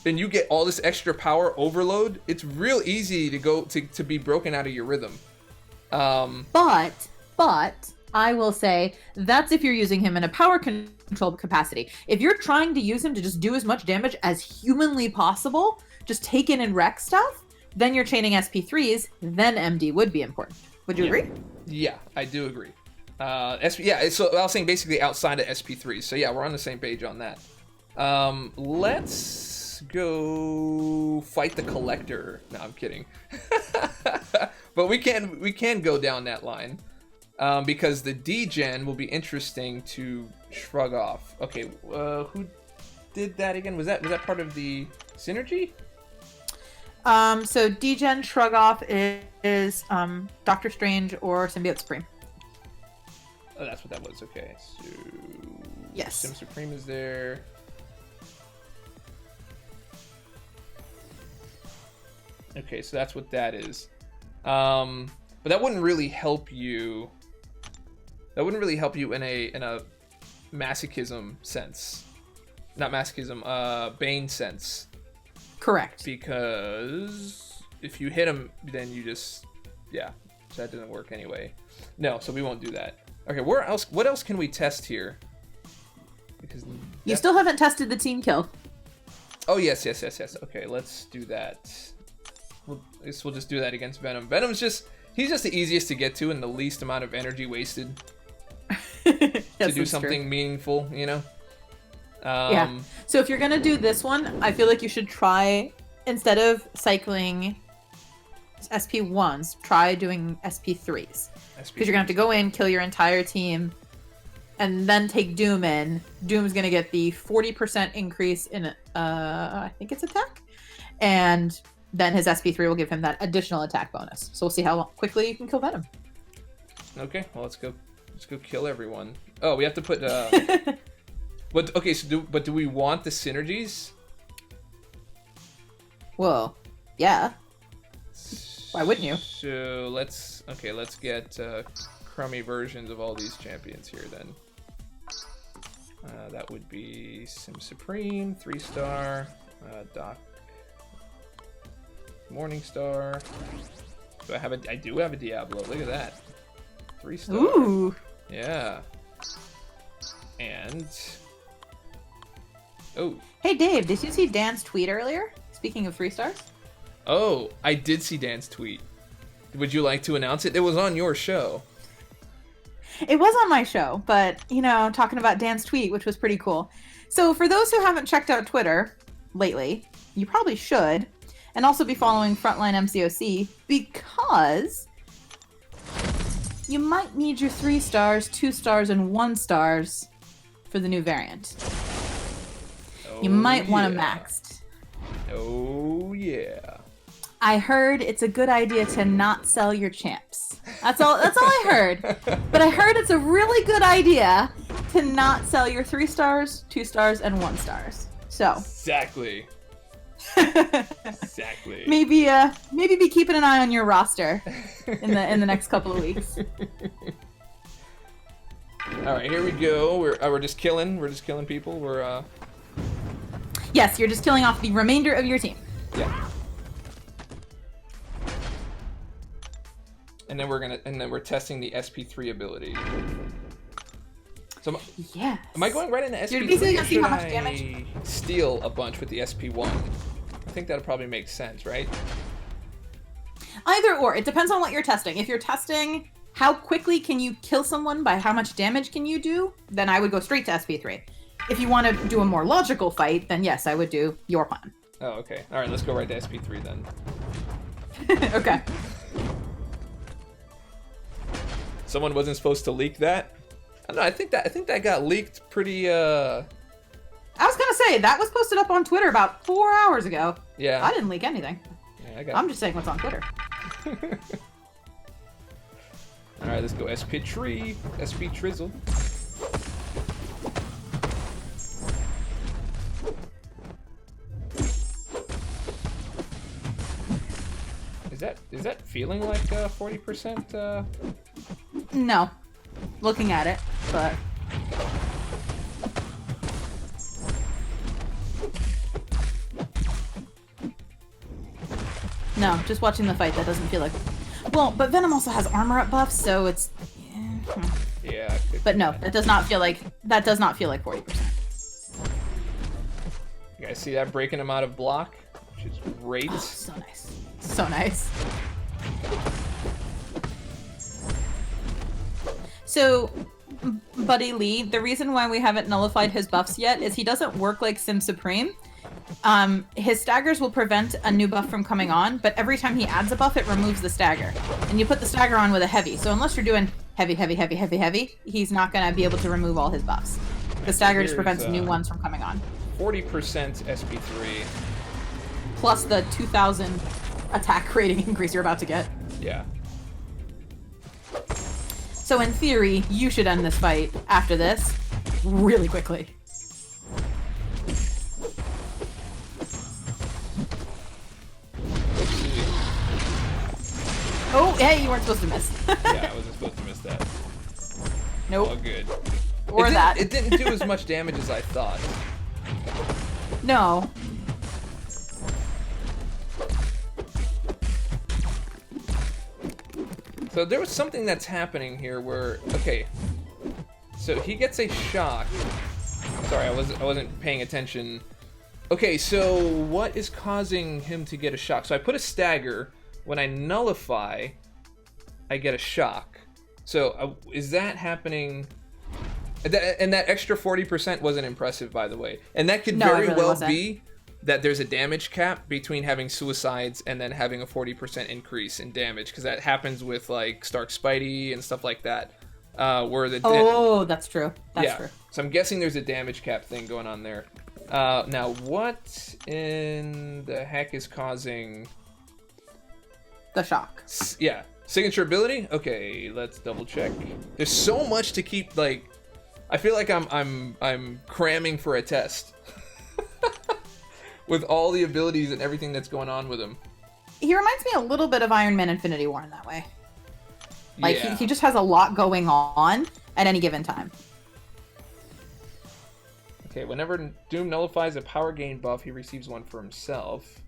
and you get all this extra power overload, it's real easy to go to be broken out of your rhythm. But I will say that's if you're using him in a power control capacity. If you're trying to use him to just do as much damage as humanly possible, just take in and wreck stuff, then you're chaining SP3s, then MD would be important. Would you agree? Yeah, I do agree. So I was saying basically outside of SP3s. So yeah, we're on the same page on that. Let's go fight the Collector. No, I'm kidding. But we can go down that line. Because the D-Gen will be interesting to shrug off. Okay, who did that again? Was that part of the synergy? So D-Gen shrug off is Doctor Strange or Symbiote Supreme. Oh, that's what that was. Okay, so yes, Sim Supreme is there. Okay, so that's what that is. But that wouldn't really help you. That wouldn't really help you in a masochism sense. Not masochism, Bane sense. Correct. Because if you hit him, then you just, yeah, so that doesn't work anyway. No, so we won't do that. Okay, what else can we test here? Because you still haven't tested the team kill. Oh, yes. Okay, let's do that. I guess we'll just do that against Venom. Venom's he's just the easiest to get to and the least amount of energy wasted. To do something meaningful, you know? Yeah. So if you're going to do this one, I feel like you should try, instead of cycling SP1s, try doing SP3s. Because you're going to have to go in, kill your entire team, and then take Doom in. Doom's going to get the 40% increase in, I think it's attack. And then his SP3 will give him that additional attack bonus. So we'll see how quickly you can kill Venom. Okay, well, let's go kill everyone. Oh, we have to put but okay, so do we want the synergies? Whoa. Yeah. Why wouldn't you? So let's get crummy versions of all these champions here then. That would be Sim Supreme, 3-star, Doc Morningstar. I do have a Diablo. Look at that. 3-star. Ooh. Yeah. And oh. Hey Dave, did you see Dan's tweet earlier? Speaking of 3-stars. Oh, I did see Dan's tweet. Would you like to announce it? It was on your show. It was on my show, but, talking about Dan's tweet, which was pretty cool. So for those who haven't checked out Twitter lately, you probably should. And also be following Frontline MCOC, because you might need your 3-stars, 2-stars, and 1-stars for the new variant. You might want to yeah. maxed. Oh yeah. I heard it's a good idea to not sell your champs. That's all I heard. But I heard it's a really good idea to not sell your 3 stars, 2 stars, and 1 stars. So Exactly. Exactly. maybe be keeping an eye on your roster in the next couple of weeks. All right, here we go. We're just killing people. Yes, you're just killing off the remainder of your team. Yeah. And then we're testing the SP3 ability. So Yes. am I going right into You're SP3 basically or gonna see should how much I damage. steal a bunch with the SP1? I think that'll probably make sense, right? Either or. It depends on what you're testing. If you're testing how quickly can you kill someone by how much damage can you do, then I would go straight to SP3. If you want to do a more logical fight, then yes, I would do your plan. Oh, okay. All right, let's go right to SP3 then. Okay. Someone wasn't supposed to leak that. I don't know. I think that got leaked pretty. I was gonna say that was posted up on Twitter about 4 hours ago. Yeah. I didn't leak anything. Yeah, I'm just saying what's on Twitter. All right, let's go SP3, SP Trizzle. Is that feeling like 40%? No, looking at it, but no, just watching the fight. That doesn't feel like. Well, but Venom also has armor up buffs, so it's. Yeah. But no, that does not feel like 40%. You guys see that breaking him out of block, which is great. Oh, so nice, so nice. So, Buddy Lee, the reason why we haven't nullified his buffs yet is he doesn't work like Sim Supreme. His staggers will prevent a new buff from coming on, but every time he adds a buff, it removes the stagger. And you put the stagger on with a heavy. So unless you're doing heavy, he's not going to be able to remove all his buffs. The stagger just prevents new ones from coming on. 40% SP3. Plus the 2,000 attack rating increase you're about to get. Yeah. So in theory, you should end this fight after this really quickly. Oh, hey, you weren't supposed to miss. Yeah, I wasn't supposed to miss that. Nope. All good. Or that. It didn't do as much damage as I thought. No. So there was something that's happening here where, okay, so he gets a shock. Sorry, I wasn't paying attention. Okay, so what is causing him to get a shock? So I put a stagger. When I nullify, I get a shock. So is that happening? And that extra 40% wasn't impressive, by the way. And that could very really well wasn't. be that there's a damage cap between having suicides and then having a 40% increase in damage, because that happens with like Stark Spidey and stuff like that. Where the that's true. That's yeah. true. So I'm guessing there's a damage cap thing going on there. Now, what in the heck is causing The shock. Yeah, signature ability. Okay, let's double check. There's so much to keep. Like, I feel like I'm cramming for a test with all the abilities and everything that's going on with him. He reminds me a little bit of Iron Man Infinity War in that way. Like, Yeah. he just has a lot going on at any given time. Okay, whenever Doom nullifies a power gain buff, he receives one for himself.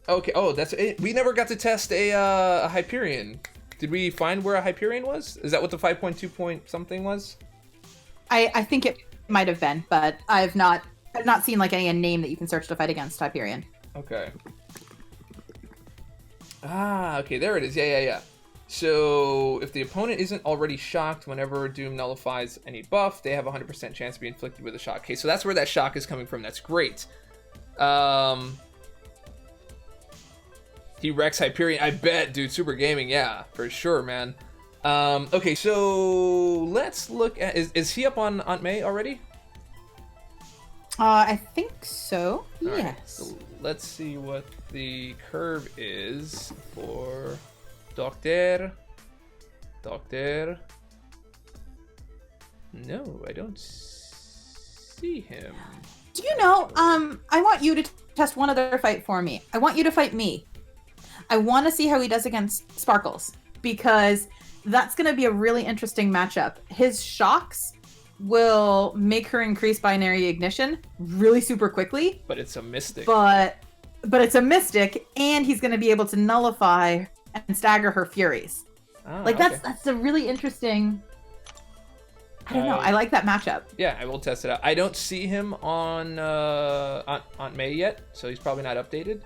Okay, oh, that's it. We never got to test a Hyperion. Did we find where a Hyperion was? Is that what the 5.2 point something was? I think it might have been, but I've not seen like any name that you can search to fight against Hyperion. Okay. Ah, okay, there it is. Yeah. So, if the opponent isn't already shocked whenever Doom nullifies any buff, they have a 100% chance to be inflicted with a shock. Okay, so that's where that shock is coming from. That's great. He wrecks Hyperion. I bet, dude. Super Gaming, yeah, for sure, man. Okay, so let's look at... Is he up on Aunt May already? I think so. All right, Yes. so let's see what the curve is for Doctor. Doctor. No, I don't see him. Do you know, I want you to test one other fight for me. I want you to fight me. I want to see how he does against Sparkles, because that's going to be a really interesting matchup. His shocks will make her increase binary ignition really super quickly. But it's a mystic. But it's a mystic, and he's going to be able to nullify and stagger her furies. Like, okay. that's a really interesting... I don't know. I like that matchup. Yeah, I will test it out. I don't see him on May yet, so he's probably not updated.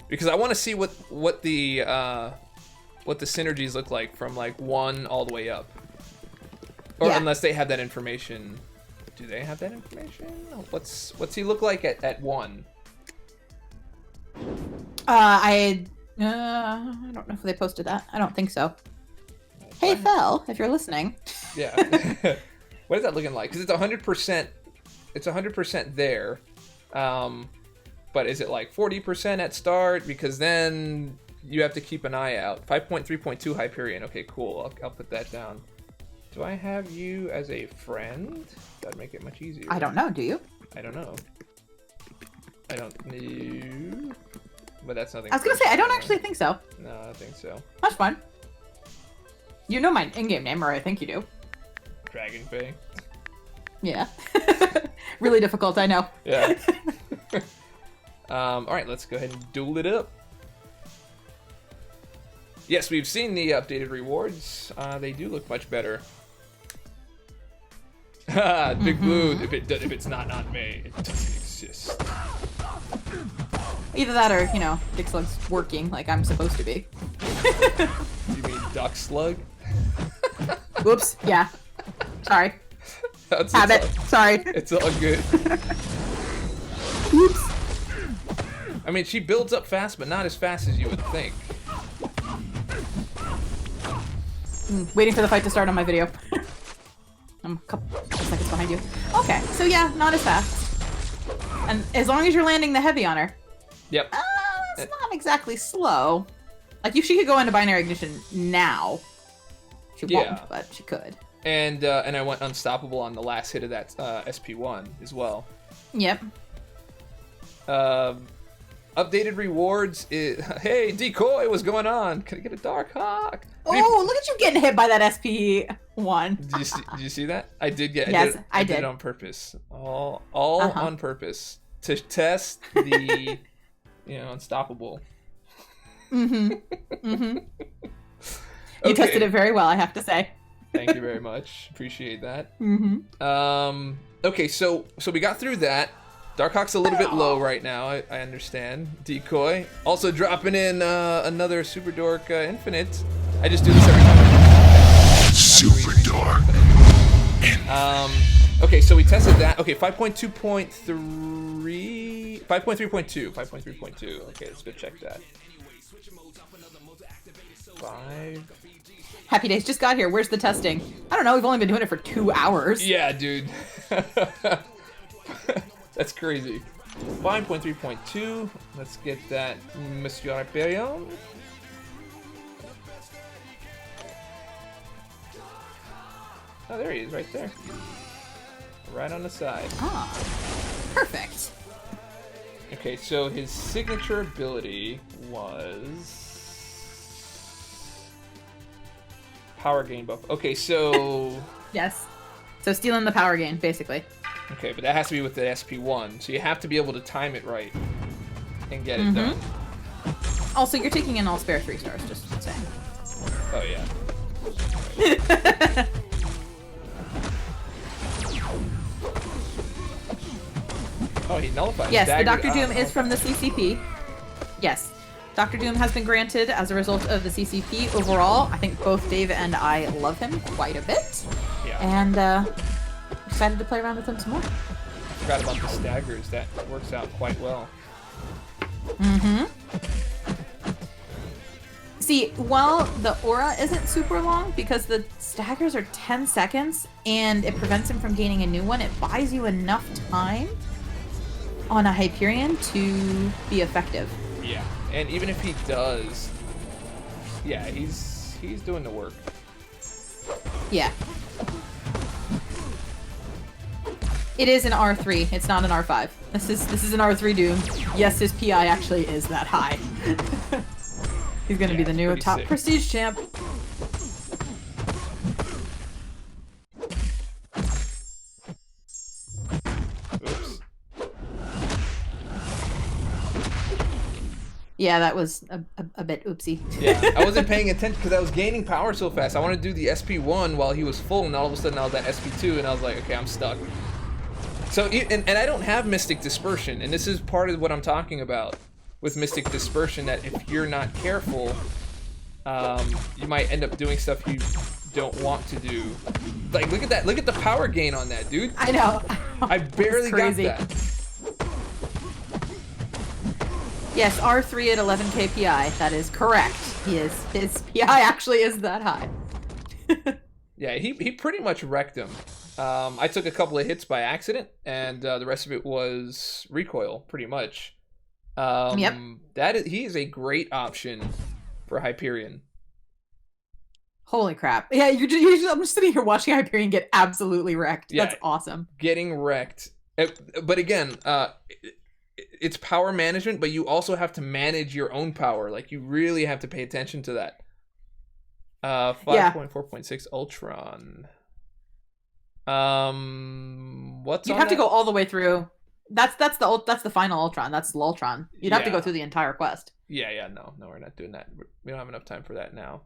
Because I want to see what the synergies look like from like 1 all the way up, or unless they have that information. Do they have that information? What's he look like at 1? I don't know if they posted that. I don't think so. Hey, Fel, if you're listening. Yeah. What is that looking like? Because it's 100%. It's 100% there. But is it like 40% at start? Because then you have to keep an eye out. 5.3.2 Hyperion. Okay, cool. I'll put that down. Do I have you as a friend? That'd make it much easier. I don't know. Do you? I don't know. I don't know. But that's nothing. I was gonna say I don't actually think so. No, I don't think so. That's fine. You know my in-game name, or I think you do. Dragonfey. Yeah. Really difficult, I know. Yeah. All right, let's go ahead and duel it up. Yes, we've seen the updated rewards. They do look much better. Big Blue. If it's not on May, it doesn't exist. Either that, or Dick Slug's working like I'm supposed to be. You mean Duck Slug? Whoops. Yeah. Sorry. Habit. Sorry. It's all good. Oops. I mean, she builds up fast, but not as fast as you would think. Waiting for the fight to start on my video. I'm a couple seconds behind you. Okay, so yeah, not as fast. And as long as you're landing the heavy on her. Yep. It's not exactly slow. Like, she could go into binary ignition now. She won't, but she could. And I went unstoppable on the last hit of that SP1 as well. Yep. Updated rewards is... Hey, Decoy, what's going on? Can I get a Dark Hawk? Oh, look at you getting hit by that SP1. Did you see that? I did get... Yes, I did it on purpose. All on purpose. To test the, unstoppable. Mm-hmm. Mm-hmm. You Okay. tested it very well, I have to say. Thank you very much. Appreciate that. Mm-hmm. Okay, so we got through that. Darkhawk's a little bit low right now, I understand. Decoy. Also dropping in another Super Dork Infinite. I just do this every time. Super Dork. Okay, so we tested that. Okay, 5.2.3... 5.3.2. 5.3.2. Okay, let's go check that. 5... Happy Days just got here. Where's the testing? I don't know. We've only been doing it for 2 hours. Yeah, dude. That's crazy. 5.3.2. Let's get that Monsieur Hyperion. Oh, there he is, right there. Right on the side. Ah, perfect. Okay, so his signature ability was... Power gain buff. Okay, so... Yes. So stealing the power gain, basically. Okay, but that has to be with the SP1, so you have to be able to time it right and get it done. Also, you're taking in all spare 3 stars, just saying. Oh, yeah. Oh, he nullified. Yes, the Dr. Doom is from the CCP. Yes. Dr. Doom has been granted as a result of the CCP. Overall, I think both Dave and I love him quite a bit. Yeah. And excited to play around with him some more. I forgot about the staggers. That works out quite well. See, while the aura isn't super long, because the staggers are 10 seconds, and it prevents him from gaining a new one, it buys you enough time on a Hyperion to be effective. Yeah, and even if he does, yeah, he's doing the work. Yeah. It is an R3. It's not an R5. This is an R3 Doom. Yes, his PI actually is that high. He's gonna be the new top sick. prestige champ. Oops. Yeah, that was a bit oopsie. Yeah, I wasn't paying attention because I was gaining power so fast. I wanted to do the SP1 while he was full, and all of a sudden I was at SP2, and I was like, okay, I'm stuck. So, and I don't have Mystic Dispersion, and this is part of what I'm talking about with Mystic Dispersion, that if you're not careful, you might end up doing stuff you don't want to do. Like, look at that. Look at the power gain on that, dude. I know. I barely got crazy. that. Yes, R3 at 11k PI. That is correct. His PI actually is that high. Yeah, he pretty much wrecked him. I took a couple of hits by accident, and the rest of it was recoil, pretty much. Yep. He is a great option for Hyperion. Holy crap. Yeah, I'm just sitting here watching Hyperion get absolutely wrecked. Yeah. That's awesome. Getting wrecked. But again, it's power management, but you also have to manage your own power. Like, you really have to pay attention to that. 5.4.6 Ultron. What's You'd on have to that? go all the way through. That's the final Ultron. That's Lultron. You'd have to Yeah. go through the entire quest. Yeah, no, we're not doing that. We don't have enough time for that now.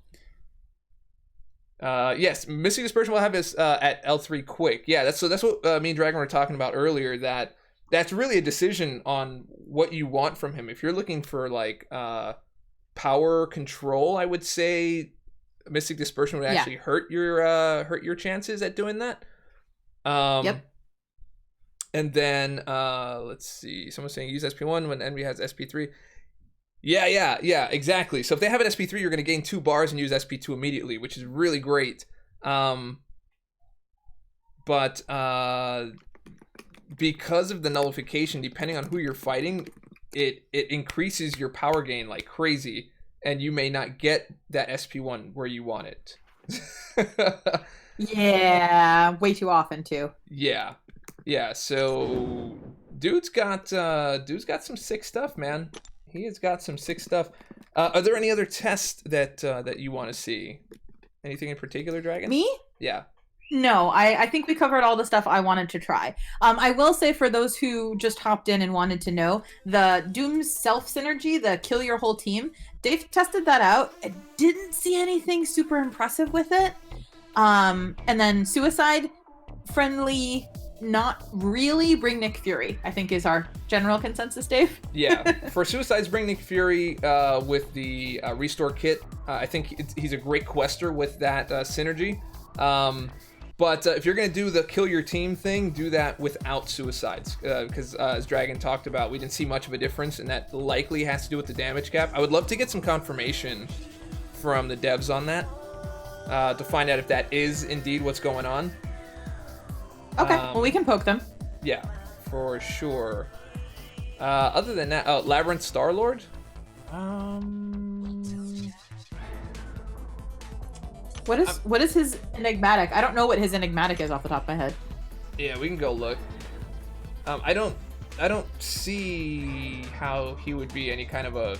Yes, Mystic Dispersion will have us at L3 quick. Yeah, that's what me and Dragon were talking about earlier. That's really a decision on what you want from him. If you're looking for like power control, I would say Mystic Dispersion would actually hurt your chances at doing that. Yep. And then let's see. Someone's saying use SP1 when enemy has SP3. Yeah, exactly. So if they have an SP3, you're going to gain 2 bars and use SP2 immediately, which is really great. But because of the nullification, depending on who you're fighting, it increases your power gain like crazy, and you may not get that SP1 where you want it. Yeah, way too often too. Yeah. So dude's got some sick stuff, man. He has got some sick stuff. Are there any other tests that you want to see? Anything in particular, Dragon? Me? Yeah. No, I think we covered all the stuff I wanted to try. I will say, for those who just hopped in and wanted to know, the Doom's self synergy, the kill your whole team, Dave tested that out. I didn't see anything super impressive with it. And then suicide, friendly, not really. Bring Nick Fury, I think, is our general consensus, Dave. Yeah, for suicides, bring Nick Fury with the restore kit. I think he's a great quester with that synergy. But if you're going to do the kill your team thing, do that without suicides. Because as Dragon talked about, we didn't see much of a difference, and that likely has to do with the damage cap. I would love to get some confirmation from the devs on that to find out if that is indeed what's going on. Okay, well, we can poke them. Yeah, for sure. Other than that, Labyrinth Star-Lord? What is his enigmatic? I don't know what his enigmatic is off the top of my head. Yeah, we can go look. I don't see how he would be any kind of a...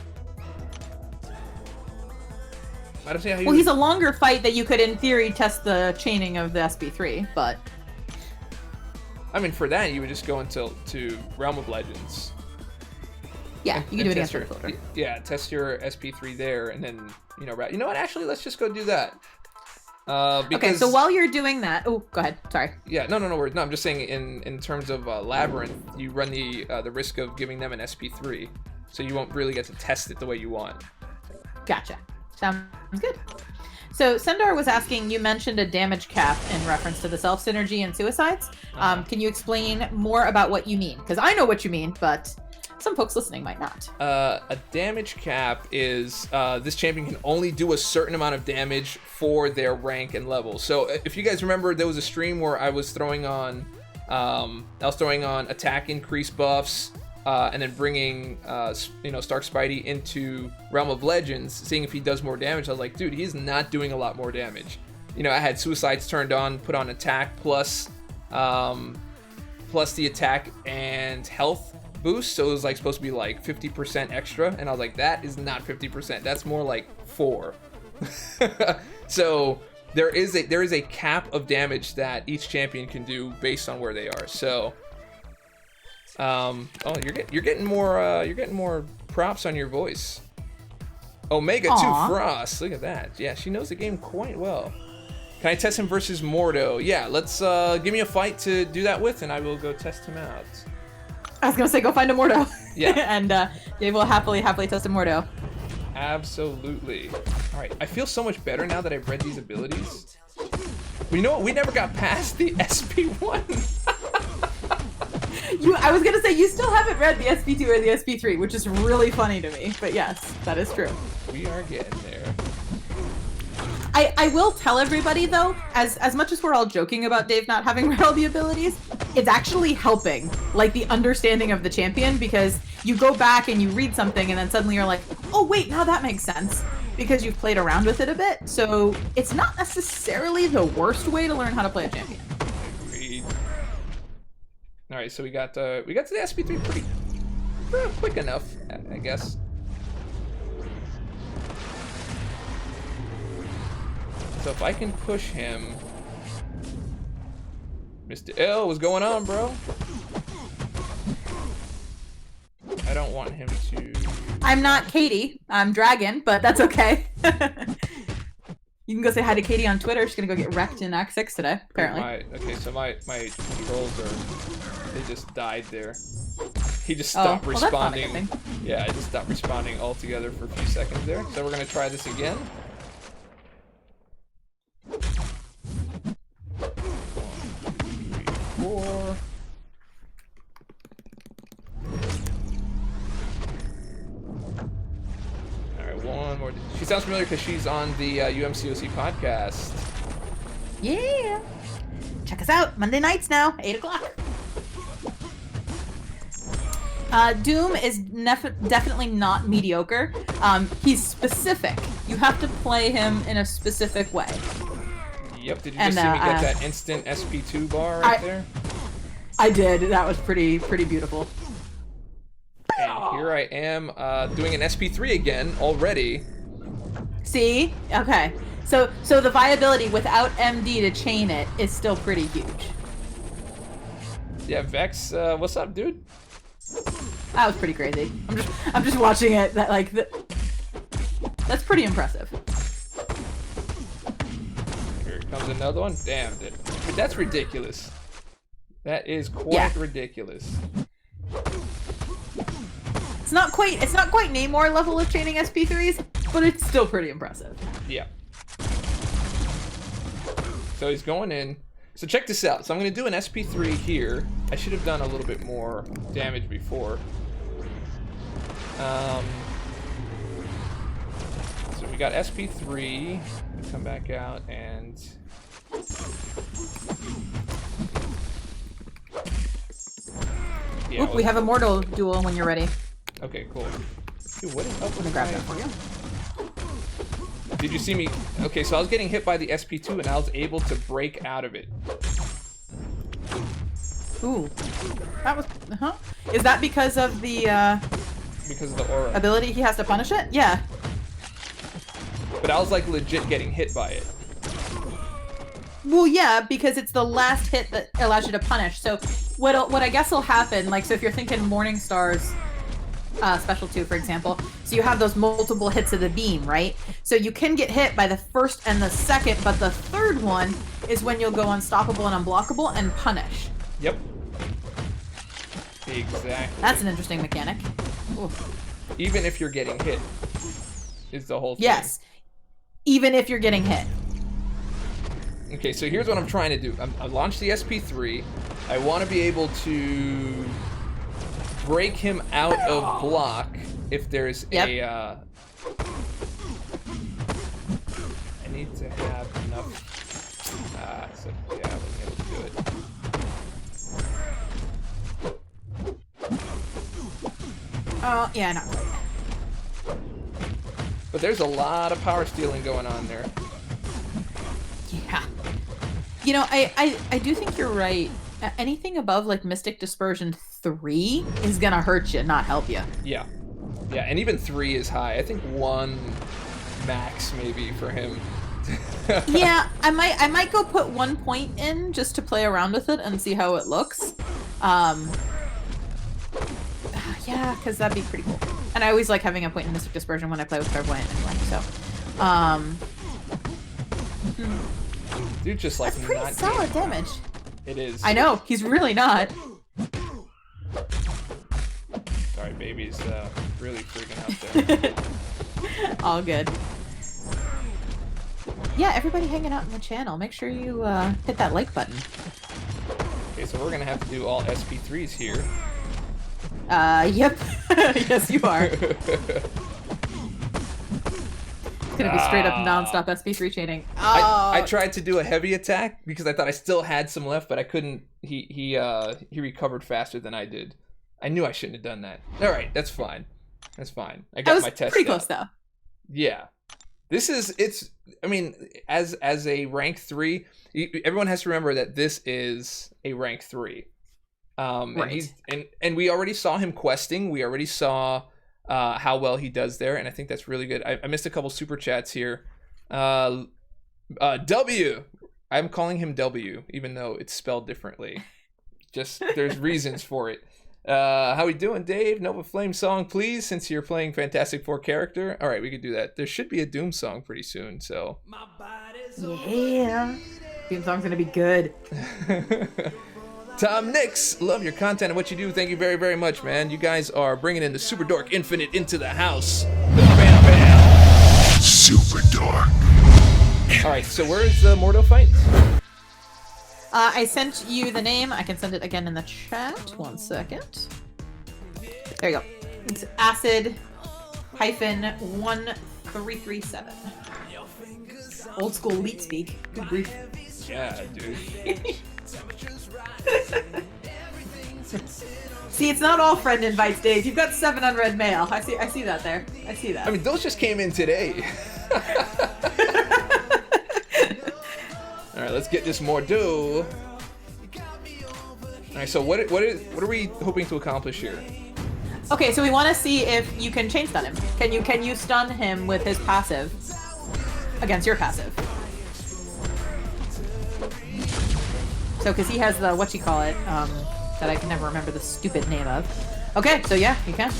I don't see how he Well, he's a longer fight that you could, in theory, test the chaining of the SP3, but... I mean, for that, you would just go to Realm of Legends. Yeah, you can do it against your Filter. Yeah, test your SP3 there, and then, you know what? Actually, let's just go do that. Because, okay, so while you're doing that... Oh, go ahead. Sorry. Yeah, no, I'm just saying in terms of Labyrinth, you run the risk of giving them an SP3, so you won't really get to test it the way you want. Gotcha. Sounds good. So Sendar was asking, you mentioned a damage cap in reference to the self-synergy and suicides. Can you explain more about what you mean? Because I know what you mean, but some folks listening might not. A damage cap is this champion can only do a certain amount of damage for their rank and level. So if you guys remember, there was a stream where I was throwing on attack increase buffs, and then bringing Stark Spidey into Realm of Legends, seeing if he does more damage. I was like, dude, he's not doing a lot more damage. I had suicides turned on, put on attack plus the attack and health boost, so it was like supposed to be like 50% extra, and I was like, that is not 50%, that's more like 4. So there is a cap of damage that each champion can do based on where they are. So you're getting more props on your voice. Omega 2 Frost, look at that. Yeah, she knows the game quite well. Can I test him versus Mordo? Yeah, let's give me a fight to do that with, and I will go test him out. I was gonna say, go find a Mordo. Yeah. And Dave will happily test a Mordo. Absolutely. All right, I feel so much better now that I've read these abilities. But you know what? We never got past the SP1. I was gonna say, you still haven't read the SP2 or the SP3, which is really funny to me. But yes, that is true. We are getting there. I will tell everybody though, as much as we're all joking about Dave not having read all the abilities, it's actually helping, like, the understanding of the champion, because you go back and you read something and then suddenly you're like, oh wait, now that makes sense, because you've played around with it a bit. So it's not necessarily the worst way to learn how to play a champion. Agreed. All right, so we got to the SP3 pretty quick enough, I guess. So if I can push him, Mr. L, what's going on, bro? I don't want him to. I'm not Katie. I'm Dragon, but that's okay. You can go say hi to Katie on Twitter. She's gonna go get wrecked in Act 6 today, apparently. Okay, so my controls they just died there. He just stopped responding. Yeah, I just stopped responding altogether for a few seconds there. So we're gonna try this again. 1, 2, 3, 4. Alright, one more. She sounds familiar because she's on the UMCOC podcast. Yeah! Check us out, Monday nights now, 8 o'clock. Doom is definitely not mediocre. He's specific. You have to play him in a specific way. Yep, did you just see me get that instant SP2 bar there? I did. That was pretty beautiful. And here I am doing an SP3 again already. See? Okay. So the viability without MD to chain it is still pretty huge. Yeah, Vex, what's up, dude? That was pretty crazy. I'm just watching it. That's pretty impressive. Here comes another one. Damn, dude. But that's ridiculous. That is quite ridiculous. It's not quite Namor level of chaining SP3s, but it's still pretty impressive. Yeah. So he's going in. So check this out. So I'm going to do an SP3 here. I should have done a little bit more damage before. So we got SP3. Come back out and... Yeah, Oop, we have a Mortal duel when you're ready. Okay, cool. Dude, what is up with I'm gonna grab that for you. Did you see me? Okay, so I was getting hit by the SP2 and I was able to break out of it. Ooh. That was... Huh? Is that because of the, Because of the aura. ability he has to punish it? Yeah. But I was like legit getting hit by it. Well, yeah, because it's the last hit that allows you to punish. So what I guess will happen, like, so if you're thinking Morningstar's Special 2, for example, so you have those multiple hits of the beam, right? So you can get hit by the first and the second, but the third one is when you'll go unstoppable and unblockable and punish. Yep. Exactly. That's an interesting mechanic. Ooh. Even if you're getting hit, is the whole thing. Yes. Even if you're getting hit. Okay, so here's what I'm trying to do. I launched the SP3. I want to be able to break him out of block if there's a. I need to have enough. So yeah, we'll do it. Oh, yeah, no. But there's a lot of power stealing going on there. Yeah. You know, I do think you're right. Anything above like Mystic Dispersion 3 is gonna hurt you, not help you. Yeah. Yeah, and even 3 is high. I think 1 max maybe for him. Yeah, I might go put 1 point in just to play around with it and see how it looks. Yeah, because that'd be pretty cool. And I always like having a point in Mystic Dispersion when I play with Clairvoyant anyway, so. Dude, just like That's pretty not solid damage. It is. I know, he's really not. Sorry, baby's really freaking out there. All good. Yeah, everybody hanging out in the channel. Make sure you hit that like button. Okay, so we're gonna have to do all SP3s here. Yep. Yes, you are. It's gonna be straight up non-stop SP3 chaining. Oh. I tried to do a heavy attack because I thought I still had some left, but I couldn't. He recovered faster than I did. I knew I shouldn't have done that. All right, that's fine. That's fine. I got my test. Pretty close though. Yeah, it's. I mean, as a rank 3, everyone has to remember that this is a rank 3. Right. And we already saw him questing. We already saw how well he does there, and I think that's really good. I missed a couple super chats here. W. I'm calling him W, even though it's spelled differently. Just there's reasons for it. How we doing, Dave? Nova Flame song, please, since you're playing Fantastic Four character. All right, we could do that. There should be a Doom song pretty soon, so. Yeah. Doom song's gonna be good. Tom Nix, love your content and what you do. Thank you very, very much, man. You guys are bringing in the Super Dork Infinite into the house. Bam, bam. Super Dork. All right, so where's the Mordo fight? I sent you the name. I can send it again in the chat. 1 second. There you go. It's acid-1337. Old school leet speak. Good grief. Yeah, dude. See, it's not all friend invites, Dave. You've got 7 unread mail. I see that there. I see that. I mean, those just came in today. All right, let's get this Mordo. All right, so what are we hoping to accomplish here? Okay, so we want to see if you can chain stun him. Can you stun him with his passive against your passive? So, because he has the whatchamacallit, that I can never remember the stupid name of. Okay, so yeah, you can.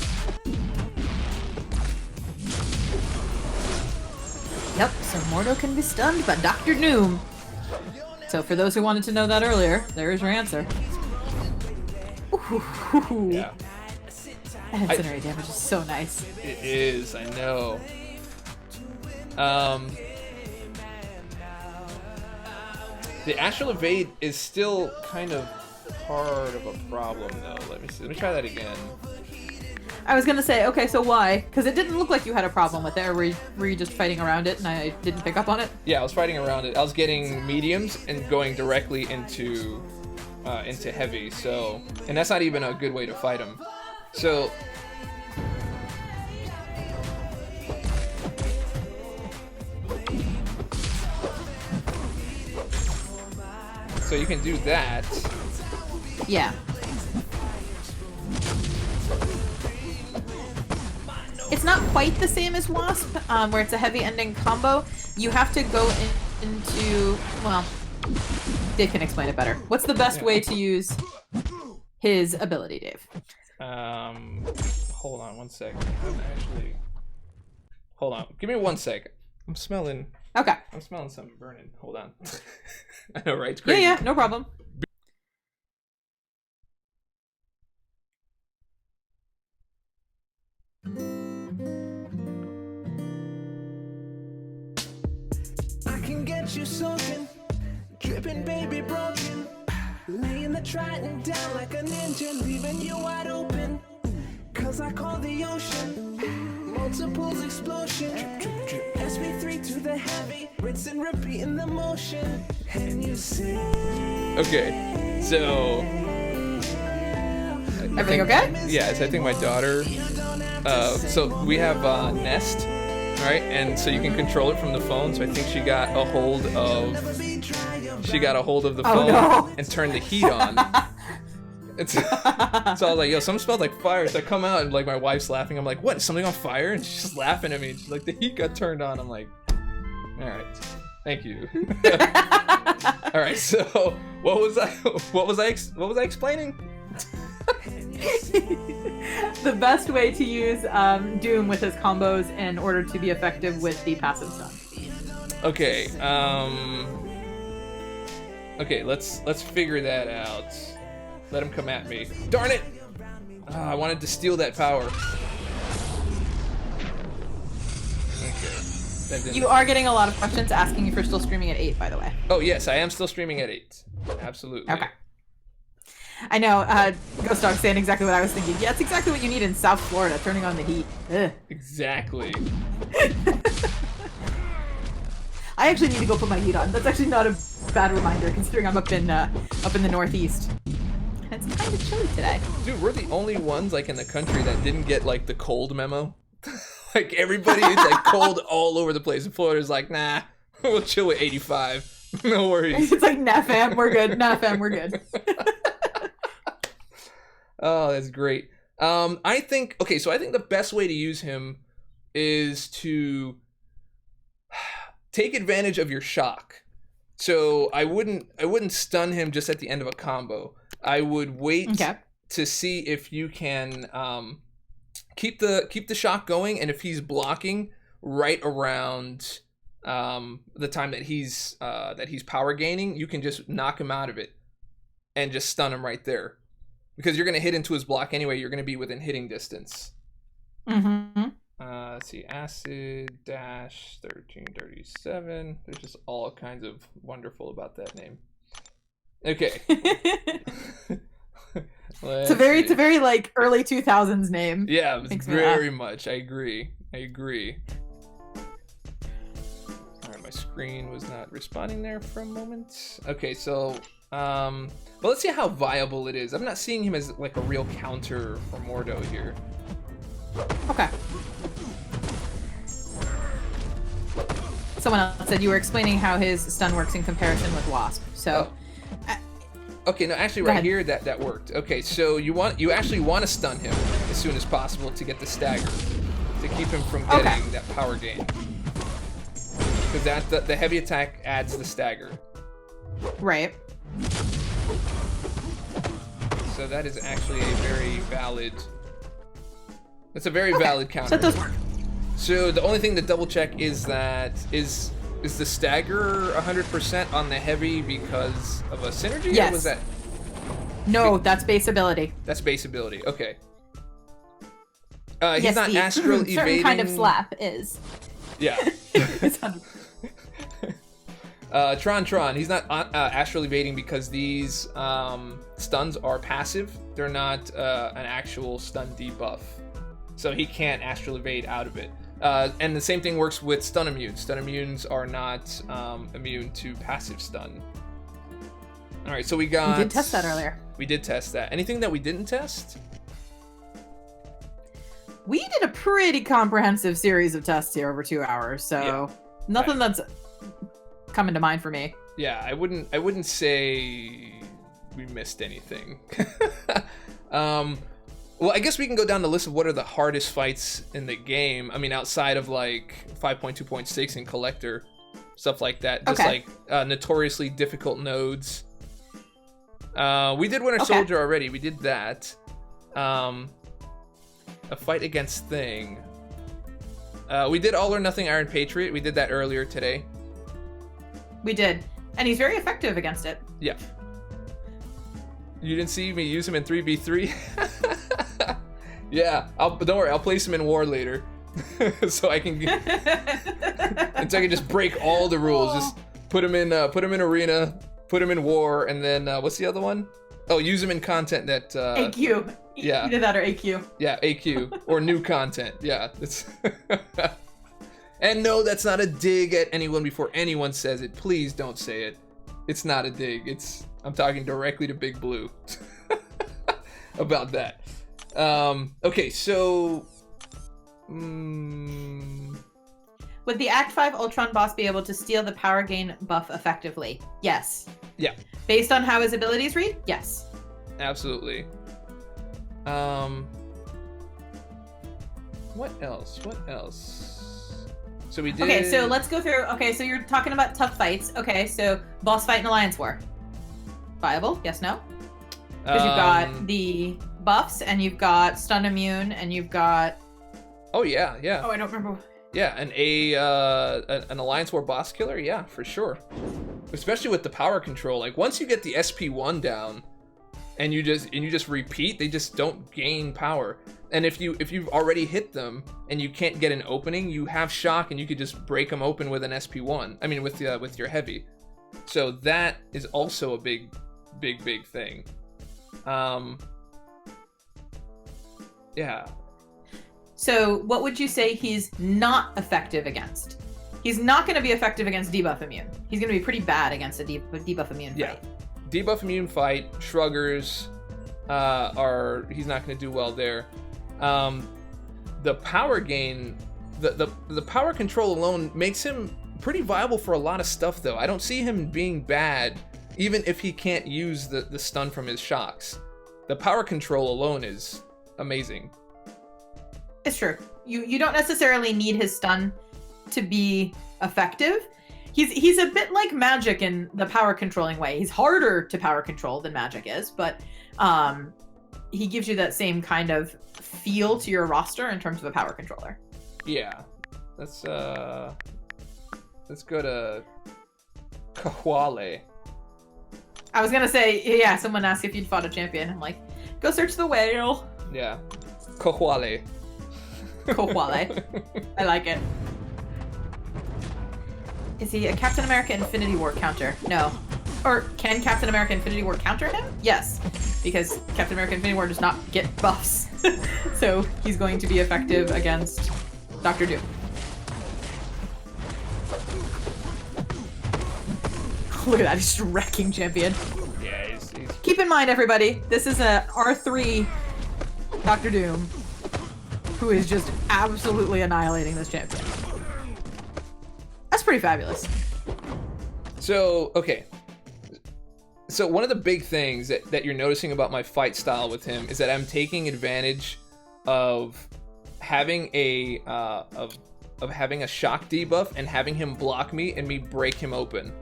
Yep, so Mordo can be stunned by Dr. Doom. So for those who wanted to know that earlier, there is your answer. Ooh. Yeah. That incinerate damage is so nice. It is, I know. The Astral Evade is still kind of part of a problem, though. Let me try that again. I was gonna say, okay, so why? Because it didn't look like you had a problem with it, or were you just fighting around it and I didn't pick up on it? Yeah, I was fighting around it. I was getting mediums and going directly into heavy, so... And that's not even a good way to fight him. So... So you can do that. Yeah. It's not quite the same as Wasp, where it's a heavy ending combo. You have to go into... Well, Dave can explain it better. What's the best way to use his ability, Dave? Hold on 1 second. Hold on. Give me 1 second. I'm smelling... Okay. I'm smelling something burning. Hold on. I know, right? It's crazy. Yeah, no problem. I can get you soaking, dripping, baby, broken. Laying the trident down like a ninja, leaving you wide open. feels like all the ocean. Multiples explosion. SP3 to the heavy. Rinse and repeat in the motion. And you say. Okay, so. Everything okay? Yes, I think my daughter. So we have Nest, right? And so you can control it from the phone. So I think she got a hold of. She got a hold of the phone and turned the heat on. So I was like, yo, something smelled like fire. So I come out and like my wife's laughing. I'm like, what? Is something on fire? And she's just laughing at me. She's like, the heat got turned on. I'm like, all right, thank you. All right, so what was I explaining? The best way to use Doom with his combos in order to be effective with the passive stun. Okay, okay, let's figure that out. Let him come at me. Darn it! I wanted to steal that power. Okay. You are getting a lot of questions asking if you're still streaming at 8, by the way. Oh yes, I am still streaming at 8. Absolutely. Okay. I know, Ghost Dog saying exactly what I was thinking. Yeah, it's exactly what you need in South Florida, turning on the heat. Ugh. Exactly. I actually need to go put my heat on. That's actually not a bad reminder, considering I'm up in the Northeast. It's kind of chilly today. Dude, we're the only ones like in the country that didn't get like the cold memo. Like everybody is like cold all over the place. And Florida's like, nah, we'll chill with 85. No worries. It's like, nah fam, we're good. Nah fam, we're good. Oh, that's great. I think the best way to use him is to take advantage of your shock. So I wouldn't stun him just at the end of a combo. I would wait to see if you can keep the shock going, and if he's blocking right around the time that he's power gaining, you can just knock him out of it and just stun him right there, because you're gonna hit into his block anyway. You're gonna be within hitting distance. Mm-hmm. Let's see, acid dash 1337. There's just all kinds of wonderful about that name. Okay. It's a very like early 2000s name. Yeah, it's very much. I agree. All right, my screen was not responding there for a moment. Okay, so well, let's see how viable it is. I'm not seeing him as like a real counter for Mordo here. Okay. Someone else said you were explaining how his stun works in comparison with Wasp. So. Okay, no, actually right here that worked. Okay, so you actually want to stun him as soon as possible to get the stagger, to keep him from getting that power gain. Because the heavy attack adds the stagger. Right. So that is actually a very valid. That's a very valid counter. So that does work. So the only thing to double check is that is the stagger 100% on the heavy because of a synergy? Yes. Or was that? No, that's base ability. That's base ability. Okay. Yes, He's not the astral evading. certain kind of slap is. Yeah. It's 100%. Tron. He's not astral evading because these stuns are passive. They're not an actual stun debuff, so he can't astral evade out of it. And the same thing works with stun immunes. Stun immunes are not immune to passive stun. All right, so we got. We did test that earlier. We did test that. Anything that we didn't test? We did a pretty comprehensive series of tests here over 2 hours, so nothing that's coming to mind for me. Yeah, I wouldn't say we missed anything. Well, I guess we can go down the list of what are the hardest fights in the game. I mean, outside of like 5.2.6 and Collector, stuff like that. Just like notoriously difficult nodes. We did Winter Soldier already. We did that. A fight against Thing. We did All or Nothing Iron Patriot. We did that earlier today. We did. And he's very effective against it. Yeah. You didn't see me use him in 3v3? Yeah, don't worry, I'll place him in War later. so I can just break all the rules. Just put him in Arena, put him in War, and then what's the other one? Oh, use him in content that AQ. Yeah. Either that or AQ. Yeah, AQ or new content. Yeah, it's. And no, that's not a dig at anyone before anyone says it. Please don't say it. It's not a dig. I'm talking directly to Big Blue about that. Okay, so. Would the Act 5 Ultron boss be able to steal the power gain buff effectively? Yes. Yeah. Based on how his abilities read? Yes. Absolutely. What else? So we did. Okay, so let's go through. Okay, so you're talking about tough fights. Okay, so boss fight in Alliance War. Viable? Yes, no? Because you've got the buffs, and you've got stun immune, and you've got. Oh yeah. Oh, I don't remember. Yeah, an Alliance War boss killer, yeah, for sure. Especially with the power control. Like once you get the SP1 down, and you just repeat, they just don't gain power. And if you've already hit them and you can't get an opening, you have shock and you could just break them open with an SP1. I mean with your heavy. So that is also a big thing. Yeah. So what would you say he's not effective against? He's not going to be effective against debuff immune. He's going to be pretty bad against a debuff immune fight. Yeah. Debuff immune fight, Shruggers he's not going to do well there. The power gain, the power control alone makes him pretty viable for a lot of stuff though. I don't see him being bad even if he can't use the stun from his shocks. The power control alone is amazing. It's true. You don't necessarily need his stun to be effective. He's a bit like Magic in the power controlling way. He's harder to power control than Magic is, but he gives you that same kind of feel to your roster in terms of a power controller. Yeah. Let's go to Kahwale. I was gonna say, yeah, someone asked if you'd fought a champion. I'm like, go search the whale. Yeah. Kahwale. Kahwale. I like it. Is he a Captain America Infinity War counter? No. Or can Captain America Infinity War counter him? Yes. Because Captain America Infinity War does not get buffs. So he's going to be effective against Doctor Doom. Look at that, he's just wrecking champion. Yeah, he's... Keep in mind, everybody, this is a R3 Doctor Doom who is just absolutely annihilating this champion. That's pretty fabulous. So, okay. So one of the big things that you're noticing about my fight style with him is that I'm taking advantage of having a having a shock debuff and having him block me and me break him open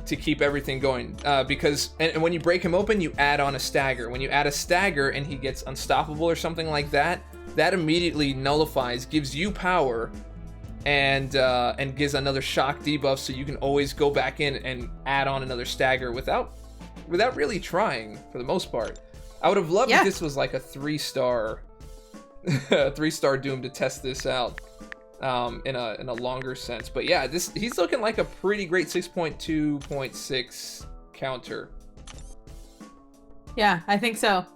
to keep everything going. Because when you break him open, you add on a stagger. When you add a stagger and he gets unstoppable or something like that, that immediately nullifies, gives you power, and gives another shock debuff, so you can always go back in and add on another stagger without really trying for the most part. I would have loved if this was like a 3-star Doom to test this out in a longer sense. But yeah, he's looking like a pretty great 6.2.6 counter. Yeah, I think so.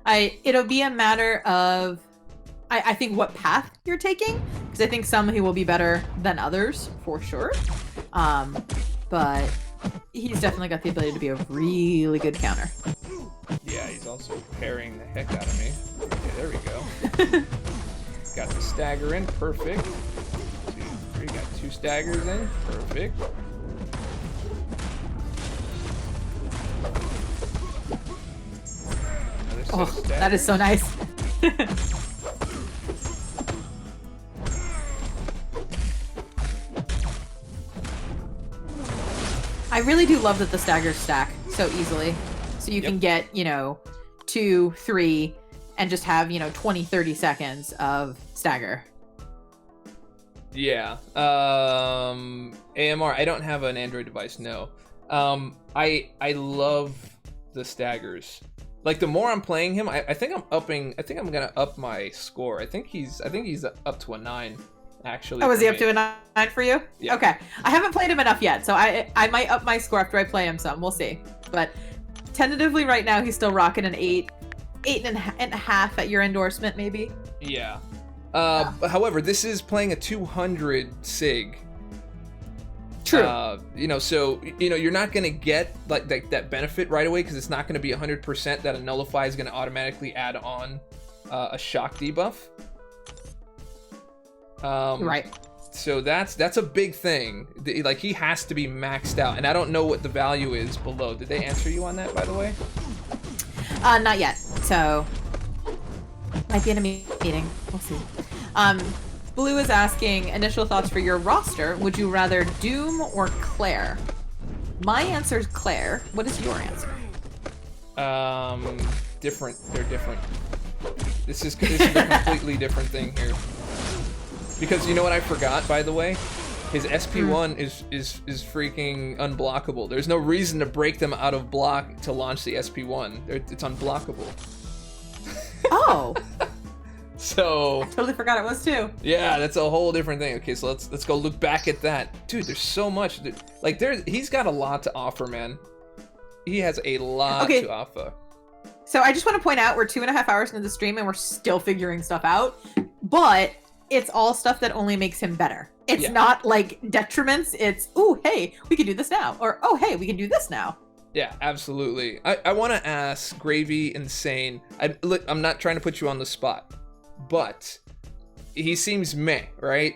It'll be a matter of I think what path you're taking, because I think some he will be better than others for sure. But he's definitely got the ability to be a really good counter. Yeah, he's also parrying the heck out of me. Okay, there we go. Got the stagger in, perfect. 2, 3, got 2 staggers in, perfect. Oh, that is so nice. I really do love that the staggers stack so easily. So you can get, 2, 3, and just have, 20, 30 seconds of stagger. Yeah. AMR, I don't have an Android device, no. I love the staggers. Like, the more I'm playing him, I think I'm gonna up my score. I think he's up to a 9. Actually. Oh, is he up to a 9 for you? Yeah. Okay. I haven't played him enough yet, so I might up my score after I play him some. We'll see. But tentatively right now, he's still rocking an 8. 8.5 at your endorsement, maybe. Yeah. However, this is playing a 200 sig. True. So you're not gonna get like that benefit right away because it's not gonna be 100% that a nullify is gonna automatically add on a shock debuff. Right. So that's a big thing. Like he has to be maxed out, and I don't know what the value is below. Did they answer you on that, by the way? Not yet. So might be in a meeting. We'll see. Blue is asking initial thoughts for your roster. Would you rather Doom or Claire? My answer is Claire. What is your answer? Different. They're different. This is a completely different thing here. Because you know what I forgot, by the way? His SP1 is freaking unblockable. There's no reason to break them out of block to launch the SP1. It's unblockable. Oh. So I totally forgot it was too. Yeah, that's a whole different thing. Okay, so let's go look back at that. Dude, there's so much. He's got a lot to offer, man. He has a lot to offer. So I just want to point out we're 2.5 hours into the stream and we're still figuring stuff out. But it's all stuff that only makes him better. It's not like detriments. It's, oh, hey, we can do this now. Or, oh, hey, we can do this now. Yeah, absolutely. I want to ask Gravy Insane. I'm not trying to put you on the spot, but he seems meh, right?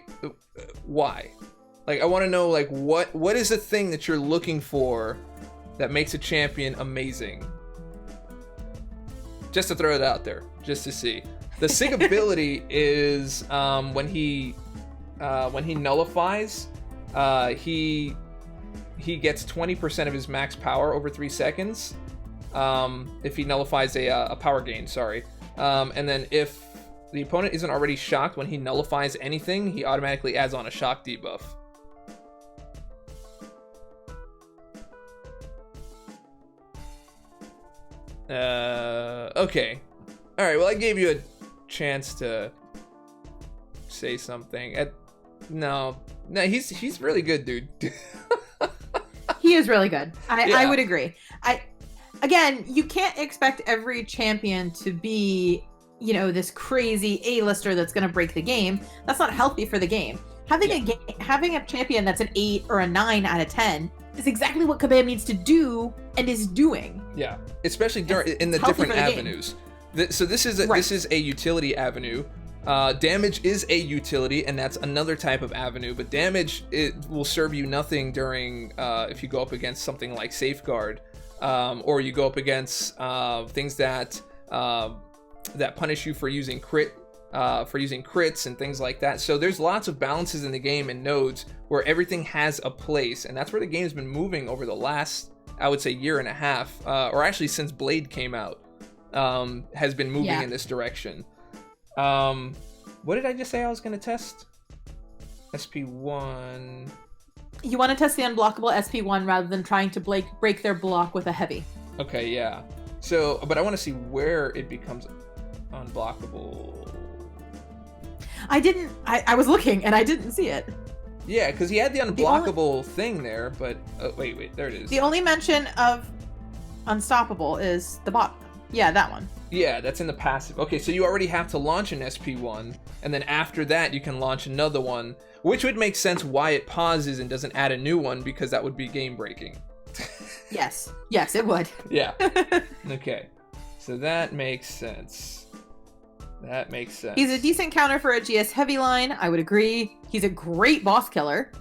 Why? Like, I want to know, like, what is the thing that you're looking for that makes a champion amazing? Just to throw it out there, just to see. The Sig ability is when he nullifies, he gets 20% of his max power over 3 seconds. If he nullifies a power gain, sorry. And then if the opponent isn't already shocked when he nullifies anything, he automatically adds on a shock debuff. Okay. All right. Well, I gave you a chance to say something. No, he's really good, dude. He is really good. I would agree. Again, you can't expect every champion to be, this crazy A-lister that's going to break the game. That's not healthy for the game. Having a champion that's an 8 or a 9 out of 10 is exactly what Kabam needs to do and is doing. Yeah, especially in the different avenues. So this is a utility avenue. Damage is a utility, and that's another type of avenue. But damage, it will serve you nothing during if you go up against something like Safeguard, or you go up against things that punish you for using crits and things like that. So there's lots of balances in the game and nodes where everything has a place, and that's where the game's been moving over the last, I would say, year and a half, or actually since Blade came out, has been moving in this direction. What did I just say I was going to test? SP1. You want to test the unblockable SP1 rather than trying to break their block with a heavy. Okay, yeah. So, but I want to see where it becomes unblockable. I was looking and I didn't see it. Yeah, because he had the unblockable thing there, but wait, there it is. The only mention of unstoppable is the bottom. Yeah, that one. Yeah, that's in the passive. Okay, so you already have to launch an SP1, and then after that you can launch another one, which would make sense why it pauses and doesn't add a new one, because that would be game breaking. Yes, it would. Yeah. Okay, so that makes sense. He's a decent counter for a GS heavy line. I would agree. He's a great boss killer.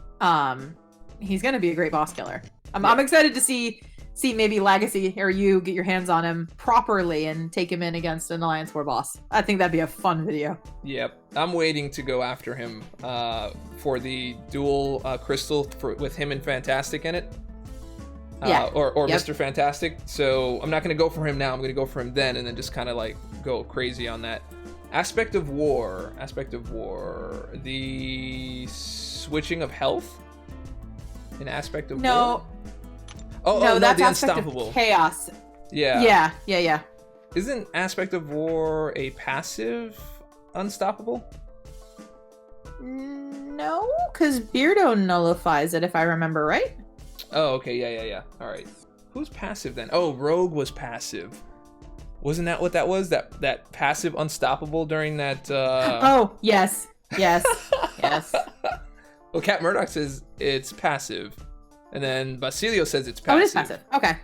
He's gonna be a great boss killer. I'm excited to see maybe Legacy or you get your hands on him properly and take him in against an Alliance 4 boss. I think that'd be a fun video. Yep. I'm waiting to go after him for the dual crystal with him and Fantastic in it. Or Mr. Fantastic. So I'm not going to go for him now. I'm going to go for him then, and then just kind of like go crazy on that. Aspect of War. The switching of health? An Aspect of War? No, that's the Aspect Unstoppable. Of Chaos. Yeah. Yeah. Isn't Aspect of War a passive Unstoppable? No, because Beardo nullifies it, if I remember right. Oh, okay, yeah. All right. Who's passive then? Oh, Rogue was passive. Wasn't that what that was? That passive unstoppable during that Oh, yes. Yes. Yes. Well, Cat Murdoch says it's passive. And then Basilio says it's Oh, passive. it is passive. Okay.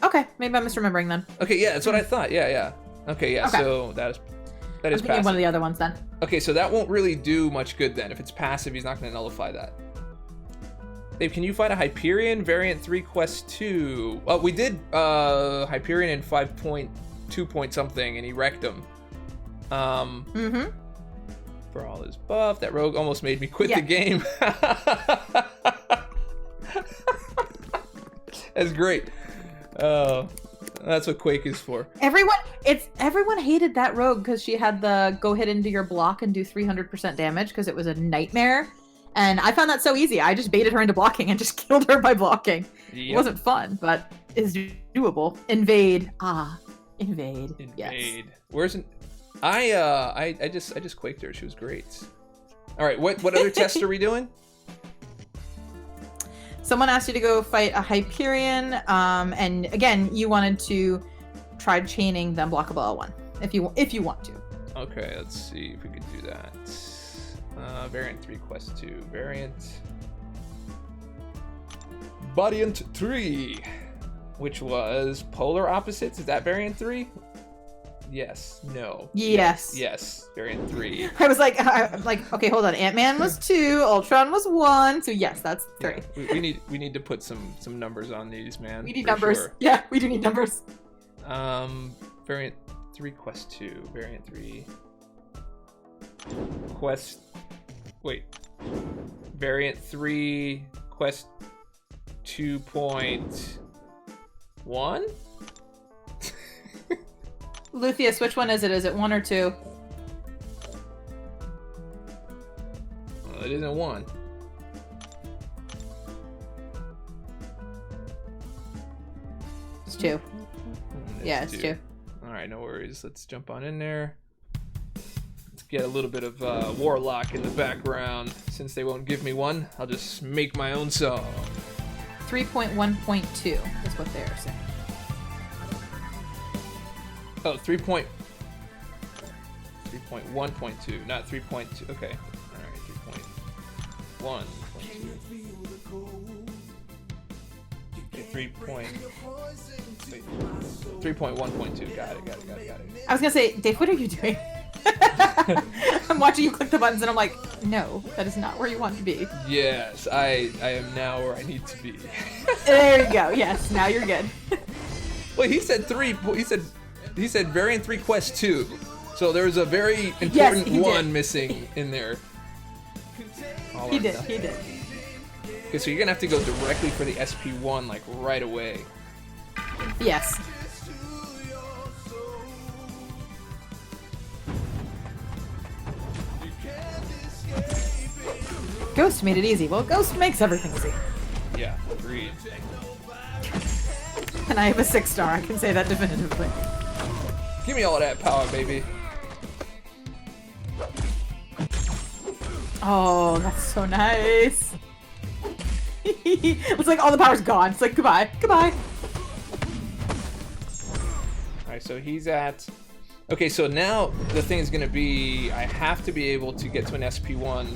Okay, maybe I'm misremembering then. Okay, yeah, that's what I thought. Yeah. Okay, yeah, Okay. so that is I'm thinking passive. one of the other ones then. Okay, so that won't really do much good then. If it's passive, he's not going to nullify that. Dave, can you fight a Hyperion variant 3 quest 2? Oh, we did Hyperion in 5.2 point something, and he wrecked him. For all his buff, that rogue almost made me quit the game. That's great. That's what Quake is for. Everyone hated that rogue because she had the go hit into your block and do 300% damage because it was a nightmare. And I found that so easy. I just baited her into blocking and just killed her by blocking. Yep. It wasn't fun, but it's doable. Invade. Invade. Yes. Where's it? I just quaked her. She was great. All right, what other tests are we doing? Someone asked you to go fight a Hyperion, and again, you wanted to try chaining the unblockable L1 if you want to. Okay, let's see if we could do that. Variant 3 quest 2. Variant 3, which was polar opposites. Is that variant 3? Yes. No. Yes. Yes. Variant 3. I was like, okay, hold on. Ant-Man was 2, Ultron was 1, so yes, that's 3. Yeah, we need to put some numbers on these, man. We need numbers. Sure. Yeah, we do need numbers. Variant 3 quest 2. Variant 3 quest. Wait. Variant 3 quest 2.1. Luthien, which one is it? Is it 1 or 2? Well, it isn't 1. It's 2. Yeah, it's 2. All right, no worries. Let's jump on in there. Let's get a little bit of Warlock in the background. Since they won't give me one, I'll just make my own song. 3.1.2 is what they're saying. Oh, 3.1.2, not 3.2. Okay. All right, 3.1.2. Okay, 3.1.2. Got it. I was gonna say, Dave, what are you doing? I'm watching you click the buttons and I'm like, no, that is not where you want to be. Yes, I am now where I need to be. There you go. Yes, now you're good. Wait, he said 3. He said variant 3 quest 2. So there's a very important yes, one missing in there. He did. Okay, so you're gonna have to go directly for the SP1 like right away. Yes. Ghost made it easy. Well, Ghost makes everything easy. Yeah, agreed. And I have a 6-star. I can say that definitively. Give me all that power, baby. Oh, that's so nice. It's like all the power's gone. It's like, goodbye. Alright, so he's at... Okay, so now the thing is going to be... I have to be able to get to an SP1.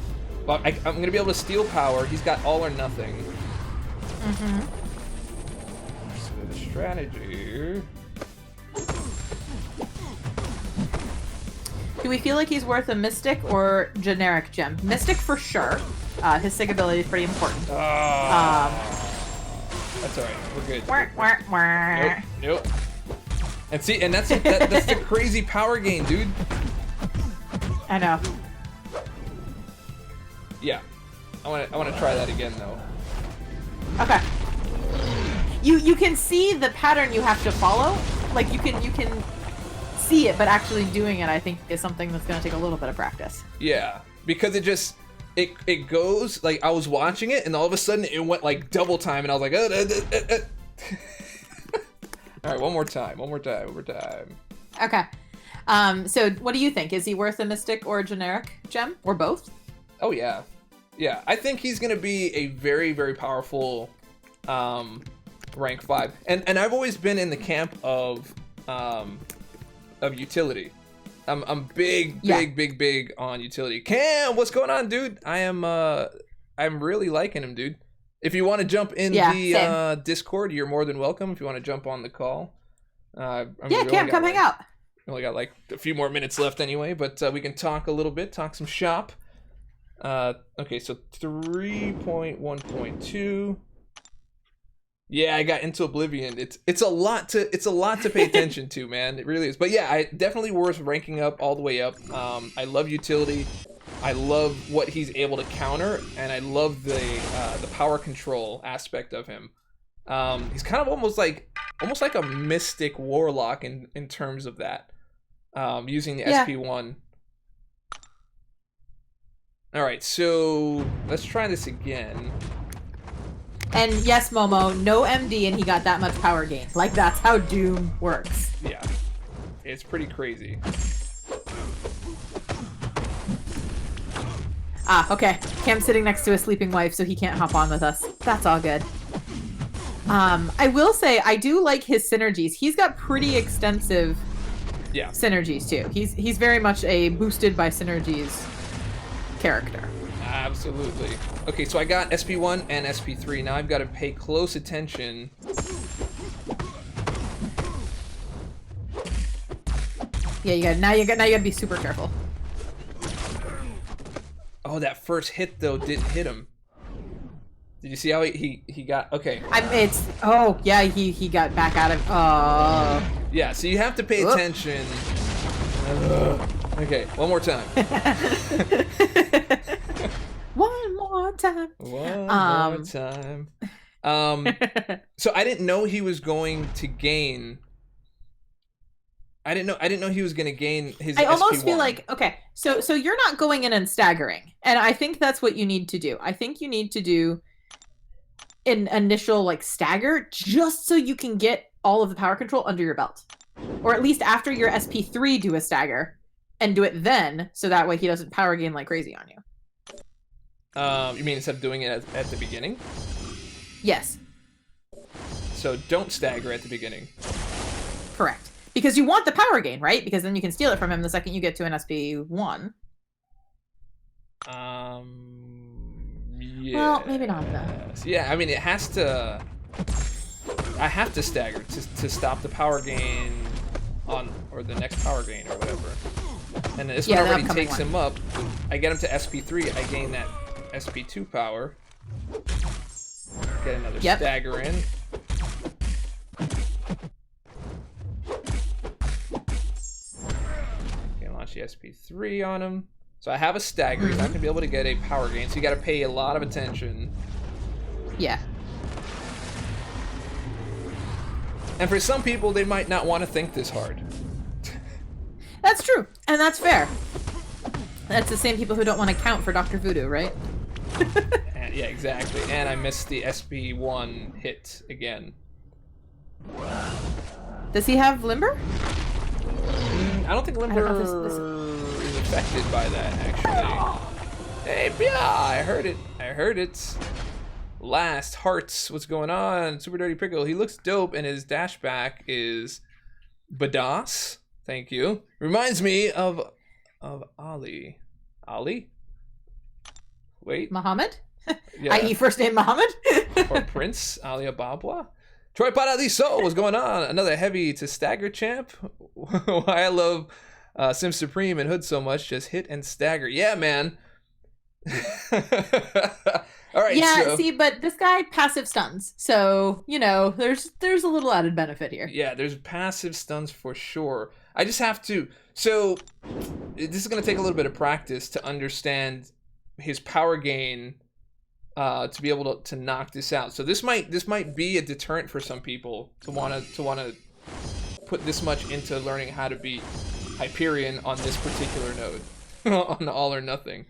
But I'm going to be able to steal power. He's got all or nothing. Mm-hmm. So the strategy... Do we feel like he's worth a Mystic or generic gem? Mystic for sure. His Sig ability is pretty important. That's alright. We're good. Nope. And see, and that's the crazy power gain, dude. I know. Yeah. I want to try that again though. Okay. You can see the pattern you have to follow. Like you can see it, but actually doing it, I think, is something that's going to take a little bit of practice. Yeah, because it goes like I was watching it, and all of a sudden it went like double time, and I was like, All right, one more time. Okay. So what do you think? Is he worth a Mystic or a generic gem, or both? Oh yeah. I think he's gonna be a very, very powerful rank 5, and I've always been in the camp of of utility. I'm big on utility. Cam, what's going on, dude? I'm really liking him, dude. If you want to jump in the Discord, you're more than welcome. If you want to jump on the call, Cam, come hang out. Only got like a few more minutes left anyway, but we can talk a little bit, talk some shop. Okay, so 3.1.2. Yeah, I got Into Oblivion. It's a lot to pay attention to, man. It really is. But yeah, definitely worth ranking up all the way up. I love utility. I love what he's able to counter, and I love the power control aspect of him. He's kind of almost like a mystic warlock in terms of that. Using the SP1. All right, so let's try this again. And yes, Momo, no MD, and he got that much power gain. Like, that's how Doom works. Yeah, it's pretty crazy. Okay. Cam's sitting next to a sleeping wife, so he can't hop on with us. That's all good. I will say, I do like his synergies. He's got pretty extensive synergies, too. He's very much a boosted by synergies character. Absolutely. Okay, so I got SP1 and SP3. Now I've got to pay close attention. Yeah, now you got to be super careful. Oh, that first hit though didn't hit him. Did you see how he got? Okay. He got back out of. Oh. Yeah, so you have to pay attention. Okay, one more time. One more time. One more time. So I didn't know he was going to gain. I didn't know he was going to gain his. I almost SP1. feel like so you're not going in and staggering, and I think that's what you need to do. I think you need to do an initial like stagger just so you can get all of the power control under your belt, or at least after your SP3 do a stagger, and do it then, so that way he doesn't power gain like crazy on you. You mean instead of doing it at the beginning? Yes. So don't stagger at the beginning. Correct. Because you want the power gain, right? Because then you can steal it from him the second you get to an SP1. Yeah. Well, maybe not though. Yeah, I mean it has to. I have to stagger to stop the power gain or the next power gain or whatever. And this one already takes him up. I get him to SP3. I gain that SP2 power. Get another stagger in. Okay, launch the SP3 on him. So I have a stagger. He's not gonna be able to get a power gain, so you got to pay a lot of attention. Yeah. And for some people, they might not want to think this hard. That's true, and that's fair. That's the same people who don't want to count for Dr. Voodoo, right? Yeah, exactly. And I missed the SP1 hit again. Does he have Limber? I don't think Limber is affected by that, actually. Hey, yeah, I heard it. I heard it. Last Hearts, what's going on? Super Dirty Pickle. He looks dope, and his dashback is badass. Thank you. Reminds me of Ali. Ali? Wait. Muhammad? Yeah. I.e. first name Muhammad? Or Prince Ali Ababwa? Troy Paradiso, what's going on? Another heavy to stagger champ. Why I love Sim Supreme and Hood so much. Just hit and stagger. Yeah, man. All right. Yeah, so, see, but this guy passive stuns. So, there's a little added benefit here. Yeah, there's passive stuns for sure. I just have to. So, this is going to take a little bit of practice to understand his power gain to be able to knock this out. So this might be a deterrent for some people to want to put this much into learning how to beat Hyperion on this particular node on the all or nothing.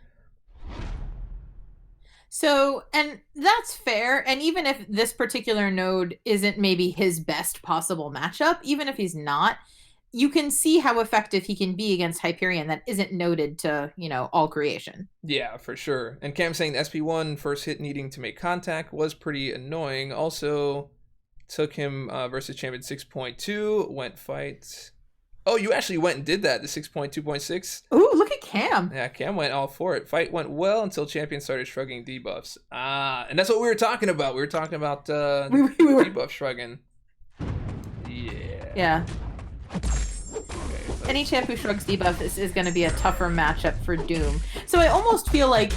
So, and that's fair. And even if this particular node isn't maybe his best possible matchup, even if he's not, you can see how effective he can be against Hyperion that isn't noted to, all creation. Yeah, for sure. And Cam saying the SP1 first hit needing to make contact was pretty annoying. Also, took him versus Champion 6.2, went fight. Oh, you actually went and did that, the 6.2.6? Ooh, look at Cam. Yeah, Cam went all for it. Fight went well until champion started shrugging debuffs. And that's what we were talking about. We were talking about We were. debuff shrugging. Yeah. Yeah. Okay, Any champ who shrugs debuff is going to be a tougher matchup for Doom. So I almost feel like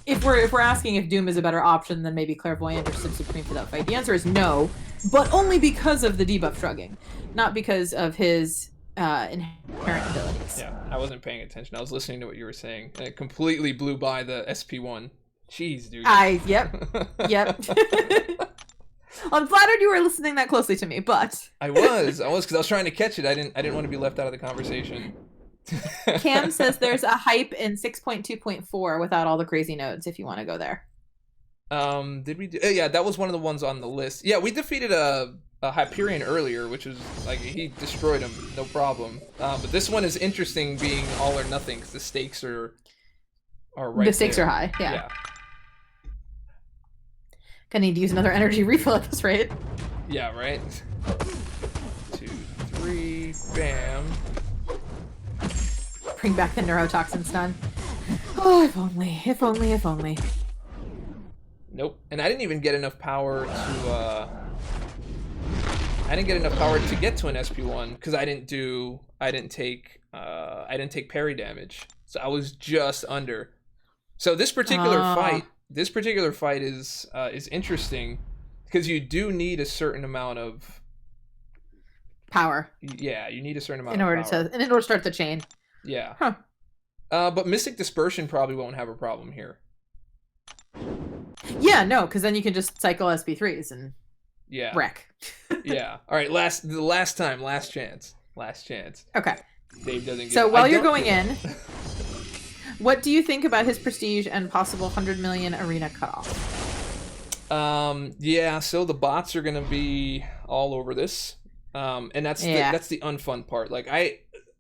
if we're asking if Doom is a better option than maybe Clairvoyant or Sim Supreme for that fight, the answer is no, but only because of the debuff shrugging, not because of his inherent abilities. yeah, I wasn't paying attention. I was listening to what you were saying, and it completely blew by the SP1. Jeez, dude. Yep. I'm flattered you were listening that closely to me, but I was because I was trying to catch it. I didn't want to be left out of the conversation. Cam says there's a hype in 6.2.4 without all the crazy nodes if you want to go there. Did we do? Yeah, that was one of the ones on the list. Yeah, we defeated a Hyperion earlier, which was like he destroyed him, no problem. But this one is interesting, being all or nothing, because the stakes are right. The stakes there. are high. Yeah. Gonna need to use another energy refill at this rate. Yeah, right. 2, 3, bam. Bring back the neurotoxin stun. Oh, if only, if only, if only. Nope. And I didn't even get enough power to get to an SP1 because I didn't take parry damage. So I was just under. So this particular fight is interesting because you do need a certain amount of Power. Yeah, you need a certain amount in order of power. to start the chain. Yeah. Huh. But Mystic Dispersion probably won't have a problem here. Yeah, no, because then you can just cycle SP3s and Yeah. wreck. Yeah. All right. Last chance. Okay. Dave doesn't get. So while you're going in, what do you think about his prestige and possible 100 million arena cutoff? Yeah. So the bots are gonna be all over this, and that's the unfun part. Like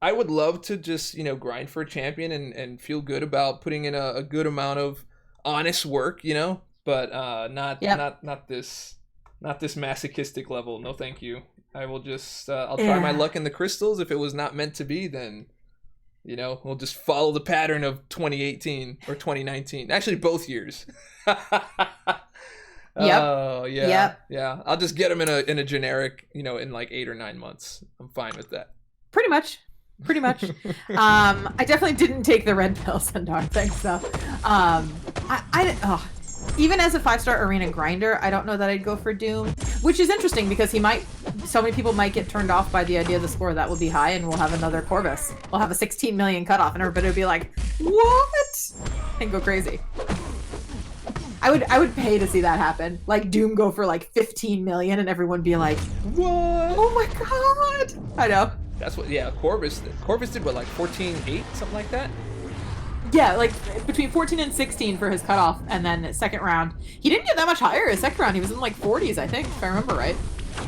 I would love to just grind for a champion and feel good about putting in a good amount of honest work, but not this masochistic level. No, thank you. I will just I'll try my luck in the crystals. If it was not meant to be, then we'll just follow the pattern of 2018 or 2019. Actually, both years. Oh yeah. Yep. Yeah. I'll just get them in a generic, in like 8 or 9 months. I'm fine with that. Pretty much. I definitely didn't take the red pill, Sundar. Thanks though. Even as a 5-star arena grinder, I don't know that I'd go for Doom, which is interesting because so many people might get turned off by the idea the score that will be high, and we'll have another Corvus. We'll have a 16 million cutoff, and everybody will be like, "What?" and go crazy. I would pay to see that happen. Like Doom go for like 15 million, and everyone be like, What? "Oh my god!" I know. That's what. Yeah, Corvus did what, like 14.8, something like that. Yeah, like between 14 and 16 for his cutoff, and then second round, he didn't get that much higher. His second round, he was in like 40s, I think, if I remember right.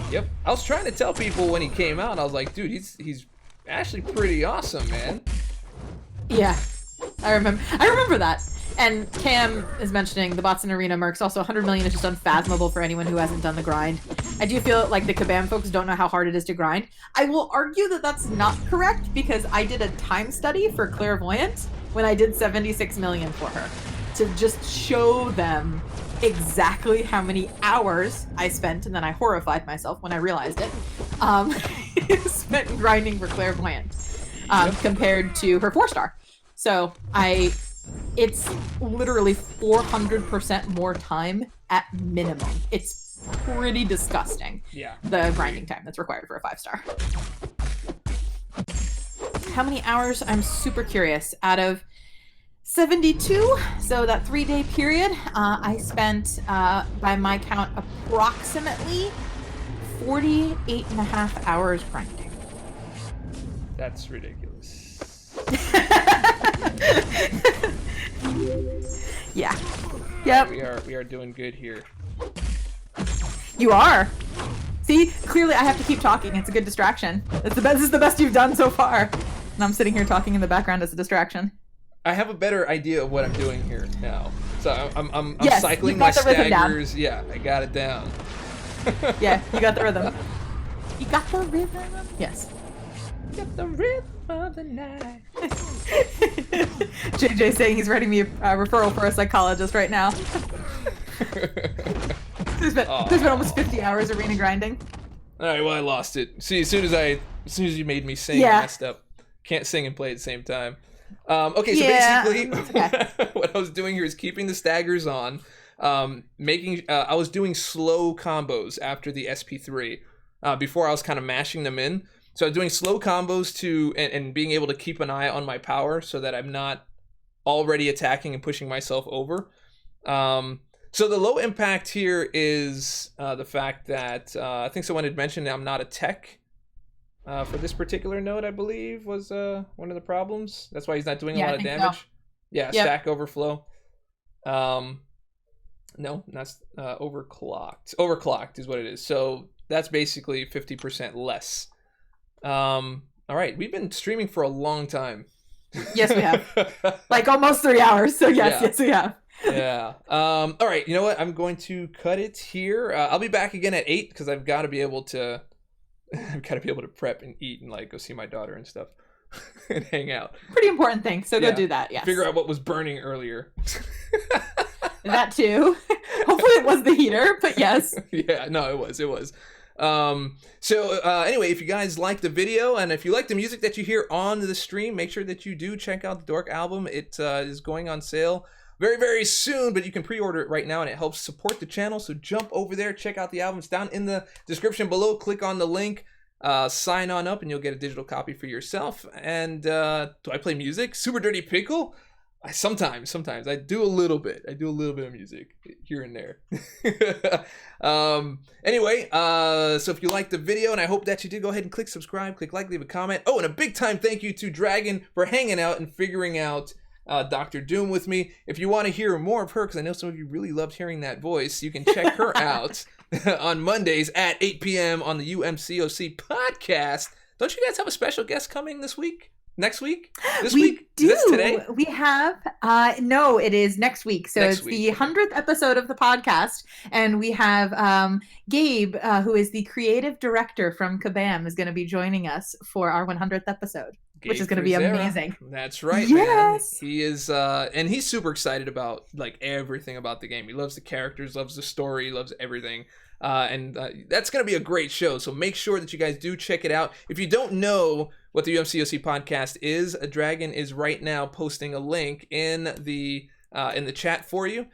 Yep. I was trying to tell people when he came out, I was like, dude, he's actually pretty awesome, man. Yeah, I remember that. And Cam is mentioning the bots in Arena Mercs. Also, 100 million is just unfathomable for anyone who hasn't done the grind. I do feel like the Kabam folks don't know how hard it is to grind. I will argue that that's not correct because I did a time study for Clairvoyant when I did 76 million for her to just show them exactly how many hours I spent, and then I horrified myself when I realized it, spent grinding for Clairvoyant compared to her 4-star. So it's literally 400% more time at minimum. It's pretty disgusting. Yeah. The grinding time that's required for a 5-star. How many hours? I'm super curious. Out of 72, so that 3-day period, I spent, by my count, approximately 48.5 hours grinding. That's ridiculous. Yeah. Yep. We are doing good here. You are. See, clearly I have to keep talking. It's a good distraction. This is the best you've done so far. And I'm sitting here talking in the background as a distraction. I have a better idea of what I'm doing here now. So I'm Yes, cycling you've my got the rhythm down. staggers. Yeah, I got it down. Yeah, you got the rhythm. You got the rhythm. Yes. Got the rhythm of the night. JJ saying he's writing me a referral for a psychologist right now. There's been almost 50 hours arena grinding. All right, well, I lost it. See, as soon as you made me sing, Yeah. I messed up. Can't sing and play at the same time. Okay, so Yeah, basically, okay. what I was doing here is keeping the staggers on. I was doing slow combos after the SP3. Before I was kind of mashing them in. So I was doing slow combos and being able to keep an eye on my power so that I'm not already attacking and pushing myself over. So the low impact here is the fact that I think someone had mentioned I'm not a tech for this particular node, I believe, was one of the problems. That's why he's not doing a lot of damage. So. Yeah, Yep. stack overflow. No, that's overclocked. Overclocked is what it is. So that's basically 50% less. All right, we've been streaming for a long time. Yes, we have. Like almost 3 hours. So yes, we have. Yeah. All right, you know what? I'm going to cut it here. I'll be back again at 8 because I've got to be able to prep and eat and like go see my daughter and stuff and hang out. Pretty important thing. So Yeah. go do that. Yes. Figure out what was burning earlier. That too. Hopefully it was the heater, but yes. Yeah, no, it was. Anyway, if you guys like the video and if you like the music that you hear on the stream, make sure that you do check out the Dork album. It is going on sale very, very soon, but you can pre-order it right now and it helps support the channel. So jump over there, check out the album. It's down in the description below. Click on the link, sign on up, and you'll get a digital copy for yourself. And do I play music? Super Dirty Pickle? Sometimes I do a little bit. I do a little bit of music here and there. Anyway, so if you liked the video, and I hope that you did, go ahead and click subscribe, click like, leave a comment. Oh, and a big time thank you to Dragon for hanging out and figuring out Dr. Doom with me. If you want to hear more of her, because I know some of you really loved hearing that voice, you can check her out on Mondays at 8 p.m. on the UMCOC podcast. Don't you guys have a special guest coming this week? Next week? This we week? do. Is this today? We have no, it is next week. So Next it's week, the 100th episode of the podcast, and we have Gabe, who is the creative director from Kabam, is going to be joining us for our 100th episode, which is going to be Gabe Frizera. amazing. That's right, Yes. man. He is, and he's super excited about like everything about the game. He loves the characters, loves the story, loves everything. And that's going to be a great show. So make sure that you guys do check it out. If you don't know what the UMCOC podcast is, a Dragon is right now posting a link in the chat for you,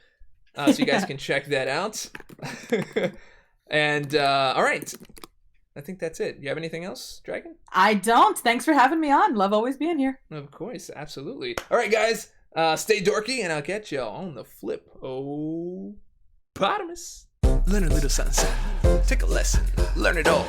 so you guys can check that out. And all right, I think that's it. You have anything else, Dragon? I don't. Thanks for having me on. Love always being here. Of course, absolutely. All right, guys, stay dorky, and I'll catch y'all on the flip. Oh, Potamus. Learn a little something, take a lesson, learn it all.